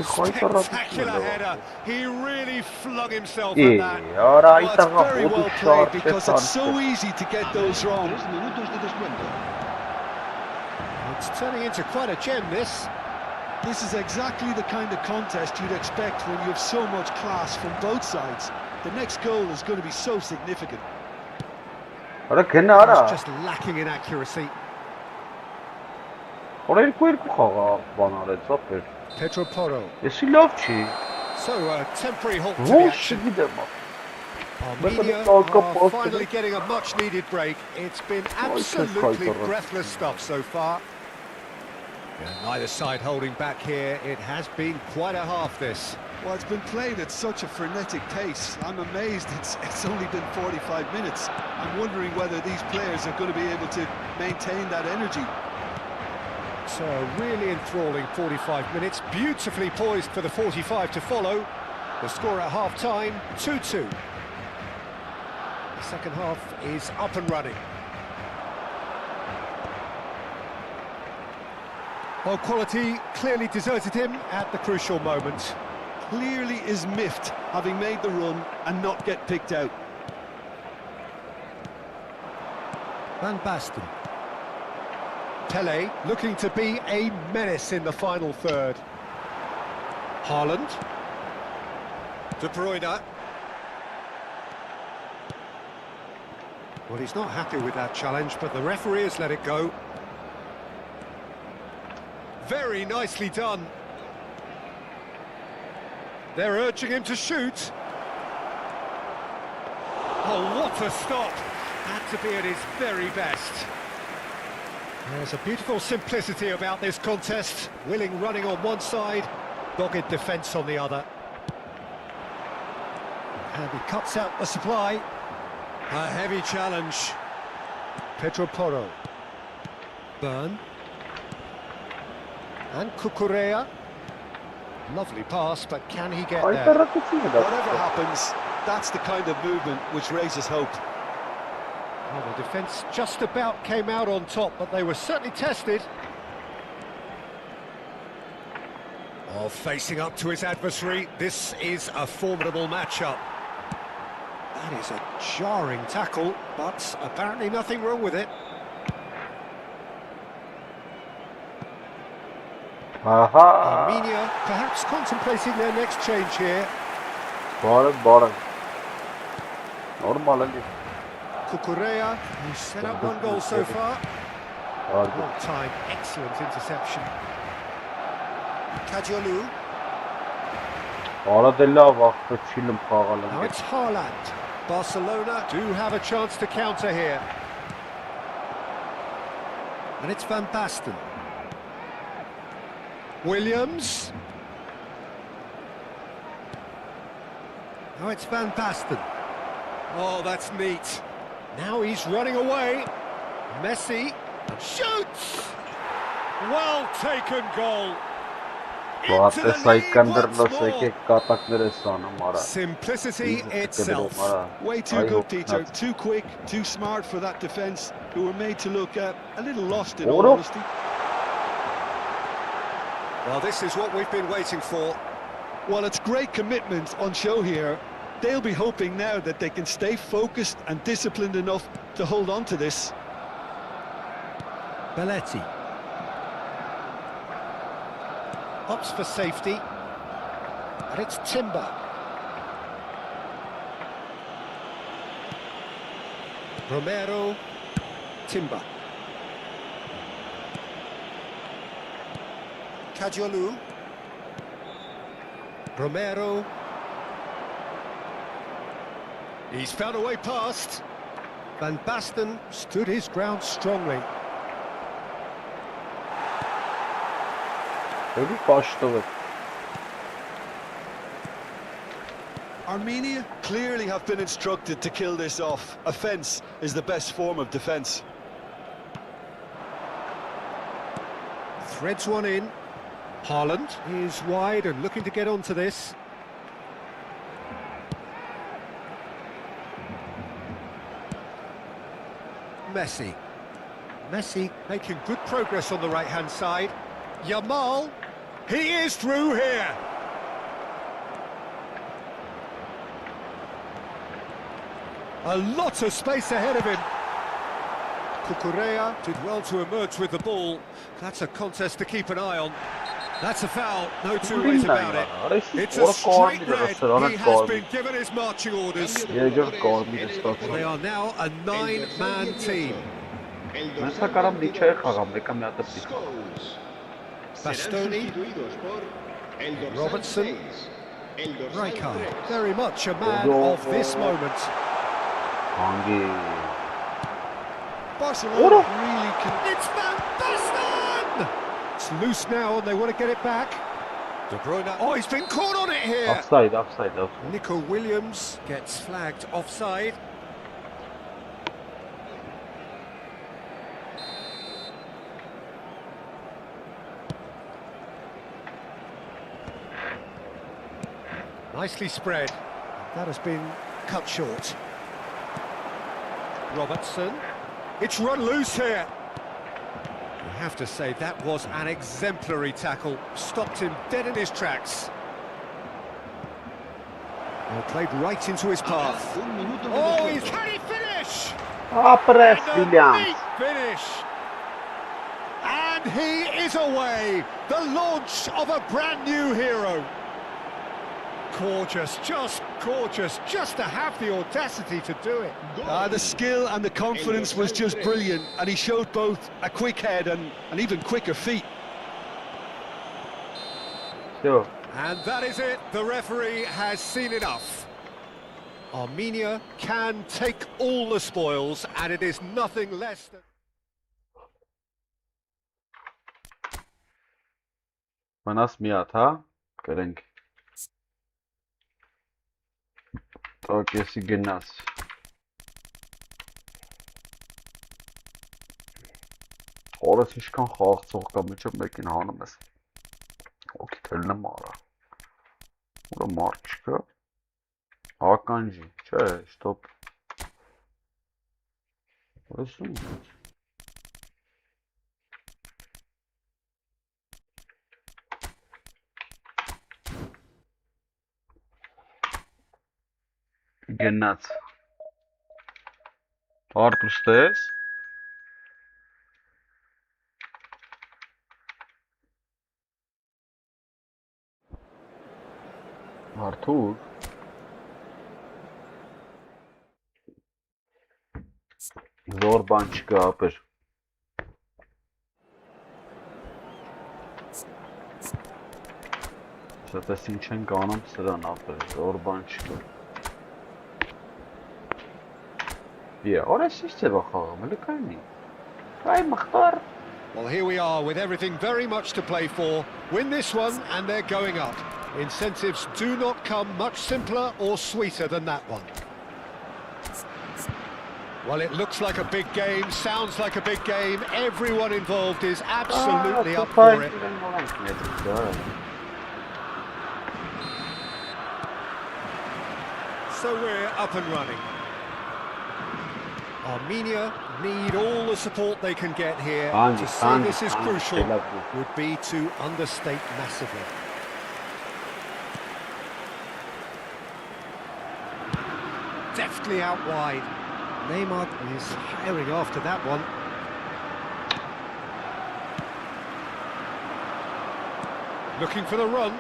Spectacular header. He really flung himself at that. Well, it's very well played because it's so easy to get those wrong. It's turning into quite a gem, this. This is exactly the kind of contest you'd expect when you have so much class from both sides. The next goal is going to be so significant. It's just lacking in accuracy. Pedro Porro. So a temporary halt to the action. Armenia are finally getting a much-needed break. It's been absolutely breathless stuff so far. And neither side holding back here. It has been quite a half, this. Well, it's been played at such a frenetic pace. I'm amazed it's only been 45 minutes. I'm wondering whether these players are going to be able to maintain that energy. So really enthralling 45 minutes, beautifully poised for the 45 to follow. The score at half-time, 2-2. The second half is up and running. Well, quality clearly deserted him at the crucial moment. Clearly is miffed, having made the run and not get picked out. Van Basten. Pele looking to be a menace in the final third. Haaland. De Bruyne. Well, he's not happy with that challenge, but the referee has let it go. Very nicely done. They're urging him to shoot. Oh, what a stop! Had to be at his very best. There's a beautiful simplicity about this contest. Willing running on one side, dogged defence on the other. And he cuts out the supply. A heavy challenge. Pedro Porro. Byrne. And Cucurella. Lovely pass, but can he get there? Whatever happens, that's the kind of movement which raises hope. Well, the defence just about came out on top, but they were certainly tested. Oh, facing up to his adversary, this is a formidable matchup. That is a jarring tackle, but apparently nothing wrong with it. Armenia perhaps contemplating their next change here. Bottom. Normal. Cucurella, who's set up one goal so far. Long time, excellent interception. Kajolu. Now it's Haaland. Barcelona do have a chance to counter here. And it's Van Basten. Williams. Now it's Van Basten. Oh, that's neat. Now he's running away. Messi shoots. Well taken goal. Simplicity itself. Way too good, Peter. Too quick, too smart for that defence, who were made to look a little lost in all honesty. Well, this is what we've been waiting for. Well, it's great commitment on show here. They'll be hoping now that they can stay focused and disciplined enough to hold on to this. Belletti. Opts for safety. And it's Timber. Romero. Timber. Kajolu. Romero. He's found a way past. Van Basten stood his ground strongly. Armenia clearly have been instructed to kill this off. Offence is the best form of defence. Threads one in. Haaland is wide and looking to get onto this. Messi. Messi making good progress on the right-hand side. Yamal, he is through here. A lot of space ahead of him. Cucurella did well to emerge with the ball. That's a contest to keep an eye on. That's a foul, no two ways about it. It's a straight red. He has been given his marching orders. They are now a 9-man team. Bastoni, Robertson, Rijkaard, very much a man of this moment. Barcelona really can... It's Van Basten! It's loose now and they want to get it back. De Bruyne, oh, he's been caught on it here! Offside. Nico Williams gets flagged offside. Nicely spread. That has been cut short. Robertson. It's run loose here. You have to say that was an exemplary tackle. Stopped him dead in his tracks. Well, played right into his path. Oh, can he finish? Ապրես And a Վիլյամս։ neat finish. And he is away. The launch of a brand new hero. Gorgeous, just to have the audacity to do it. The skill and the confidence was just brilliant, and he showed both a quick head and even quicker feet. Всё. And that is it. The referee has seen enough. Armenia can take all the spoils, and it is nothing less than... Մնաս մի հատ, հա? Կրենք։ Так, если գնաս։ Օրս ինչքան խաղացող կա, միջով մեկին հանում ես։ Okay, telnem ara. Ura Marçka. Hakanji. Stop. Orası mı? Gennat. Artustes. Artur. Zor ban çıkıyor. Zaten için kanım sıran apır. Zor ban çıkıyor. Ya orası işte bakalım. Öyle kayni. Kay Muhtar. Well, here we are with everything very much to play for. Win this one and they're going up. Incentives do not come much simpler or sweeter than that one. Well, it looks like a big game, sounds like a big game. Everyone involved is absolutely up for it. So we're up and running. Armenia need all the support they can get here. To say this is crucial would be to understate massively. Deftly out wide. Neymar is hiring after that one. Looking for the run.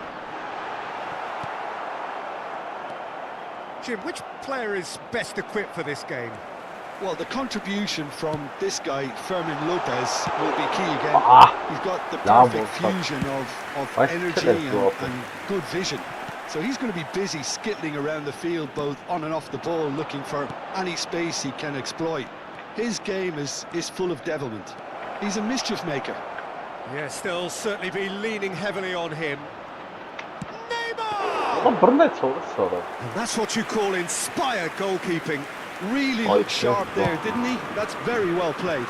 Jim, which player is best equipped for this game? Well, the contribution from this guy, Fermin Lopez, will be key again. He's got the perfect fusion of energy and good vision. So he's going to be busy skittling around the field, both on and off the ball, looking for any space he can exploit. His game is full of devilment. He's a mischief maker. Yes, they'll certainly be leaning heavily on him. Neymar! And that's what you call inspired goalkeeping. Really looked sharp there, didn't he? That's very well played.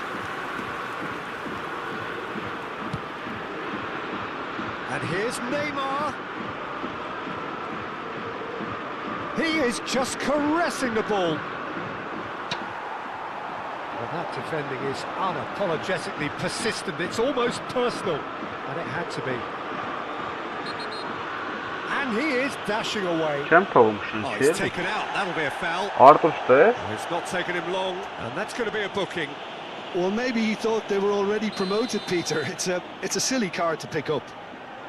And here's Neymar. He is just caressing the ball. Well, that defending is unapologetically persistent. It's almost personal, and it had to be. And he is dashing away. Oh, he's taken out. That'll be a foul. It's not taken him long, and that's going to be a booking. Well, maybe he thought they were already promoted, Peter. It's a silly card to pick up.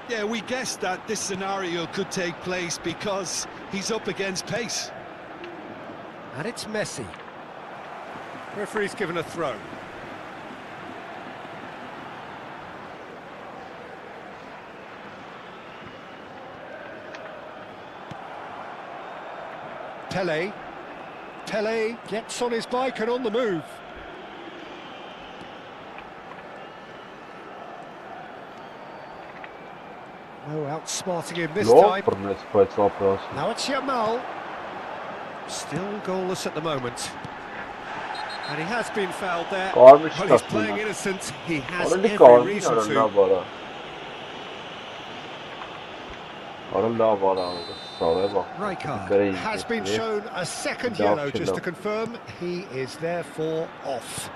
Yeah, we guessed that this scenario could take place because he's up against pace. And it's Messi. Referee's given a throw. Pele gets on his bike and on the move. No outsmarting him this time. Now it's Yamal. Still goalless at the moment. And he has been fouled there. Well, he's playing innocent. He has every reason to. Rijkaard has been shown a second yellow, just to confirm. He is therefore off.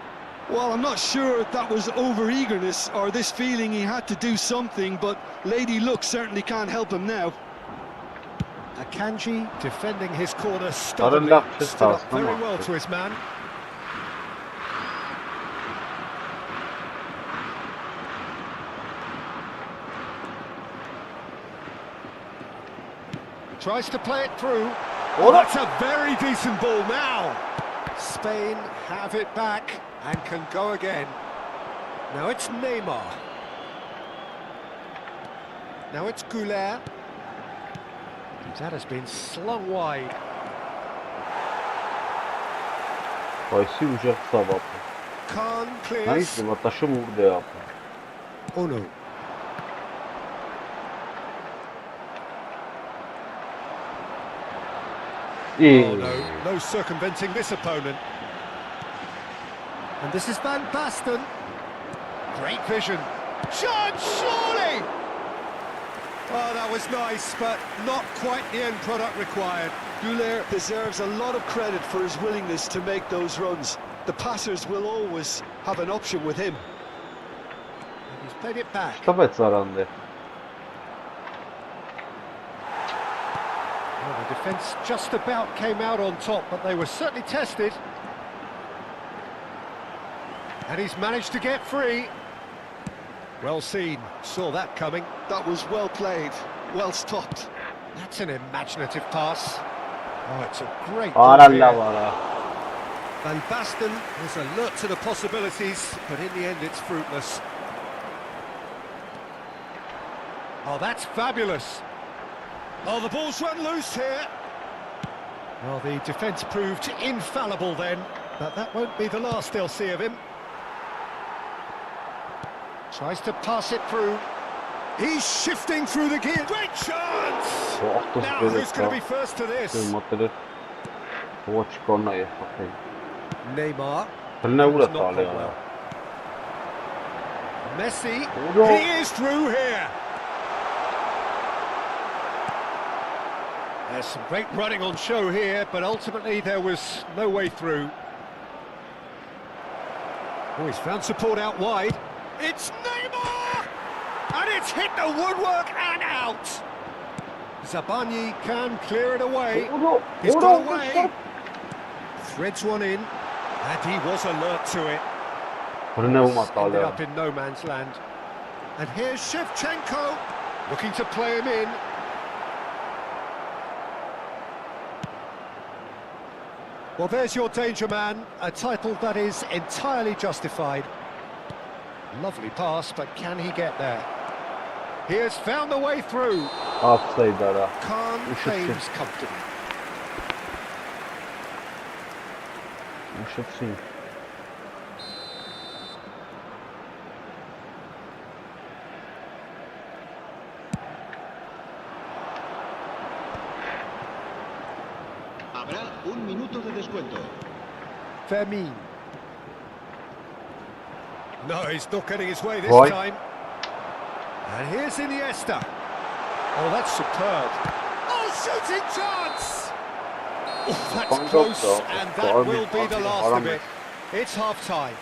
Well, I'm not sure if that was over-eagerness or this feeling he had to do something, but Lady Luck certainly can't help him now. Akanji defending his corner stubbornly, stood up very well to his man. Tries to play it through. Oh, That's a very decent ball now. Spain have it back and can go again. Now it's Neymar. Now it's Goulet. That has been slung wide. Այսի ուժեղ ծավ ապա։ Khan clears. Նայս վատաշում ուղդ է ապա։ Ono. Oh no circumventing this opponent. And this is Van Basten. Great vision. Chance, surely! Oh, that was nice, but not quite the end product required. Goulet deserves a lot of credit for his willingness to make those runs. The passers will always have an option with him. And he's played it back. Տվեց արան դե։ Well, the defence just about came out on top, but they were certainly tested. And he's managed to get free. Well seen, saw that coming. That was well played, well stopped. That's an imaginative pass. Oh, it's a great ball Արա here. լավ արա։ Van Basten was alert to the possibilities, but in the end it's fruitless. Oh, that's fabulous. Oh, the ball's run loose here. Well, the defence proved infallible then, but that won't be the last they'll see of him. Tries to pass it through. He's shifting through the gear. Great chance! Now, who's going to be first to this? Ոչ կոնա է խփել։ Neymar. Բնաուրա Not տալի gone արա։ well. Messi. Udo. He is through here. There's some great running on show here, but ultimately there was no way through. Oh, he's found support out wide. It's Neymar! And it's hit the woodwork and out! Zabani can clear it away. He's got away. Threads one in, and he was alert to it. Ended up in no man's land. And here's Shevchenko, looking to play him in. Well, there's your danger man, a title that is entirely justified. Lovely pass, but can he get there? He has found the way through. Offside արա։ Khan claims comfortably. Ուշեցին։ Habrá un minuto de descuento. Fermin. No, he's not getting his way this Right. time. And here's Iniesta. Oh, that's superb. Oh, shooting chance! Oh, that's close, and that will be the last of it. It's half-time.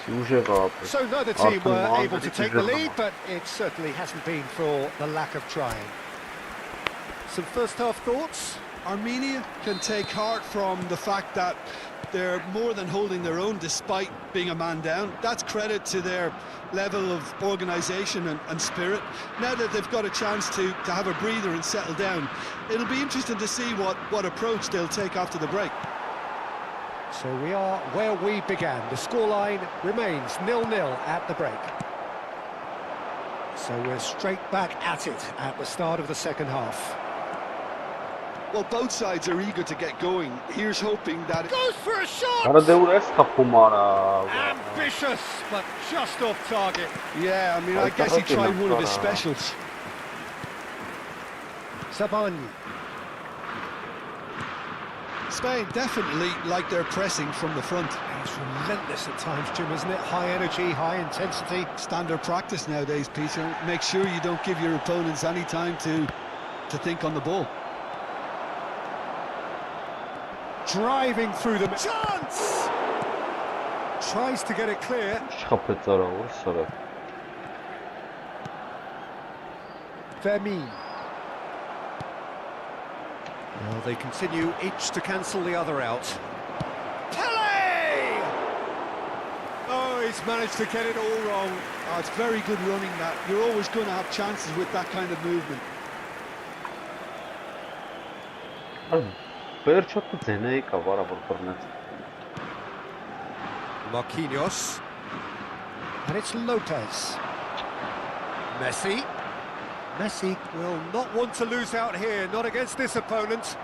Ուժեղ ապա։ So neither team were able to take the lead, but it certainly hasn't been for the lack of trying. Some first-half thoughts? Armenia can take heart from the fact that they're more than holding their own despite being a man down. That's credit to their level of organisation and spirit. Now that they've got a chance to have a breather and settle down, it'll be interesting to see what approach they'll take after the break. So we are where we began. The scoreline remains 0-0 at the break. So we're straight back at it at the start of the second half. Well, both sides are eager to get going. Here's hoping that... Goes for a shot! Արա դե ուր ես խփում արա։ Ambitious, but just off target. Yeah, I mean, I guess he tried one of his specials. Zabani. Spain definitely like their pressing from the front. It's relentless at times, Jim, isn't it? High energy, high intensity. Standard practice nowadays, Peter. Make sure you don't give your opponents any time to think on the ball. Driving through the chance. Tries to get it clear. Չխփեց արա, ո՞րս արա։ Fermin. Well, they continue each to cancel the other out. Pele! Oh, he's managed to get it all wrong. Oh, it's very good running that. You're always going to have chances with that kind of movement. Վերջոտ ձենեի կա վարա որ բռնեց։ Marquinhos. And it's Lopez. Messi. Messi will not want to lose out here, not against this opponent.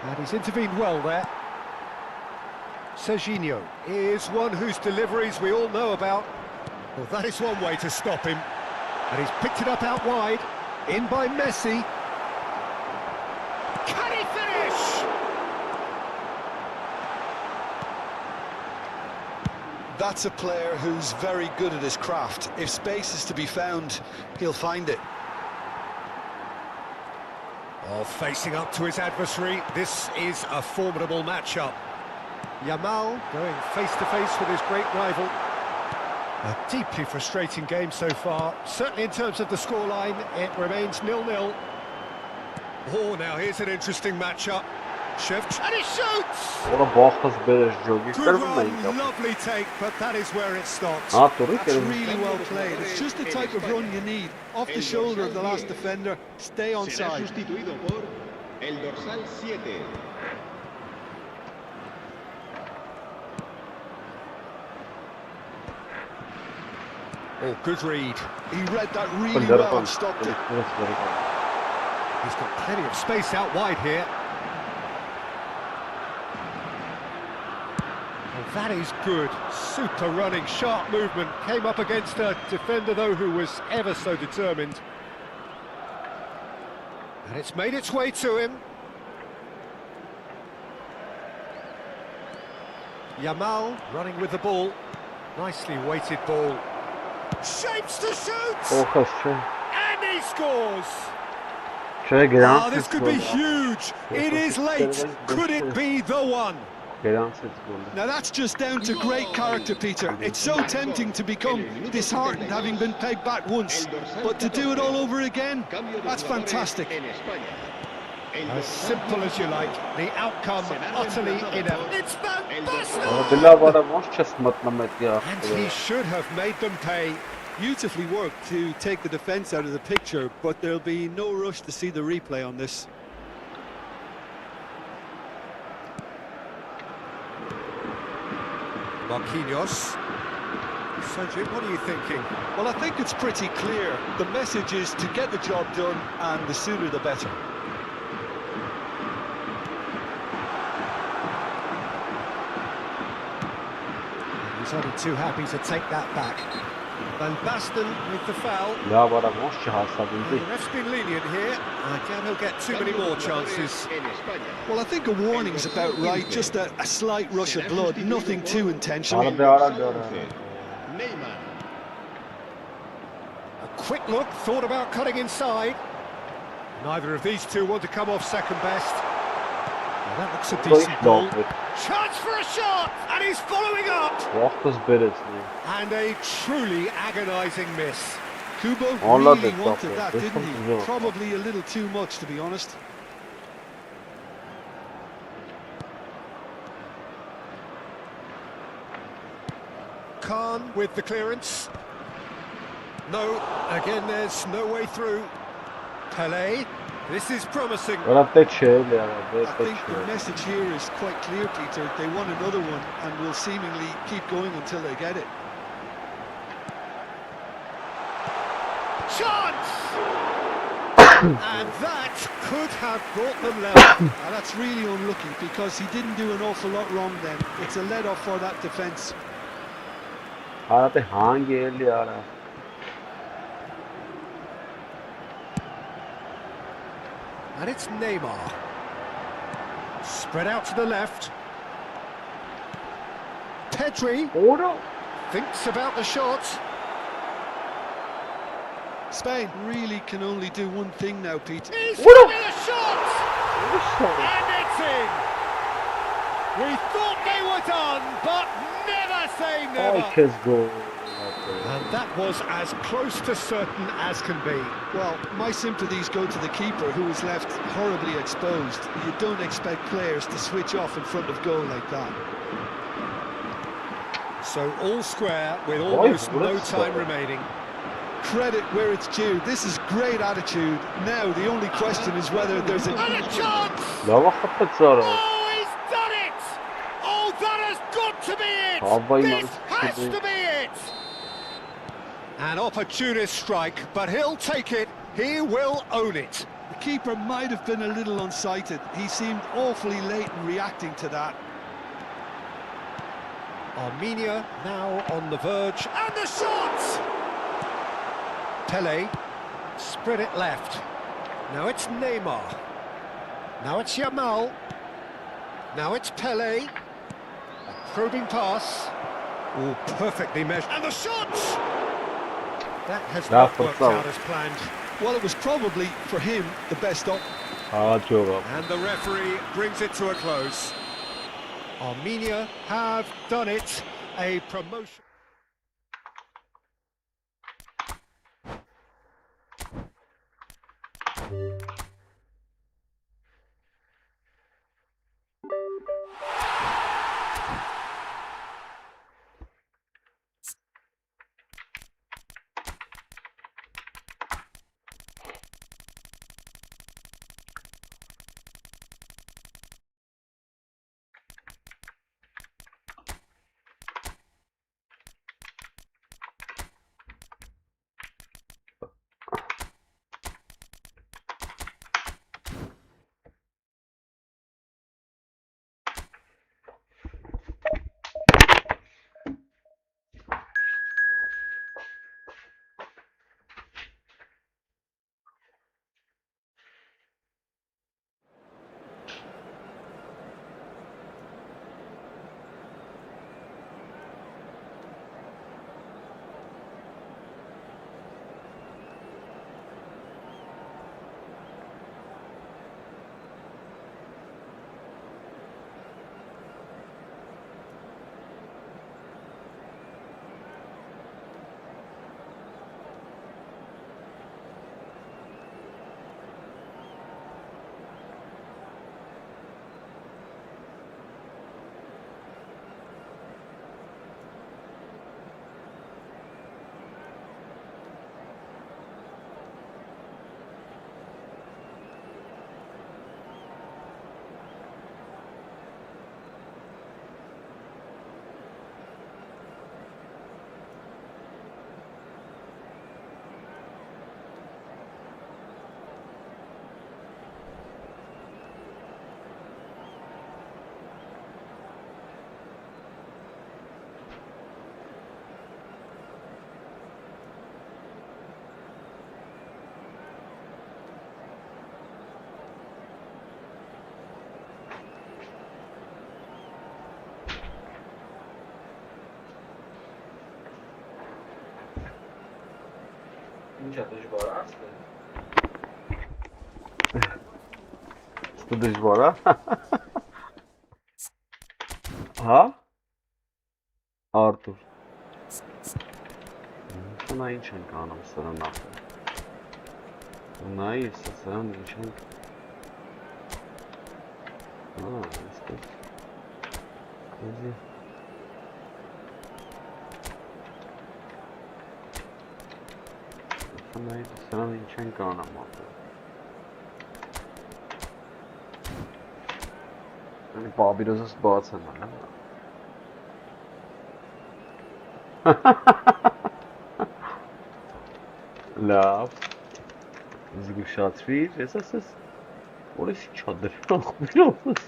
And he's intervened well there. Serginho is one whose deliveries we all know about. Well, that is one way to stop him. And he's picked it up out wide. In by Messi. Can he finish? That's a player who's very good at his craft. If space is to be found, he'll find it. Oh, facing up to his adversary, this is a formidable matchup. Yamal going face-to-face with his great rival. A deeply frustrating game so far. Certainly in terms of the scoreline, it remains 0-0. Oh, now here's an interesting matchup. And he shoots! Ora boxtas beres jogi Good run, lovely take, but that is where it stops. That's really well played. It's just the type of run you need. Off the shoulder of the last defender, stay on Será side. sustituido por el dorsal 7. Oh, good read. He read that really well and stopped it. He's got plenty of space out wide here. Oh, that is good. Super running, sharp movement. Came up against a defender, though, who was ever so determined. And it's made its way to him. Yamal running with the ball. Nicely weighted ball. Shapes to shoot! And he scores! Oh, this could be huge. It is late. Could it be the one? Now that's just down to great character, Peter. It's so tempting to become disheartened having been pegged back once, but to do it all over again, that's fantastic. As simple as you like, the outcome utterly inevitable. It's fantastic! And he should have made them pay. Beautifully worked to take the defence out of the picture, but there'll be no rush to see the replay on this. Marquinhos. Cedric, what are you thinking? Well, I think it's pretty clear. The message is to get the job done, and the sooner the better. He's only too happy to take that back. Van Basten with the foul. The ref's been lenient here. I doubt he'll get too many more chances. Well, I think a warning's about right. Just a slight rush of blood, nothing too intentional. A quick look, thought about cutting inside. Neither of these two want to come off second best. Well, that looks a decent ball. Chance for a shot, and he's following up. And a truly agonising miss. Kubo really wanted that, didn't he? Probably a little too much, to be honest. Khan with the clearance. No, again there's no way through. Pelé, this is promising. I think the message here is quite clear, Peter. They want another one and will seemingly keep going until they get it. Chance! And that could have brought them level. Now that's really unlucky because he didn't do an awful lot wrong then. It's a let-off for that defence. And it's Neymar. Spread out to the left. Pedri thinks about the shot. Spain really can only do one thing now, Pete. He's having a shot! And it's in! We thought they were done, but never say never! And that was as close to certain as can be. Well, my sympathies go to the keeper, who was left horribly exposed. You don't expect players to switch off in front of goal like that. So all square with almost no time remaining. credit where it's due. This is great attitude. Now the only question is whether there's a... And a chance! Lava xapetsara. Oh, he's done it! Oh, that has got to be it! This has to be it! An opportunist strike, but he'll take it. He will own it. The keeper might have been a little unsighted. He seemed awfully late in reacting to that. Armenia now on the verge, and the shot! Pele, spread it left. Now it's Neymar. Now it's Yamal. Now it's Pele. A probing pass. Oh, perfectly measured. And the shot! That has not worked out as planned. Well, it was probably, for him, the best option. And the referee brings it to a close. Armenia have done it. A promotion. Ինչա դժվար է, ստե։ Դժվար է։ Հա? Արտուր։ Նա ինչ ենք անում սրան ապը։ Նայի, սրան ինչ ենք։ Այստեղ։ Կոզի։ Նայի, սրան ինչ ենք անում ապը։ Բաբիրոզս բաց եմ անում։ Լավ, զգուշացվիր, ես ասես, որ ես ինչ ադրվախ բիրովս,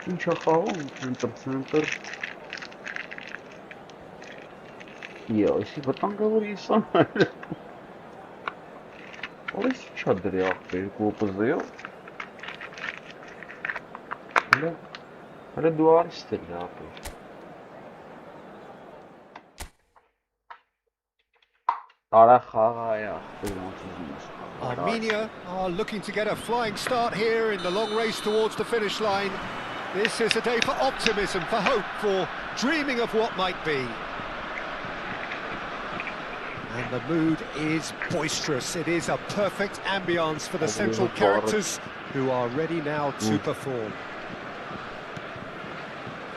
ինչ ախաղում, ընտր, եսի վտանգավոր ես ամայր, որ ես ինչ ադրի աղբեր, կոպզեյով, հələ դու արիստ էլ աղբեր, Armenia are looking to get a flying start here in the long race towards the finish line. This is a day for optimism, for hope, for dreaming of what might be. And the mood is boisterous. It is a perfect ambience for the central characters who are ready now to perform.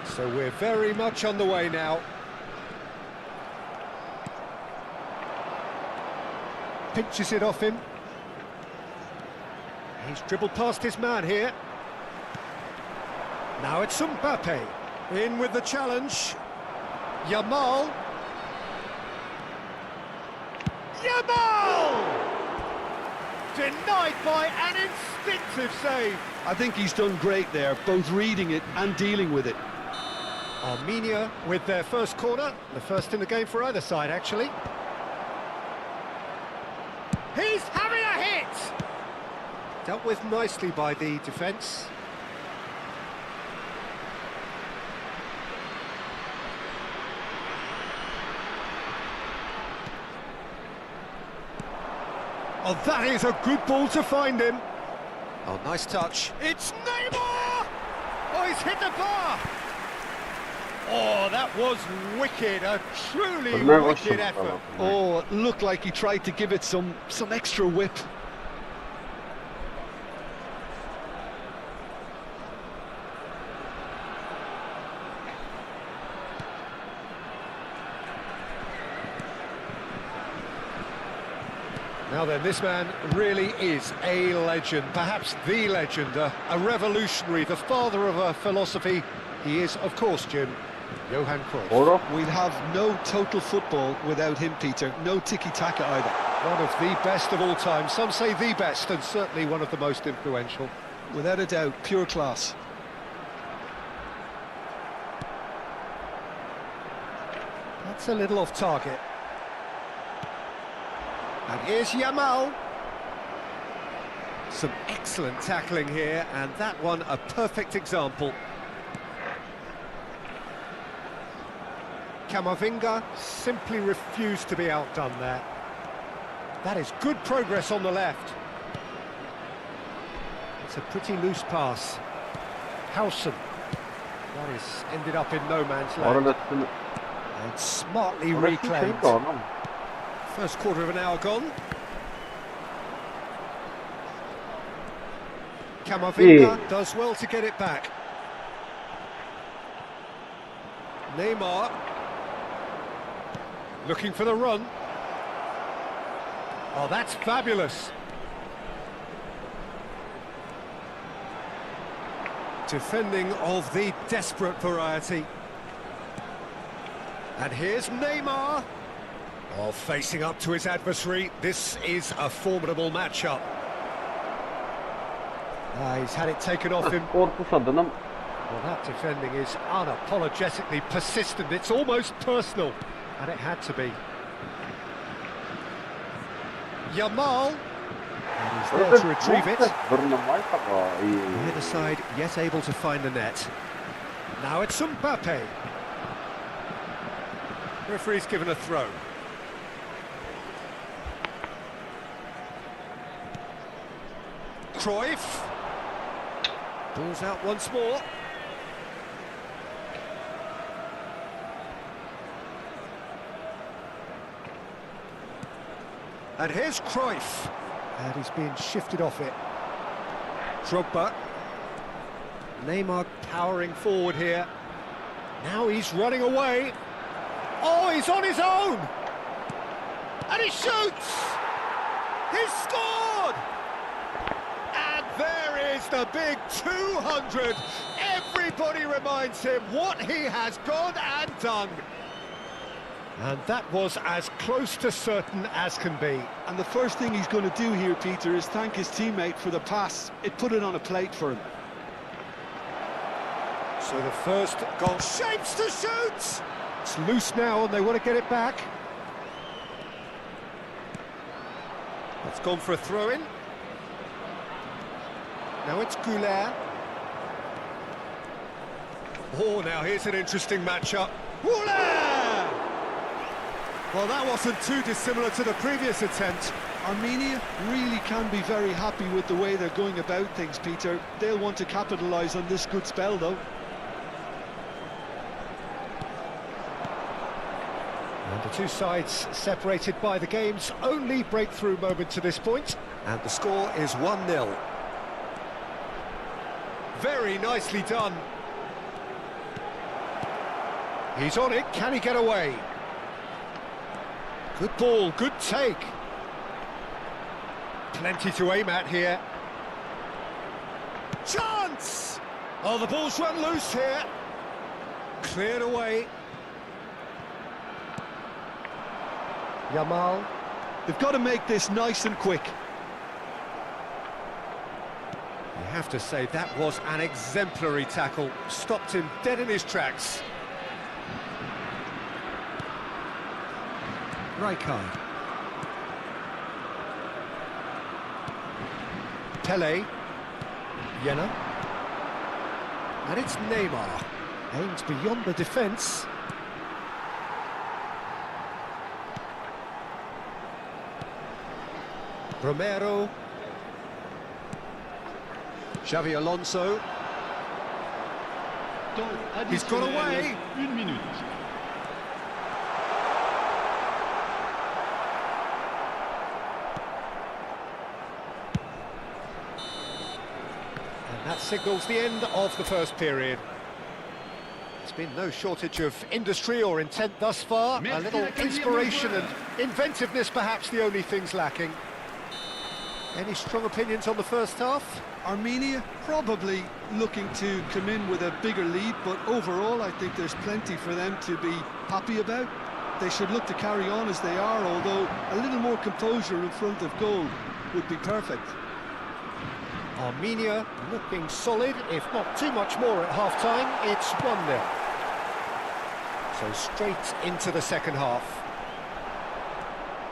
So we're very much on the way now. pinches it off him. He's dribbled past his man here. Now it's Mbappe. In with the challenge. Yamal. Yamal! Denied by an instinctive save. I think he's done great there, both reading it and dealing with it. Armenia with their first corner, the first in the game for either side, actually. He's having a hit! Dealt with nicely by the defence. Oh, that is a good ball to find him. Oh, nice touch. It's Neymar! Oh, he's hit the bar! Oh, that was wicked, a truly wicked effort. Oh, it looked like he tried to give it some extra whip. Now then, this man really is a legend, perhaps the legend, a revolutionary, the father of a philosophy. He is, of course, Jim, Johan Cruyff. We'd have no total football without him, Peter. No tiki-taka either. One of the best of all time. Some say the best, and certainly one of the most influential. Without a doubt, pure class. That's a little off target. And here's Yamal. Some excellent tackling here, and that one a perfect example. Camavinga simply refused to be outdone there. That is good progress on the left. It's a pretty loose pass. Howson. That is ended up in no man's land. And smartly reclaimed. First quarter of an hour gone. Camavinga does well to get it back. Neymar. Looking for the run. Oh, that's fabulous. Defending of the desperate variety. And here's Neymar. Oh, facing up to his adversary. This is a formidable matchup. He's had it taken off him. Well, that defending is unapologetically persistent. It's almost personal. And it had to be. Yamal. And he's there to retrieve it. Either side yet able to find the net. Now it's Mbappe. Referee's given a throw. Cruyff. Ball's out once more. And here's Cruyff. And he's being shifted off it. Drogba. Neymar powering forward here. Now he's running away. Oh, he's on his own! And he shoots! He's scored! And there is the big 200. Everybody reminds him what he has gone and done. And that was as close to certain as can be. And the first thing he's going to do here, Peter, is thank his teammate for the pass. It put it on a plate for him. So the first goal shapes to shoot! It's loose now and they want to get it back. It's gone for a throw-in. Now it's Goulet. Oh, now here's an interesting matchup. Goulet! Well, that wasn't too dissimilar to the previous attempt. Armenia really can be very happy with the way they're going about things, Peter. They'll want to capitalise on this good spell, though. And the two sides separated by the game's only breakthrough moment to this point. And the score is 1-0. Very nicely done. He's on it, can he get away? Good ball, good take. Plenty to aim at here. Chance! Oh, the ball's run loose here. Cleared away. Yamal. They've got to make this nice and quick. You have to say that was an exemplary tackle. Stopped him dead in his tracks. Rijkaard. Pele. Jenna. And it's Neymar. Aims beyond the defence. Romero. Xavi Alonso. He's got away. 1 minute. And that signals the end of the first period. There's been no shortage of industry or intent thus far. A little inspiration and inventiveness perhaps the only things lacking. Any strong opinions on the first half? Armenia probably looking to come in with a bigger lead, but overall I think there's plenty for them to be happy about. They should look to carry on as they are, although a little more composure in front of goal would be perfect. Armenia looking solid, if not too much more at half-time. It's 1-0. So straight into the second half.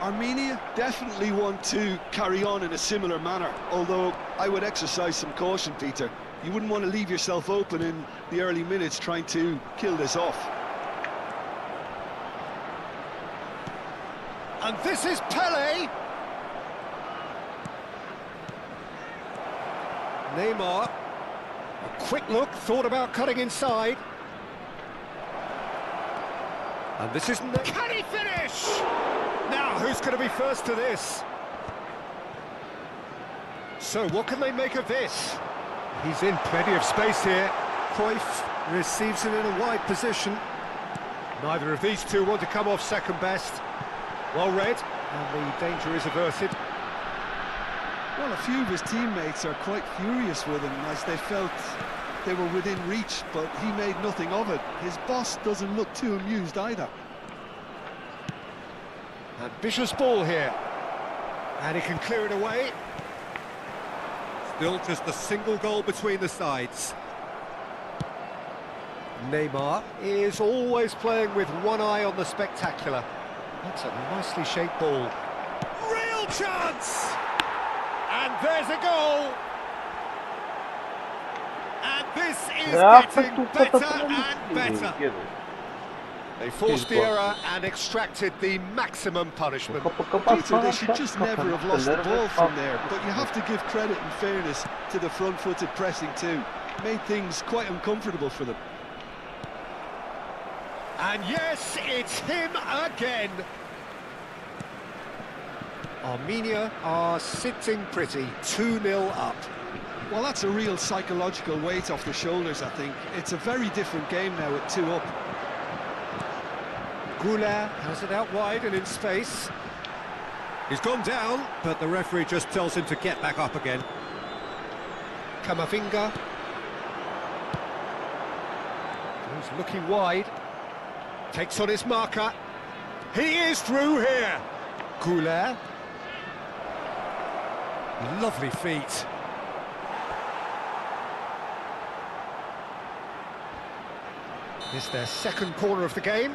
Armenia definitely want to carry on in a similar manner, although I would exercise some caution, Peter. You wouldn't want to leave yourself open in the early minutes trying to kill this off. And this is Pele. Neymar. A quick look, thought about cutting inside. And this is... Can he finish? Now, who's going to be first to this? So, what can they make of this? He's in plenty of space here. Cruyff receives it in a wide position. Neither of these two want to come off second best. Well read, and the danger is averted. Well, a few of his teammates are quite furious with him as they felt they were within reach, but he made nothing of it. His boss doesn't look too amused either. Ambitious ball here. And he can clear it away. Still just a single goal between the sides. Neymar is always playing with one eye on the spectacular. That's a nicely shaped ball. Real chance! And there's a goal! And this is getting better and better. They forced the error and extracted the maximum punishment. Peter, they should just never have lost the ball from there, but you have to give credit and fairness to the front-footed pressing too. Made things quite uncomfortable for them. And yes, it's him again. Armenia are sitting pretty, 2-0 up. Well, that's a real psychological weight off the shoulders, I think. It's a very different game now at 2 up. Goulart has it out wide and in space. He's gone down, but the referee just tells him to get back up again. Camavinga. He's looking wide. Takes on his marker. He is through here. Goulart. Lovely feet. It's their second corner of the game.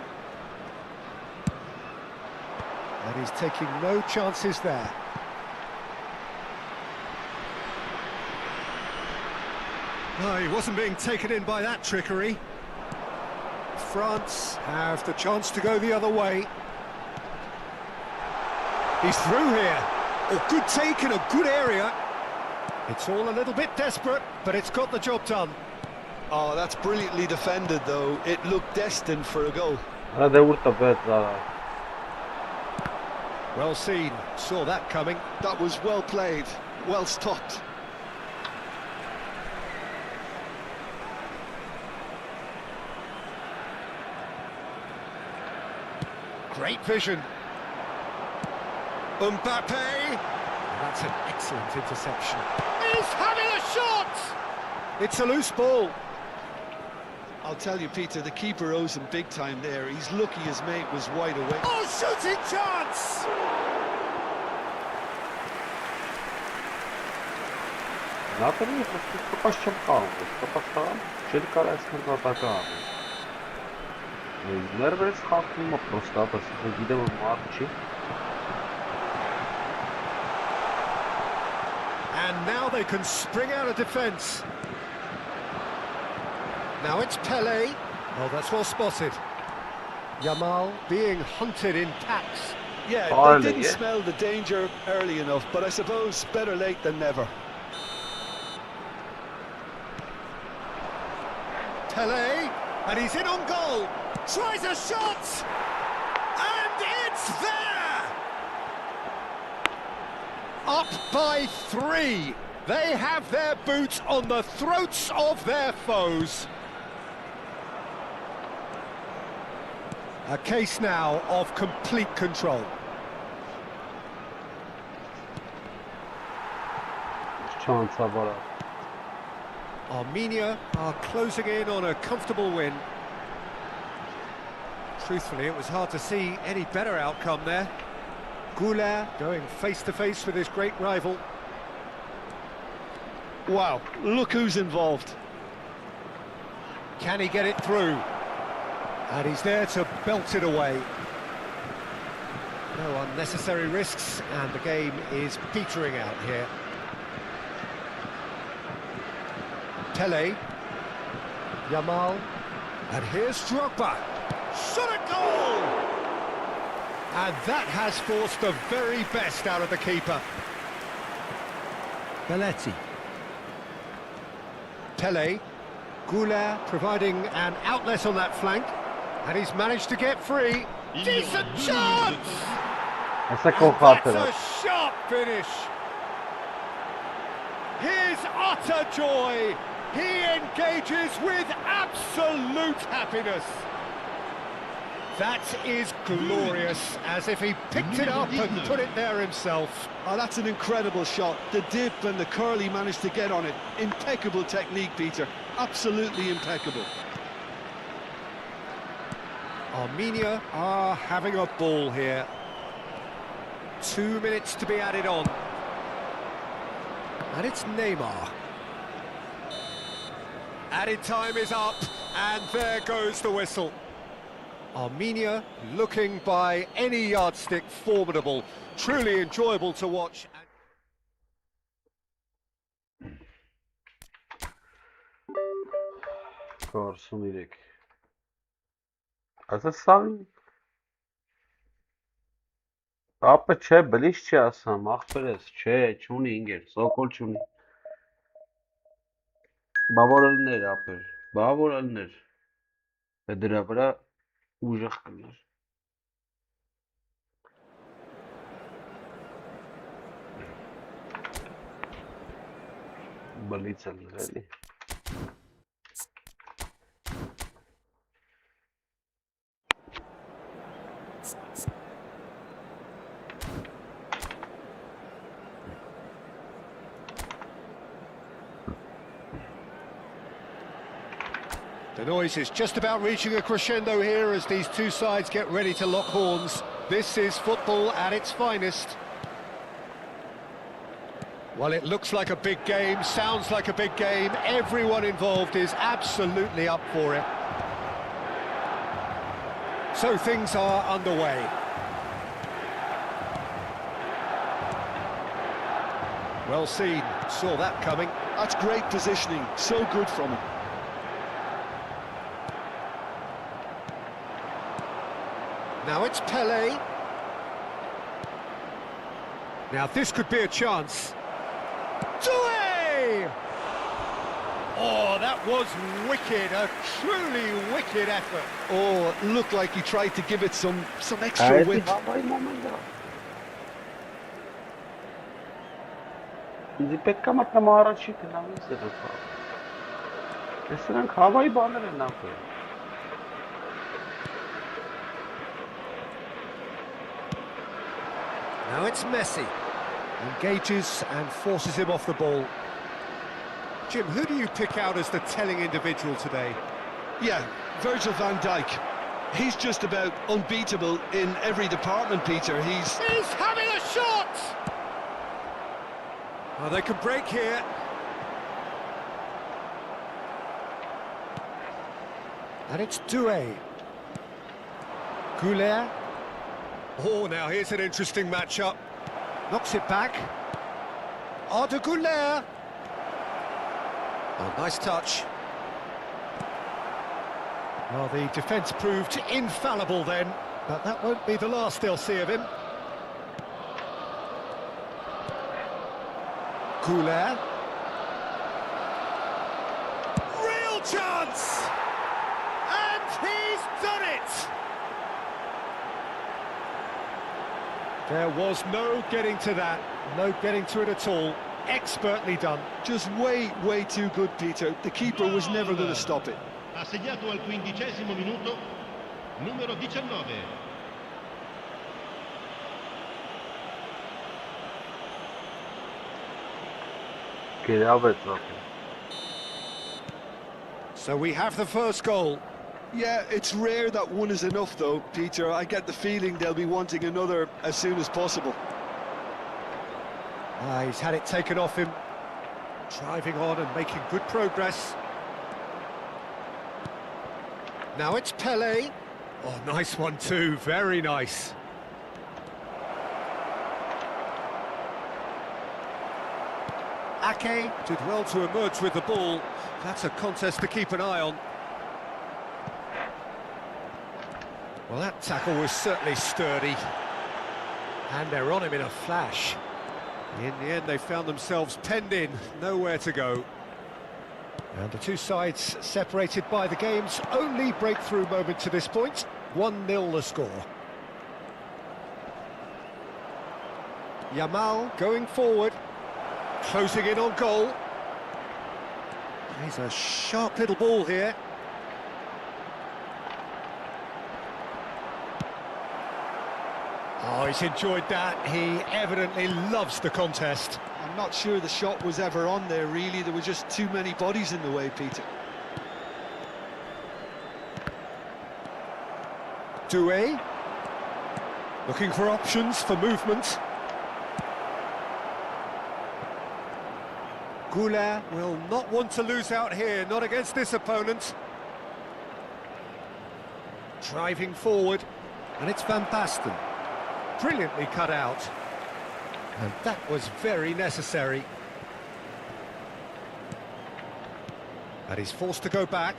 And he's taking no chances there. No, he wasn't being taken in by that trickery. France have the chance to go the other way. He's through here. A good take in a good area. It's all a little bit desperate, but it's got the job done. Oh, that's brilliantly defended, though. It looked destined for a goal. Well seen, saw that coming. That was well played, well stopped. Great vision. Mbappe. that's an excellent interception. He's having a shot! It's a loose ball. I'll tell you, Peter, the keeper owes him big time there. He's lucky his mate was wide awake. Oh, shooting chance! Նատերի կպաս չեմ կարող, կպաս կարամ, չել կար այսքան նատական։ Ներվերս խախվում է պրոստատս, գիտեմ որ մարդ չի։ And now they can spring out of defence. Now it's Pele. Oh, that's well spotted. Yamal being hunted in packs. Yeah, they didn't smell the danger early enough, but I suppose better late than never. Pele, and he's in on goal. Tries a shot, and it's there. Up by 3. They have their boots on the throats of their foes. A case now of complete control. Chance about Armenia are closing in on a comfortable win. Truthfully, it was hard to see any better outcome there. Goulart going face-to-face with his great rival. Wow, look who's involved. Can he get it through? And he's there to belt it away. No unnecessary risks, and the game is petering out here. Pele, Yamal, and here's Drogba. Shot a goal! And that has forced the very best out of the keeper. Belletti. Pele, Goulart providing an outlet on that flank, and he's managed to get free. Decent chance! That's a sharp finish. His utter joy. He engages with absolute happiness. That is glorious, as if he picked it up and put it there himself. Oh, that's an incredible shot. The dip and the curl he managed to get on it. Impeccable technique, Peter. Absolutely impeccable. Armenia are having a ball here. 2 minutes to be added on. And it's Neymar. Added time is up, and there goes the whistle. Armenia looking by any yardstick formidable. Truly enjoyable to watch. Korsunidek. Ասասան ապը չէ, բլիշ չի ասամ, աղբերես, չէ, չունի ինգեր, սոկոլ չունի բավորալներ ապեր, բավորալներ դրա վրա ուժեղ կներ բլից ալներ էլի The noise is just about reaching a crescendo here as these two sides get ready to lock horns. This is football at its finest. Well, it looks like a big game, sounds like a big game. Everyone involved is absolutely up for it. So things are underway. Well seen, saw that coming. That's great positioning, so good from him. Now it's Pele. Now this could be a chance. Doué! Oh, that was wicked, a truly wicked effort. Oh, it looked like he tried to give it some extra width. Ինձ պետք է մատնամ առաջի գնալիս է դուք։ Ես նրանք հավայի բաներ են ապրել։ Now it's Messi. Engages and forces him off the ball. Jim, who do you pick out as the telling individual today? Yeah, Virgil van Dijk. He's just about unbeatable in every department, Peter. He's having a shot! Oh, they can break here. And it's Doué. Goulet. Oh, now here's an interesting matchup. Knocks it back. Arda Goulet. Oh, nice touch. Well, the defence proved infallible then, but that won't be the last they'll see of him. Goulet. Real chance! And he's done it! There was no getting to that, no getting to it at all. Expertly done. just way too good, Peter. The keeper was never going to stop it. Ha segnato al 15° minuto, numero 19. So we have the first goal. Yeah, it's rare that one is enough, though, Peter. I get the feeling they'll be wanting another as soon as possible. He's had it taken off him. Driving on and making good progress. Now it's Pelé. Oh, nice one too, very nice. Ake did well to emerge with the ball. That's a contest to keep an eye on. Well, that tackle was certainly sturdy. And they're on him in a flash. In the end, they found themselves penned in, nowhere to go. And the two sides separated by the game's only breakthrough moment to this point. 1-0 the score. Yamal going forward. Closing in on goal. He's a sharp little ball here. Oh, he's enjoyed that. He evidently loves the contest. I'm not sure the shot was ever on there, really. There were just too many bodies in the way, Peter. Doué. Looking for options for movement. Goulet will not want to lose out here, not against this opponent. Driving forward, and it's Van Basten. Brilliantly cut out. And that was very necessary. And he's forced to go back.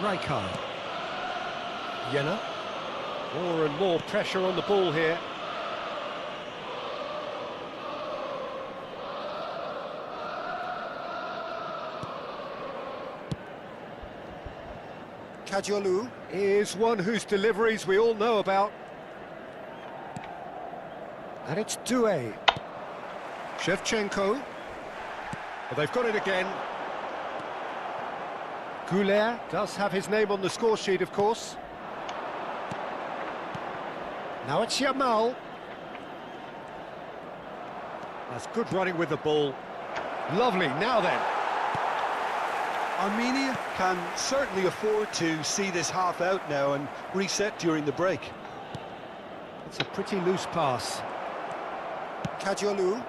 Rijkaard. Jenner. More and more pressure on the ball here. Kadiolu is one whose deliveries we all know about. And it's Doué. Shevchenko. Well, they've got it again. Goulet does have his name on the score sheet, of course. Now it's Yamal. That's good running with the ball. Lovely, now then. Armenia can certainly afford to see this half out now and reset during the break. It's a pretty loose pass. Kadiolu.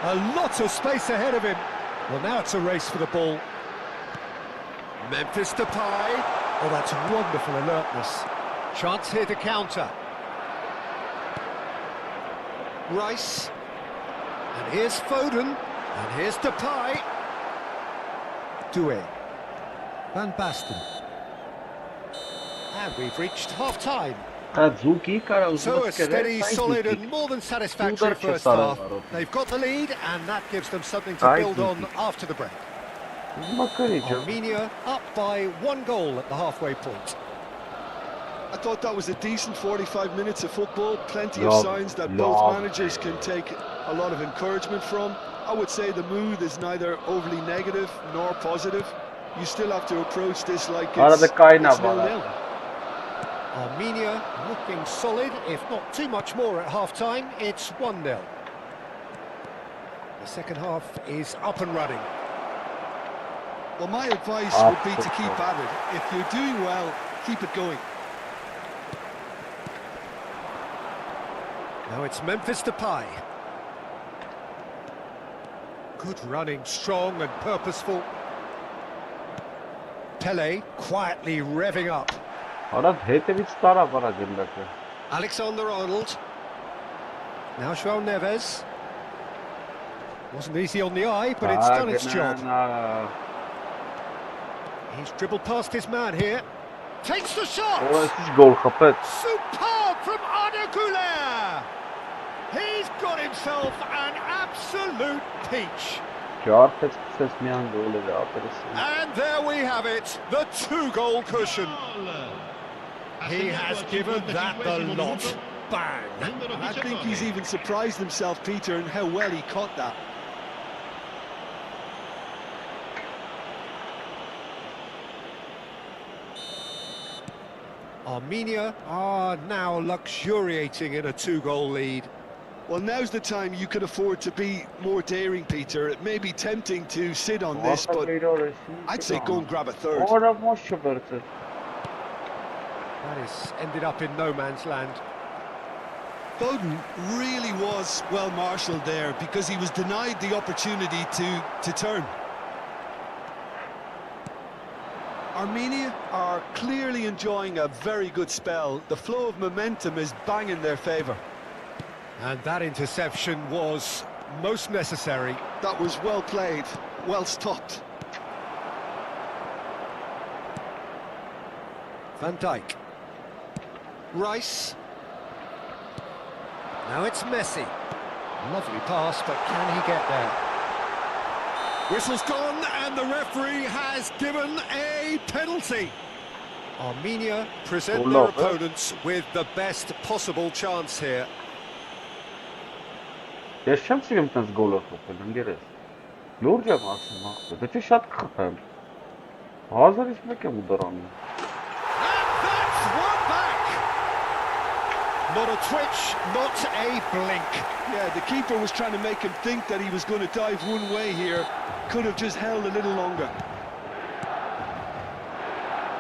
A lot of space ahead of him. Well, now it's a race for the ball. Memphis Depay. Oh, that's wonderful alertness. Chance here to counter. Rice. And here's Foden. And here's Depay. Doué. Van Basten. And we've reached half-time. So a steady, solid and more than satisfactory first half. They've got the lead and that gives them something to build on after the break. Armenia up by 1 goal at the halfway point. I thought that was a decent 45 minutes of football. Plenty of signs that both managers can take a lot of encouragement from. I would say the mood is neither overly negative nor positive. You still have to approach this like it's 0-0. Armenia looking solid, if not too much more at half-time. It's 1-0. The second half is up and running. Well, my advice would be to keep at it. If you're doing well, keep it going. Now it's Memphis Depay. Good running, strong and purposeful. Pele quietly revving up. Alexander-Arnold. Now João Neves. Wasn't easy on the eye, but it's done its job. He's dribbled past his man here. Takes the shot! Superb from Alik-GAMING! He's got himself an absolute peach. And there we have it, the 2-goal cushion. He has given that the lot. Bang! I think he's even surprised himself, Peter, in how well he caught that. Armenia are now luxuriating in a 2-goal lead. Well, now's the time you could afford to be more daring, Peter. It may be tempting to sit on this, but I'd say go and grab a third. That is ended up in no man's land. Foden really was well marshalled there because he was denied the opportunity to turn. Armenia are clearly enjoying a very good spell. The flow of momentum is bang in their favour. And that interception was most necessary. That was well played, well stopped. Van Dijk. Rice. Now it's Messi. Lovely pass, but can he get there? Whistle's gone, and the referee has given a penalty. Armenia present their opponents with the best possible chance here. Ես չեմ սիրում տենց գոլով խփել, ընկերես։ Լուրջ եմ ասում, ախպեր, դե շատ կխփեմ։ 1001 եմ ուդարանում։ Not a twitch, not a blink. Yeah, the keeper was trying to make him think that he was going to dive one way here. Could have just held a little longer.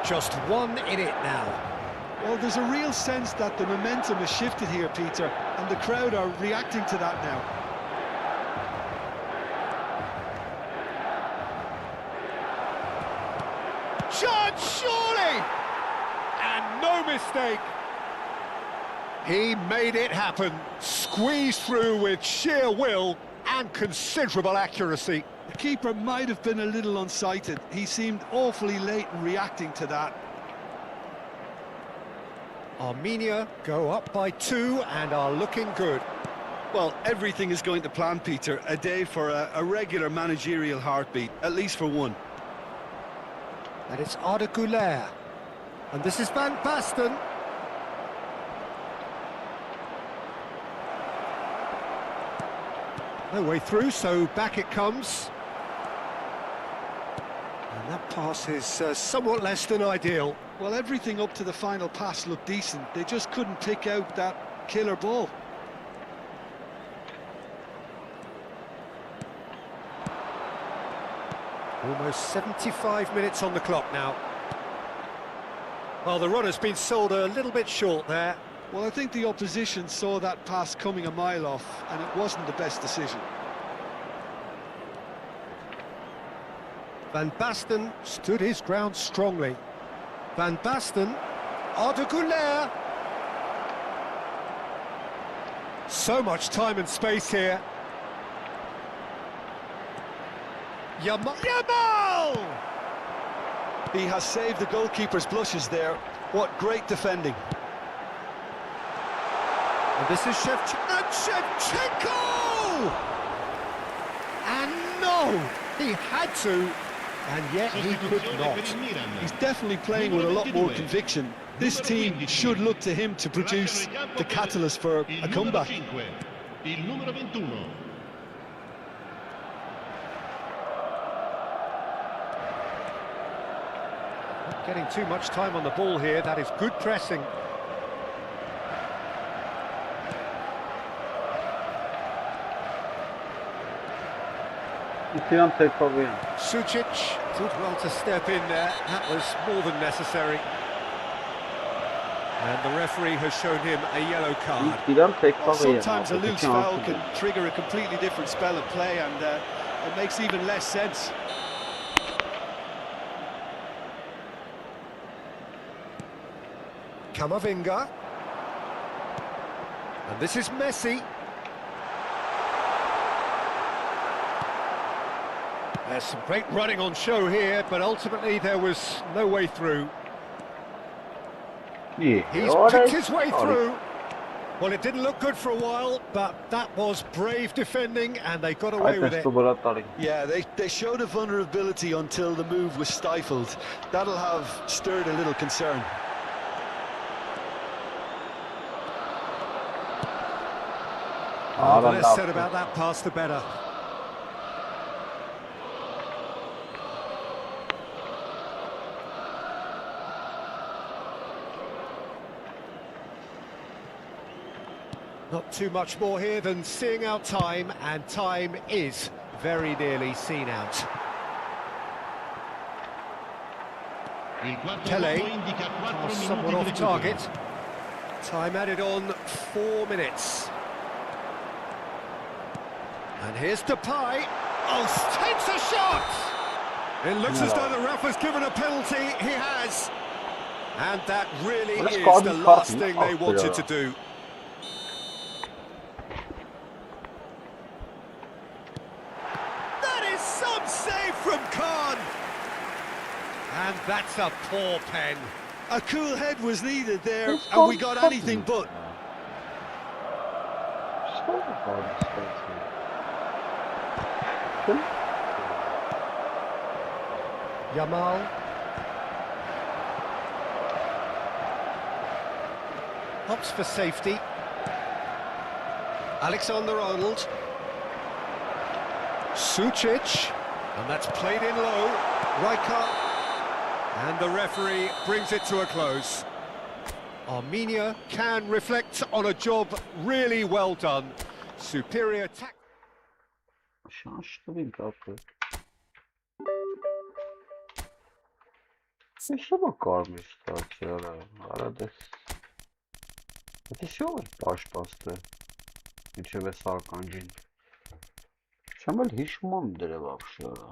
Just one in it now. Well, there's a real sense that the momentum has shifted here, Peter, and the crowd are reacting to that now. Shot, surely! And no mistake. He made it happen, squeezed through with sheer will and considerable accuracy. The keeper might have been a little unsighted. He seemed awfully late in reacting to that. Armenia go up by 2 and are looking good. Well, everything is going to plan, Peter. A day for a regular managerial heartbeat, at least for one. And it's Alik-GAMING. And this is Van Basten. No way through, so back it comes. And that pass is somewhat less than ideal. Well, everything up to the final pass looked decent. They just couldn't pick out that killer ball. Almost 75 minutes on the clock now. Well, the run has been sold a little bit short there. Well, I think the opposition saw that pass coming a mile off, and it wasn't the best decision. Van Basten stood his ground strongly. Van Basten, Alik-GAMING. So much time and space here. Yamal! He has saved the goalkeeper's blushes there. What great defending. And this is Shevchenko! And no! He had to, and yet he could not. He's definitely playing with a lot more conviction. This team should look to him to produce the catalyst for a comeback. Il numero 21. Not getting too much time on the ball here. That is good pressing. Sucic did well to step in there. That was more than necessary. And the referee has shown him a yellow card. Well, sometimes a loose foul can trigger a completely different spell of play, and it makes even less sense. Camavinga. And this is Messi. There's some great running on show here, but ultimately there was no way through. He's picked his way through. Well, it didn't look good for a while, but that was brave defending, and they got away with it. Yeah, they showed a vulnerability until the move was stifled. That'll have stirred a little concern. Oh, the less said about that pass, the better. Not too much more here than seeing out time, and time is very nearly seen out. Pele, somewhat off target. Time added on 4 minutes. And here's Depay. Oh, takes a shot! It looks as though the ref has given a penalty. He has. And that really is the last thing they wanted to do. From Khan, and that's a poor pen. A cool head was needed there, and we got anything but. Yamal. Hops for safety. Alexander-Arnold. Sucic. And that's played in low. Rijkaard. And the referee brings it to a close. Armenia can reflect on a job really well done. Superior attack. Չամել հիշում եմ դրե вообще արա։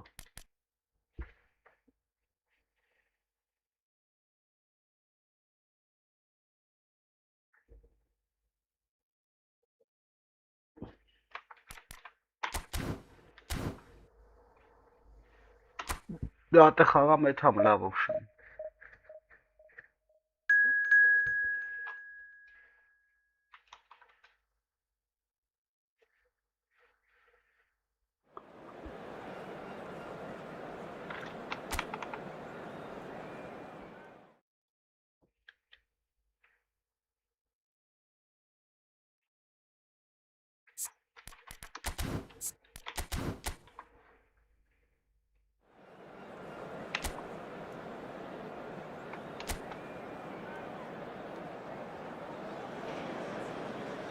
Դա տե խաղամ էդ համ լավ вообще։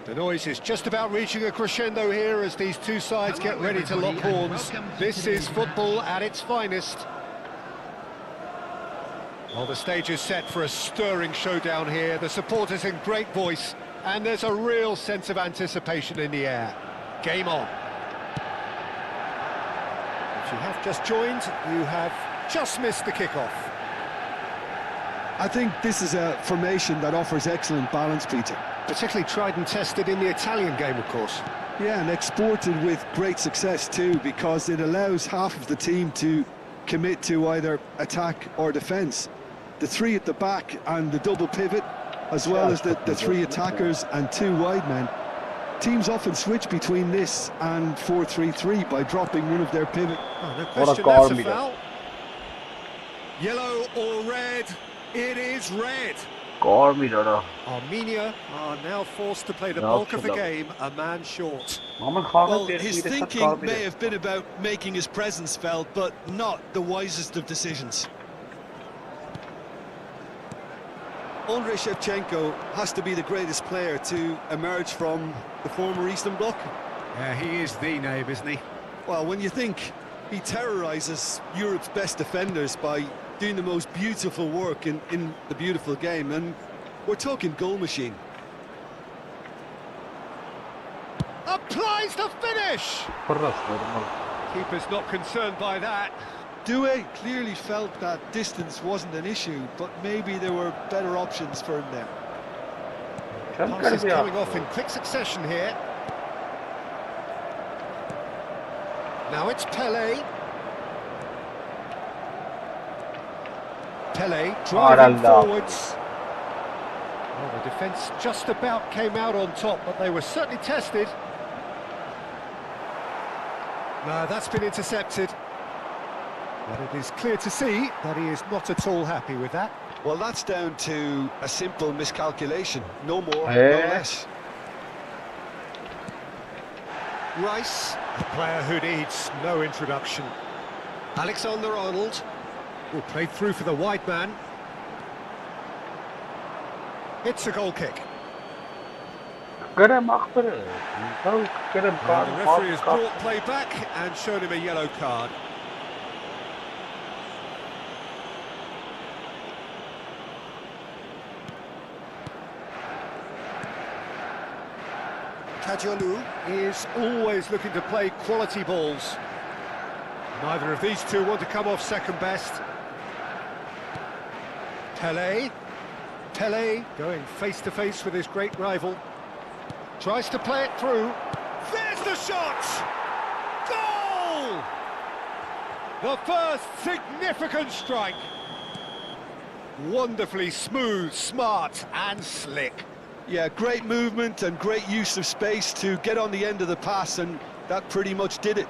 The noise is just about reaching a crescendo here as these two sides get ready to lock horns. This is football at its finest. Well, the stage is set for a stirring showdown here. The supporters in great voice, and there's a real sense of anticipation in the air. Game on. If you have just joined, you have just missed the kickoff. I think this is a formation that offers excellent balance, Peter. Particularly tried and tested in the Italian game, of course. Yeah, and exported with great success too, because it allows half of the team to commit to either attack or defence. The three at the back and the double pivot, as well as the three attackers and two wide men. Teams often switch between this and 4-3-3 by dropping one of their pivot. Oh, no question, that's a foul. Yellow or red? It is red. Կարմիր արա։ Armenia are now forced to play the bulk of the game a man short. Մաման խաղը Well, դերս his իրես thinking կարմիր may է։ have been about making his presence felt, but not the wisest of decisions. Andrei Shevchenko has to be the greatest player to emerge from the former Eastern Bloc. Yeah, he is the name, isn't he? Well, when you think he terrorises Europe's best defenders by doing the most beautiful work in the beautiful game, and we're talking goal machine. Applies the finish! Պրաս նորմալ։ Keeper's not concerned by that. Doué clearly felt that distance wasn't an issue, but maybe there were better options for him there. Չեմ Passes կարելի coming off ապրել։ in quick succession here. Now it's Pele. Pele driving Arala. forwards. Well, the defence just about came out on top, but they were certainly tested. No, that's been intercepted. But it is clear to see that he is not at all happy with that. Well, that's down to a simple miscalculation. No more, no Eh. less. Rice, a player who needs no introduction. Alexander-Arnold, who played through for the wide man. It's a goal kick. Գրեմ ախպերը։ Նո գրեմ Well, the referee has կար։ brought play back and shown him a yellow card. Kajolu is always looking to play quality balls. Neither of these two want to come off second best. Pele. Pele going face to face with his great rival. Tries to play it through. There's the shot! Goal! The first significant strike. Wonderfully smooth, smart and slick. Yeah, great movement and great use of space to get on the end of the pass, and that pretty much did it.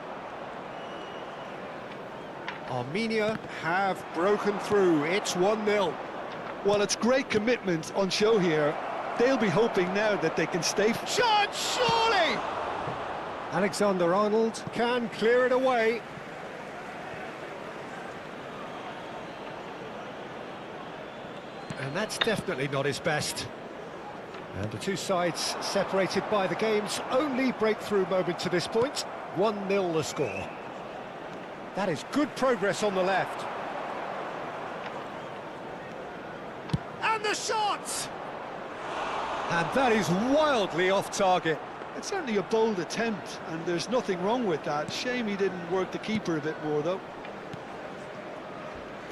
Armenia have broken through. It's 1-0. Well, it's great commitment on show here. They'll be hoping now that they can stay... Shot, surely! Alexander-Arnold can clear it away. And that's definitely not his best. And the two sides separated by the game's only breakthrough moment to this point. 1-0 the score. That is good progress on the left. And the shot! And that is wildly off target. It's certainly a bold attempt, and there's nothing wrong with that. Shame he didn't work the keeper a bit more, though.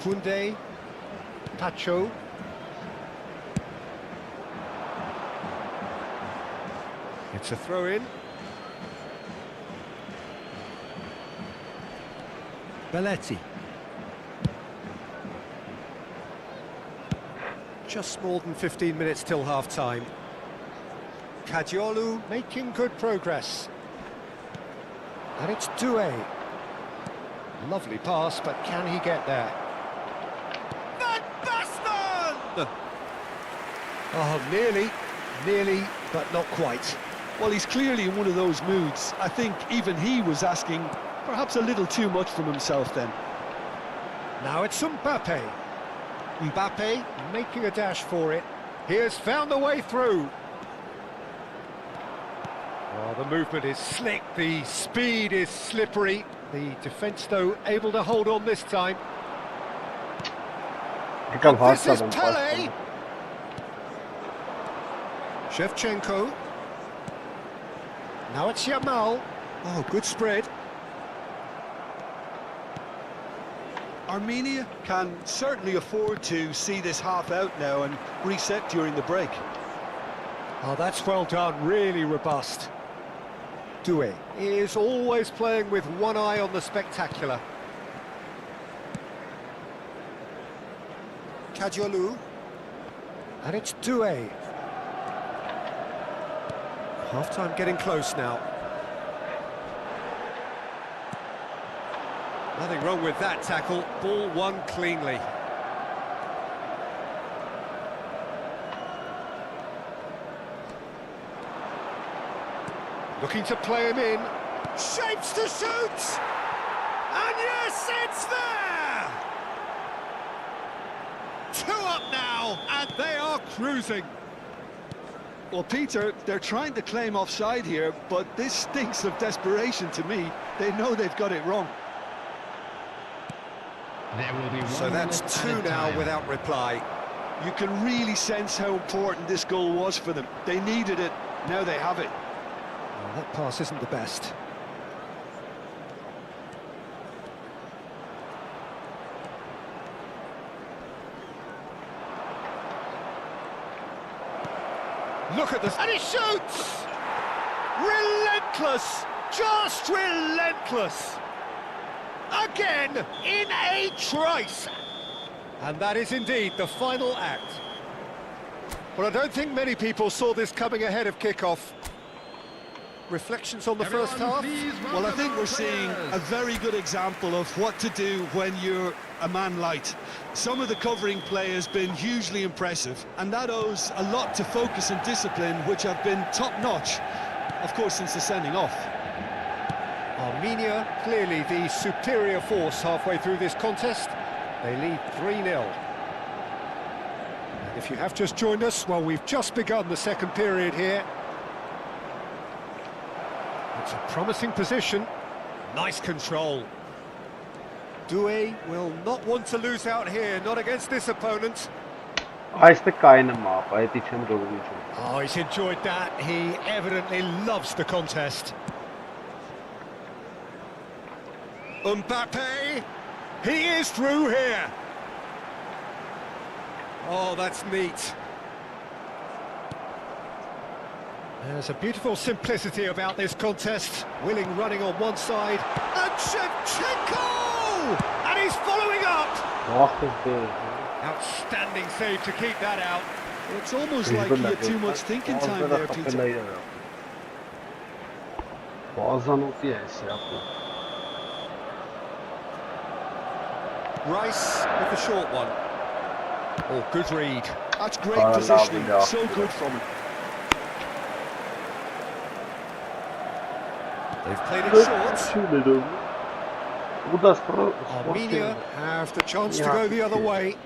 Kunde, Pacho. It's a throw-in. Belletti. Just more than 15 minutes till half-time. Kadiolu making good progress. And it's Doué. Lovely pass, but can he get there? Van Basten! Oh, nearly, but not quite. Well, he's clearly in one of those moods. I think even he was asking perhaps a little too much from himself then. Now it's Mbappe. Mbappe making a dash for it. He has found the way through. Oh, the movement is slick, the speed is slippery. The defence, though, able to hold on this time. This is Pele. Shevchenko. Now it's Yamal. Oh, good spread. Armenia can certainly afford to see this half out now and reset during the break. Oh, that's well done, really robust. Doué is always playing with one eye on the spectacular. Kadiolu. And it's Doué. Half-time getting close now. Nothing wrong with that tackle. Ball won cleanly. Looking to play him in. Shapes to shoot! And yes, it's there! 2 up now, and they are cruising. Well, Peter, they're trying to claim offside here, but this stinks of desperation to me. They know they've got it wrong. There will be So 1 that's minute 2 added now time. without reply. You can really sense how important this goal was for them. They needed it, now they have it. Well, that pass isn't the best. Look at this, and he shoots! Relentless! Just relentless! Again, in a trice! And that is indeed the final act. Well, I don't think many people saw this coming ahead of kickoff. Reflections on the first half? Well, I think we're seeing a very good example of what to do when you're a man light. Some of the covering play has been hugely impressive, and that owes a lot to focus and discipline, which have been top-notch, of course, since the sending off. Armenia, clearly the superior force halfway through this contest. They lead 3-0. And if you have just joined us, well, we've just begun the second period here. It's a promising position. Nice control. Doué will not want to lose out here, not against this opponent. Այստեղ կայնը մապ, այդի չեմ գողություն։ Oh, he's enjoyed that. He evidently loves the contest. Mbappe, he is through here. Oh, that's neat. There's a beautiful simplicity about this contest. Willing running on one side, and Shevchenko! And he's following up! Outstanding save to keep that out. It's almost like he had too much thinking time there, Peter. Rice with the short one. Oh, good read. That's great positioning, so good from him. They've played it short. Armenia have the chance to go the other way.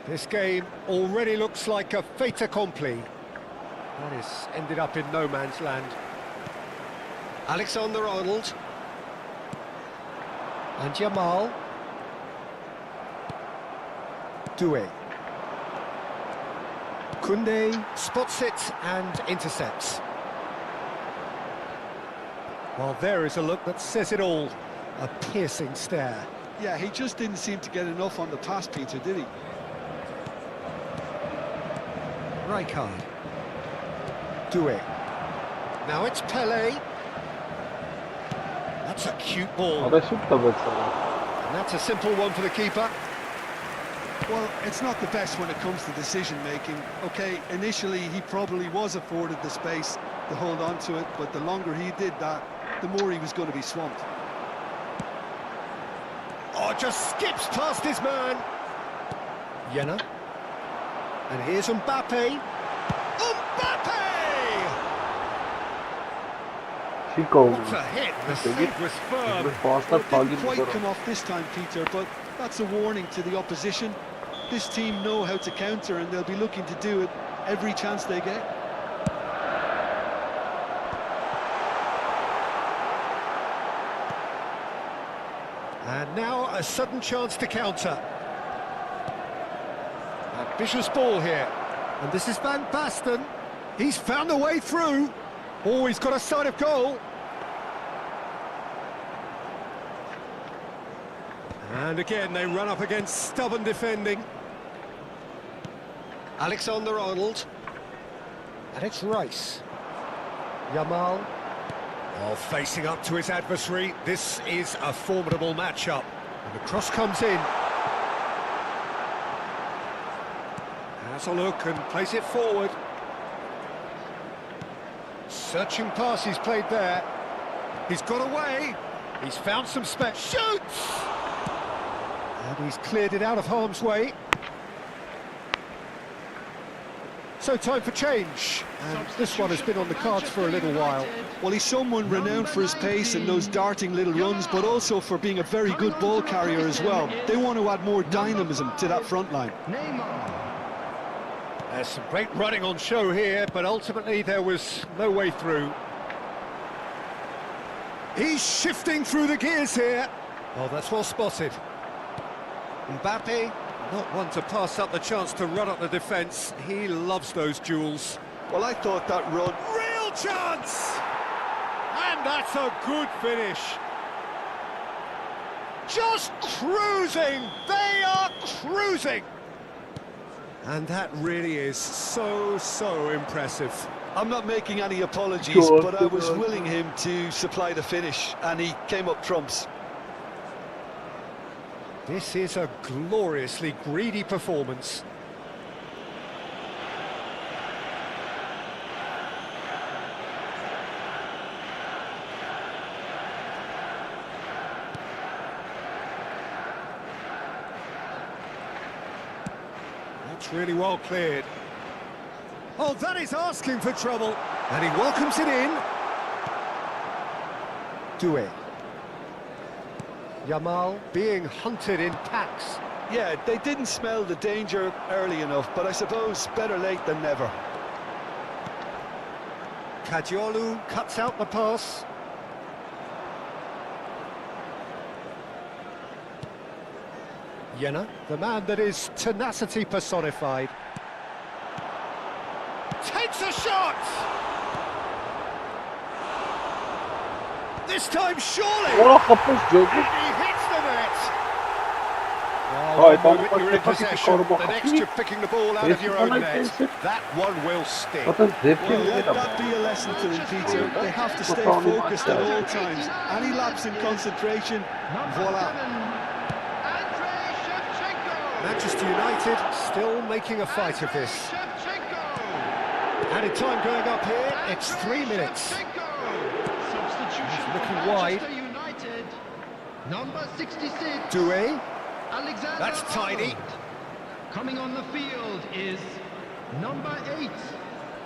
This game already looks like a fait accompli. That has ended up in no man's land. Alexander-Arnold. And Jamal. Doué. Koundé spots it and intercepts. Well, there is a look that says it all. A piercing stare. Yeah, he just didn't seem to get enough on the pass, Peter, did he? Rijkaard. Doué. Now it's Pelé. That's a cute ball. And that's a simple one for the keeper. Well, it's not the best when it comes to decision-making. Okay, initially he probably was afforded the space to hold on to it, but the longer he did that, the more he was going to be swamped. Oh, just skips past his man. Jenna. And here's Mbappe. Mbappe! What a hit, the save was firm. Well, it didn't quite come off this time, Peter, but that's a warning to the opposition. This team know how to counter, and they'll be looking to do it every chance they get. And now a sudden chance to counter. Ambitious ball here. And this is Van Basten. He's found a way through. Oh, he's got a sight of goal. And again, they run up against stubborn defending. Alexander-Arnold. And it's Rice. Jamal. Oh, facing up to his adversary. This is a formidable matchup. And the cross comes in. Has a look and plays it forward. Searching pass he's played there. He's got away. He's found some space. Shoots! And he's cleared it out of harm's way. So time for change, and this one has been on the cards for a little while. Well, he's someone renowned for his pace and those darting little runs, but also for being a very good ball carrier as well. They want to add more dynamism to that front line. There's some great running on show here, but ultimately there was no way through. He's shifting through the gears here. Oh, that's well spotted. Mbappe, not one to pass up the chance to run up the defence. He loves those duels. Well, I thought that run... Real chance! And that's a good finish. Just cruising! They are cruising! And that really is so impressive. I'm not making any apologies, but I was willing him to supply the finish, and he came up trumps. This is a gloriously greedy performance. That's really well cleared. Oh, that is asking for trouble. And he welcomes it in. Doué. Yamal being hunted in packs. Yeah, they didn't smell the danger early enough, but I suppose better late than never. Kadiolu cuts out the pass. Jena, the man that is tenacity personified. Takes a shot! This time, surely! He hits the net! Well, one moment you're in possession, the next you're picking the ball out of your own net. That one will stick. Well, let that be a lesson to them, Peter. They have to stay focused at all times. Any lapse in concentration, voila. Manchester United still making a fight of this. Added time going up here, it's 3 minutes. He's looking wide. Number 66. Doué. Alexander That's tidy. Coming on the field is number 8.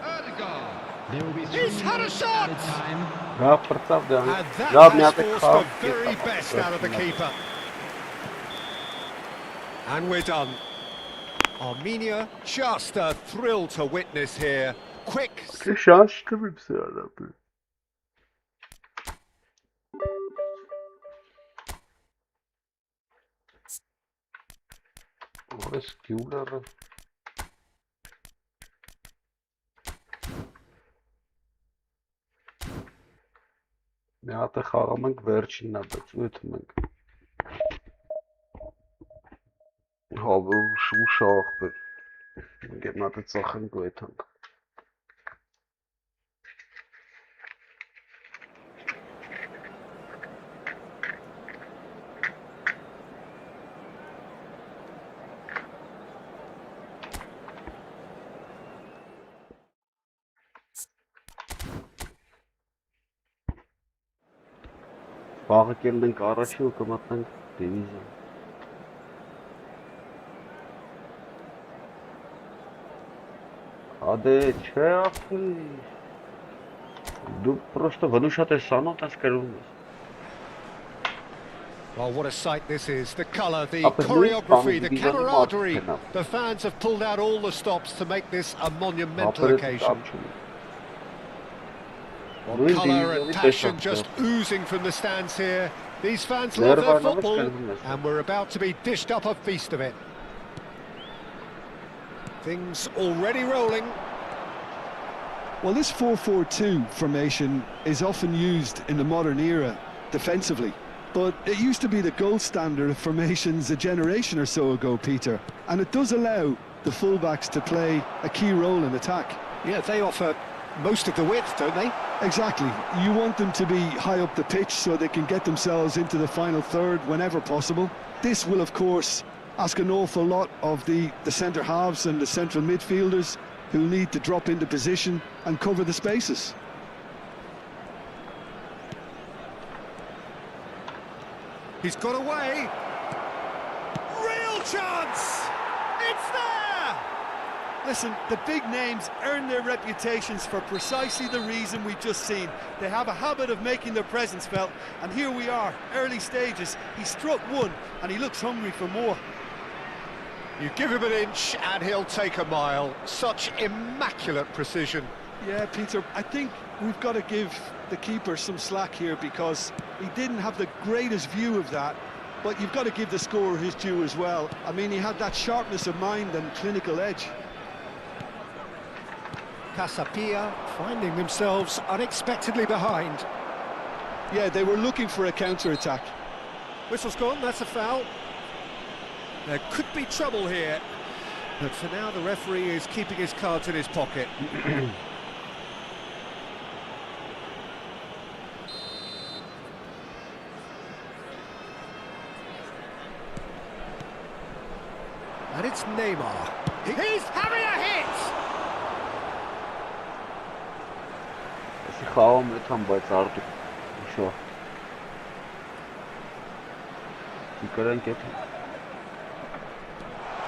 Erdegaard. There will be He's had a shot! time. And that has forced the very best out of the keeper. And we're done. Armenia, just a thrill to witness here. Quick. Միատը խաղում ենք վերջինն է, բայց ույթում ենք։ Հավ շուշախ բեր։ Գերնատը ծախենք ու եթանք։ Բաղը կելնենք առաջի ու կմատնենք դիվիզիա։ Ադե չէ ապի։ Դու պրոստը վնուշատ ես սանոտ ես կրում ես։ Well, what a sight this is. The colour, the choreography, the camaraderie. The fans have pulled out all the stops to make this a monumental occasion. Well, colour and passion just oozing from the stands here. These fans love their football, and we're about to be dished up a feast of it. Things already rolling. Well, this 4-4-2 formation is often used in the modern era defensively, but it used to be the gold standard of formations a generation or so ago, Peter, and it does allow the fullbacks to play a key role in attack. Yeah, they offer most of the width, don't they? Exactly. You want them to be high up the pitch so they can get themselves into the final third whenever possible. This will, of course, ask an awful lot of the centre halves and the central midfielders, who need to drop into position and cover the spaces. He's got away. Real chance! It's there! Listen, the big names earn their reputations for precisely the reason we've just seen. They have a habit of making their presence felt, and here we are, early stages. He struck one, and he looks hungry for more. You give him an inch and he'll take a mile. Such immaculate precision. Yeah, Peter, I think we've got to give the keeper some slack here because he didn't have the greatest view of that, but you've got to give the scorer his due as well. I mean, he had that sharpness of mind and clinical edge. Casapia finding themselves unexpectedly behind. Yeah, they were looking for a counter-attack. Whistle's gone, that's a foul. There could be trouble here, but for now the referee is keeping his cards in his pocket. And it's Neymar. He's having a hit!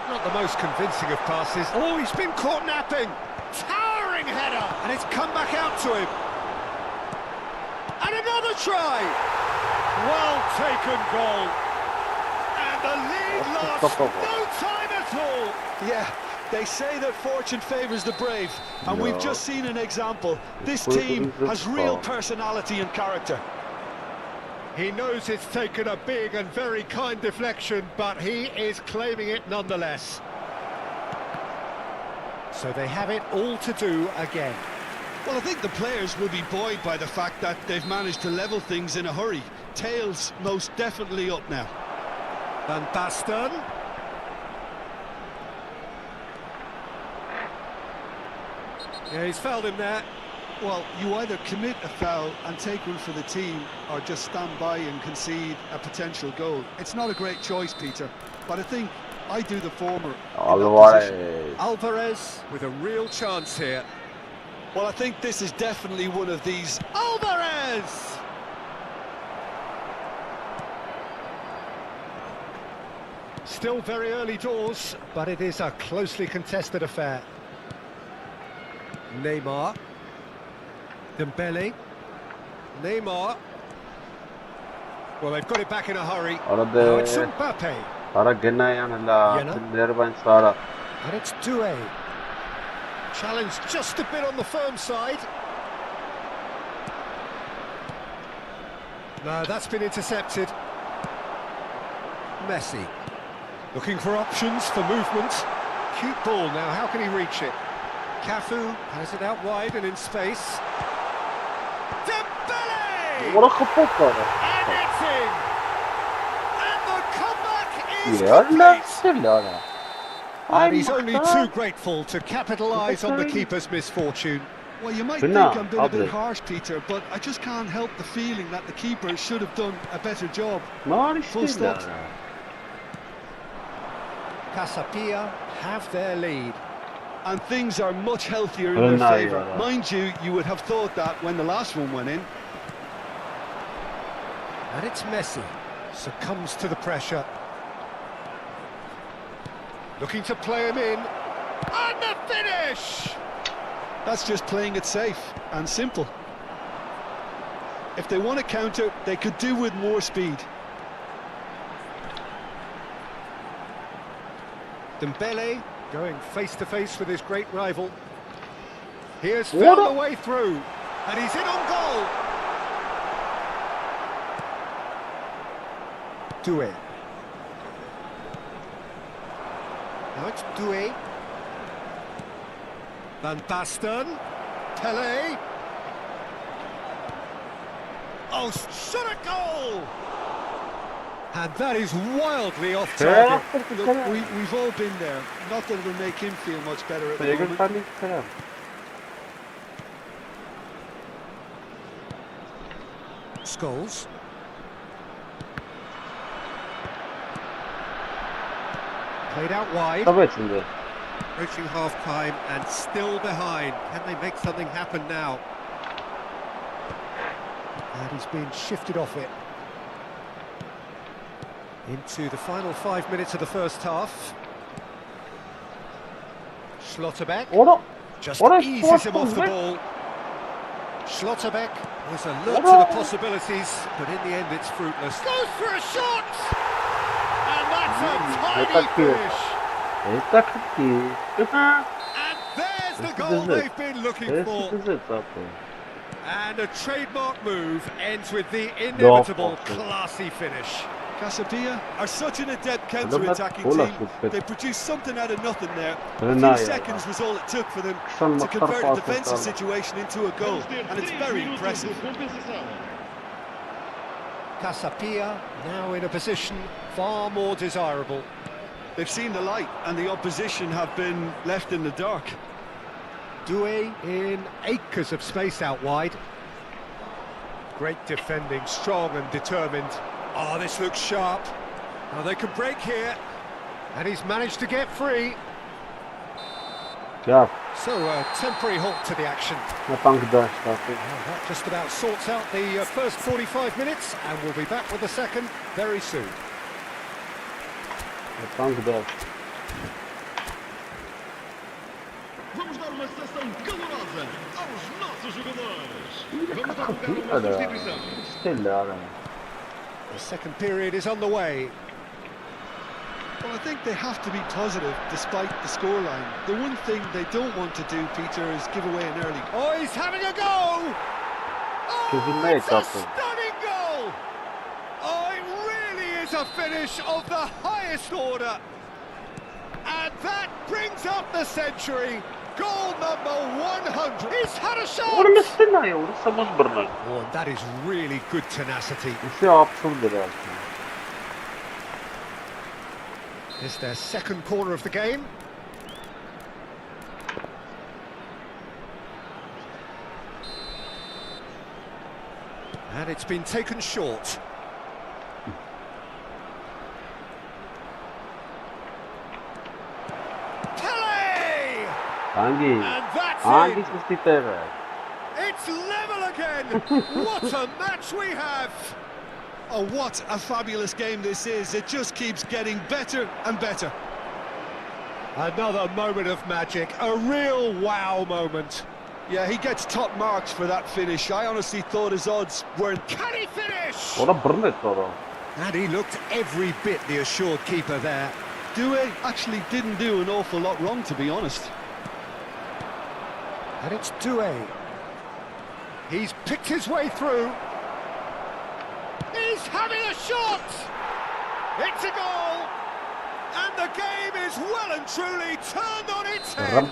Not the most convincing of passes. Oh, he's been caught napping. Towering header. And it's come back out to him. And another try. Well taken goal. And the lead lost no time at all. Yeah, they say that fortune favours the brave, and we've just seen an example. This team has real personality and character. He knows it's taken a big and very kind deflection, but he is claiming it nonetheless. So they have it all to do again. Well, I think the players will be buoyed by the fact that they've managed to level things in a hurry. Tails most definitely up now. Van Basten. Yeah, he's fouled him there. Well, you either commit a foul and take one for the team, or just stand by and concede a potential goal. It's not a great choice, Peter, but I think I do the former. Alvarez with a real chance here. Well, I think this is definitely one of these. Alvarez! Still very early doors, but it is a closely contested affair. Neymar. Dembele. Neymar. Well, they've got it back in a hurry. Now it's Mbappe. And it's Doué. Challenge just a bit on the firm side. No, that's been intercepted. Messi. Looking for options for movement. Cute ball now, how can he reach it? Cafu has it out wide and in space. Dembele! What a couple of And it's in! And the comeback is complete! And he's only too grateful to capitalise on the keeper's misfortune. Well, you might think I'm being a bit harsh, Peter, but I just can't help the feeling that the keeper should have done a better job. Full stop. Casapia have their lead. And things are much healthier in their favour. Mind you, you would have thought that when the last one went in. And it's Messi. Succumbs to the pressure. Looking to play him in. And the finish! That's just playing it safe and simple. If they want to counter, they could do with more speed. Dembele going face-to-face with his great rival. He has found the way through, and he's in on goal. Doué. Now it's Doué. Van Basten. Pelé. Oh, shot a goal! And that is wildly off target. Look, we've all been there. Not that it'll make him feel much better at the moment. Scholes. Played out wide. Reaching half-time and still behind. Can they make something happen now? And he's been shifted off it. Into the final 5 minutes of the first half. Schlotterbeck Ora. just What a eases him spot off the from ball. Schlotterbeck is alert to the possibilities, but in the end it's fruitless. Goes for a shot! And that's a tiny finish. Это какие? And there's the goal they've been looking for. And a trademark move ends with the inevitable classy finish. Casabia are such an adept counter-attacking team. They produced something out of nothing there. A few seconds was all it took for them to convert a defensive situation into a goal, and it's very impressive. Casabia now in a position far more desirable. They've seen the light, and the opposition have been left in the dark. Doué in acres of space out wide. Great defending, strong and determined. Oh, this looks sharp. Now they can break here. And he's managed to get free. Yeah. So a temporary halt to the action. That just about sorts out the first 45 minutes, and we'll be back with the second very soon. Vamos dar uma sessão calorosa aos nossos jogadores. Vamos dar lugar a uma substituição. The second period is on the way. Well, I think they have to be positive despite the scoreline. The one thing they don't want to do, Peter, is give away an early. Oh, he's having a go! Oh, it's a stunning goal! Oh, it really is a finish of the highest order. And that brings up the century. Goal number 100. He's had a shot! Oh, that is really good tenacity. It's their second corner of the game. And it's been taken short. And that's it. It's level again. What a match we have. Oh, what a fabulous game this is. It just keeps getting better and better. Another moment of magic, a real wow moment. Yeah, he gets top marks for that finish. I honestly thought his odds weren't... Can he finish? And he looked every bit the assured keeper there. Doué actually didn't do an awful lot wrong, to be honest. And it's Doué. He's picked his way through. He's having a shot! It's a goal! And the game is well and truly turned on its head.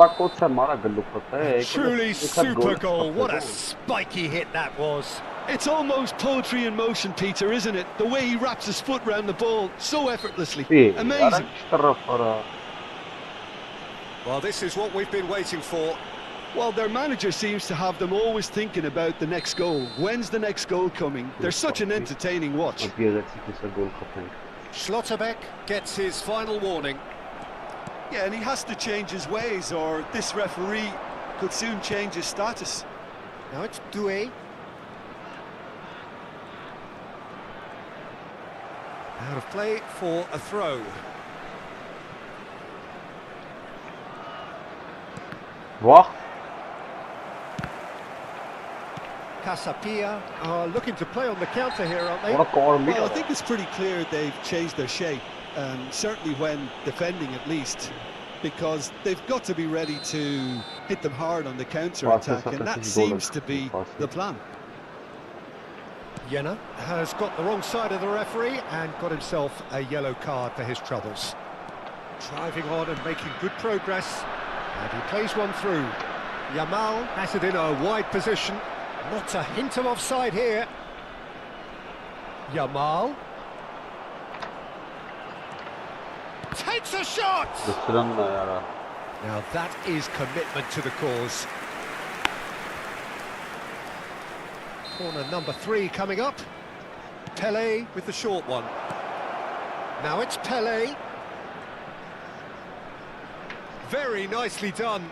Truly super goal. What a spiky hit that was. It's almost poetry in motion, Peter, isn't it? The way he wraps his foot round the ball so effortlessly. Amazing. Well, this is what we've been waiting for. Well, their manager seems to have them always thinking about the next goal. When's the next goal coming? They're such an entertaining watch. Schlotterbeck gets his final warning. Yeah, and he has to change his ways, or this referee could soon change his status. Now it's Doué. Out of play for a throw. What? Casabia are looking to play on the counter here, aren't they? Well, I think it's pretty clear they've changed their shape, certainly when defending at least, because they've got to be ready to hit them hard on the counter-attack, and that seems to be the plan. Jena has got the wrong side of the referee and got himself a yellow card for his troubles. Driving on and making good progress, and he plays one through. Yamal has it in a wide position. Not a hint of offside here. Yamal takes a shot! Now that is commitment to the cause. Corner number 3 coming up. Pelé with the short one. Now it's Pelé. Very nicely done.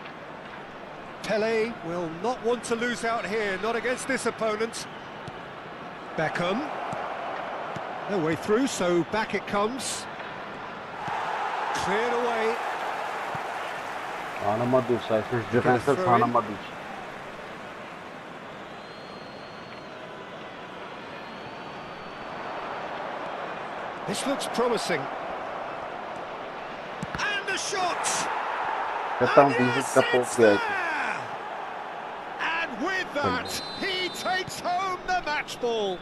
Pelé will not want to lose out here, not against this opponent. Beckham. No way through, so back it comes. Cleared away. Anlamadım sayesinde defense anlamadım. This looks promising. And the shot! Tam And bizim yes, kapı it's okuyaydı. there! And with that, he takes home the match ball.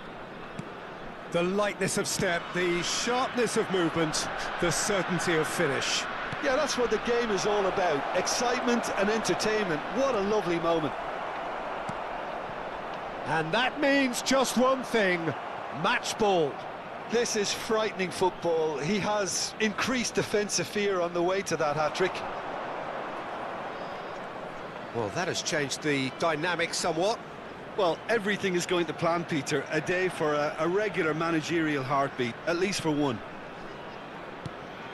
The lightness of step, the sharpness of movement, the certainty of finish. Yeah, that's what the game is all about. Excitement and entertainment. What a lovely moment. And that means just one thing, match ball. This is frightening football. He has increased defensive fear on the way to that hat-trick. Well, that has changed the dynamic somewhat. Well, everything is going to plan, Peter. A day for a regular managerial heartbeat, at least for one.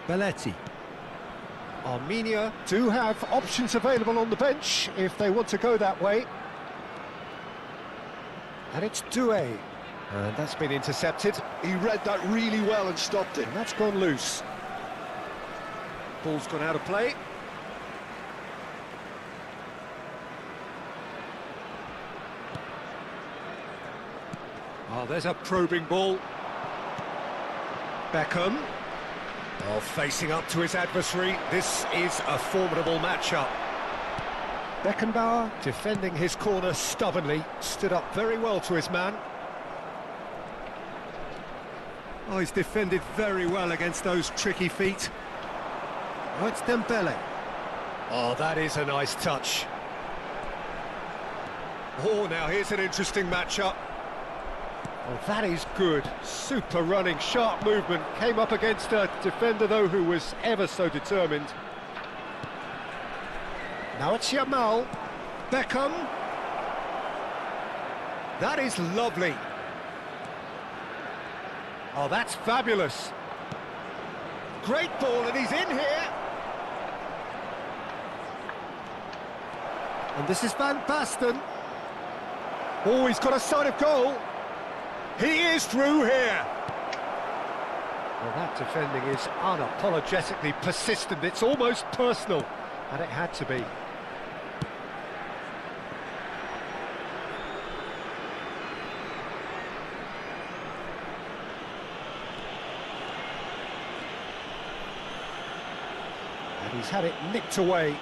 Belletti. Armenia do have options available on the bench if they want to go that way. And it's Doué. And that's been intercepted. He read that really well and stopped it. And that's gone loose. Ball's gone out of play. Oh, there's a probing ball. Beckham. Oh, facing up to his adversary. This is a formidable matchup. Beckenbauer, defending his corner stubbornly, stood up very well to his man. Oh, he's defended very well against those tricky feet. Oh, it's Dembele. Oh, that is a nice touch. Oh, now here's an interesting matchup. Oh, that is good. Super running, sharp movement. Came up against a defender, though, who was ever so determined. Now it's Yamal. Beckham. That is lovely. Oh, that's fabulous. Great ball, and he's in here. And this is Van Basten. Oh, he's got a sight of goal. He is through here. Well, that defending is unapologetically persistent. It's almost personal, and it had to be. And he's had it nicked away.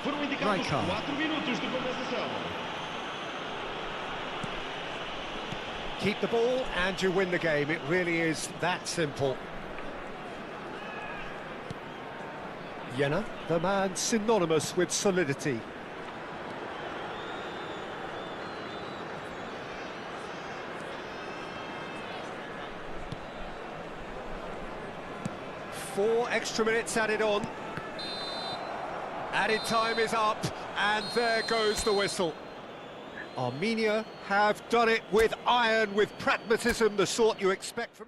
Foram indicados 4 minutos de compensação. Keep the ball and you win the game. It really is that simple. Jena, the man synonymous with solidity. Four extra minutes added on. Added time is up, and there goes the whistle. Armenia have done it with iron, with pragmatism, the sort you expect from...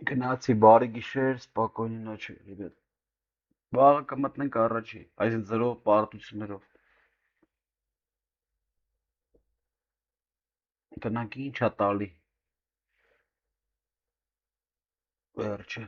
Գնացի բարի գիշեր, спокойной ночи, ребят։ Վաղը կմտնենք առաջի, այսինքն 0 պարտություններով։ Գնանք ինչա տալի։ Վերջը։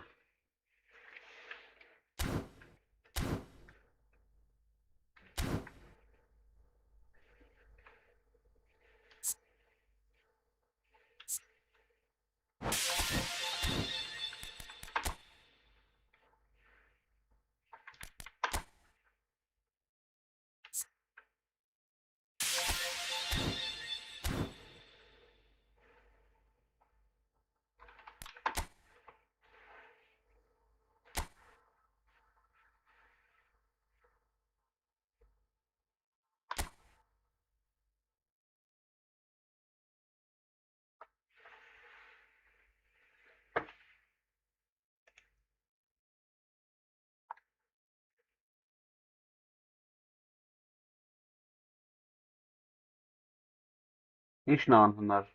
Ինչն է անհնար։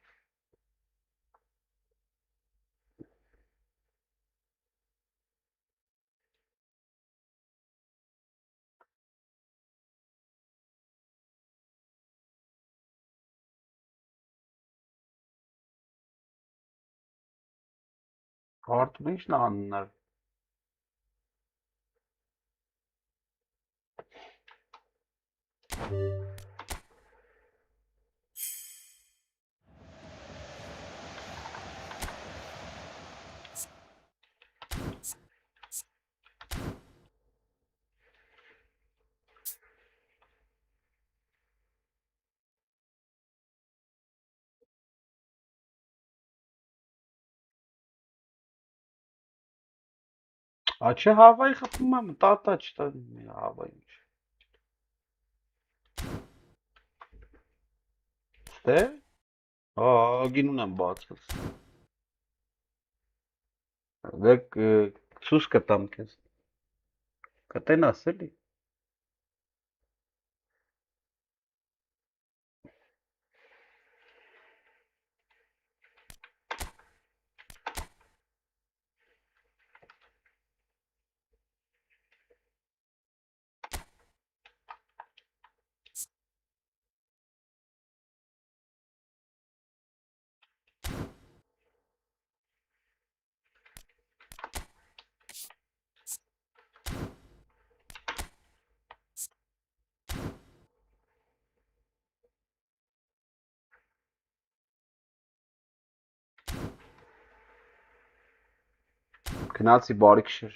Հարթում ինչն է անհնար։ Աչե հավայի խփում եմ, տատա չտա հավայի ինչ։ Ստե։ Գինուն եմ բացած։ Դեք ցույց կտամ քեզ։ Կտենաս էլի։ Գնացի բարի քշեր։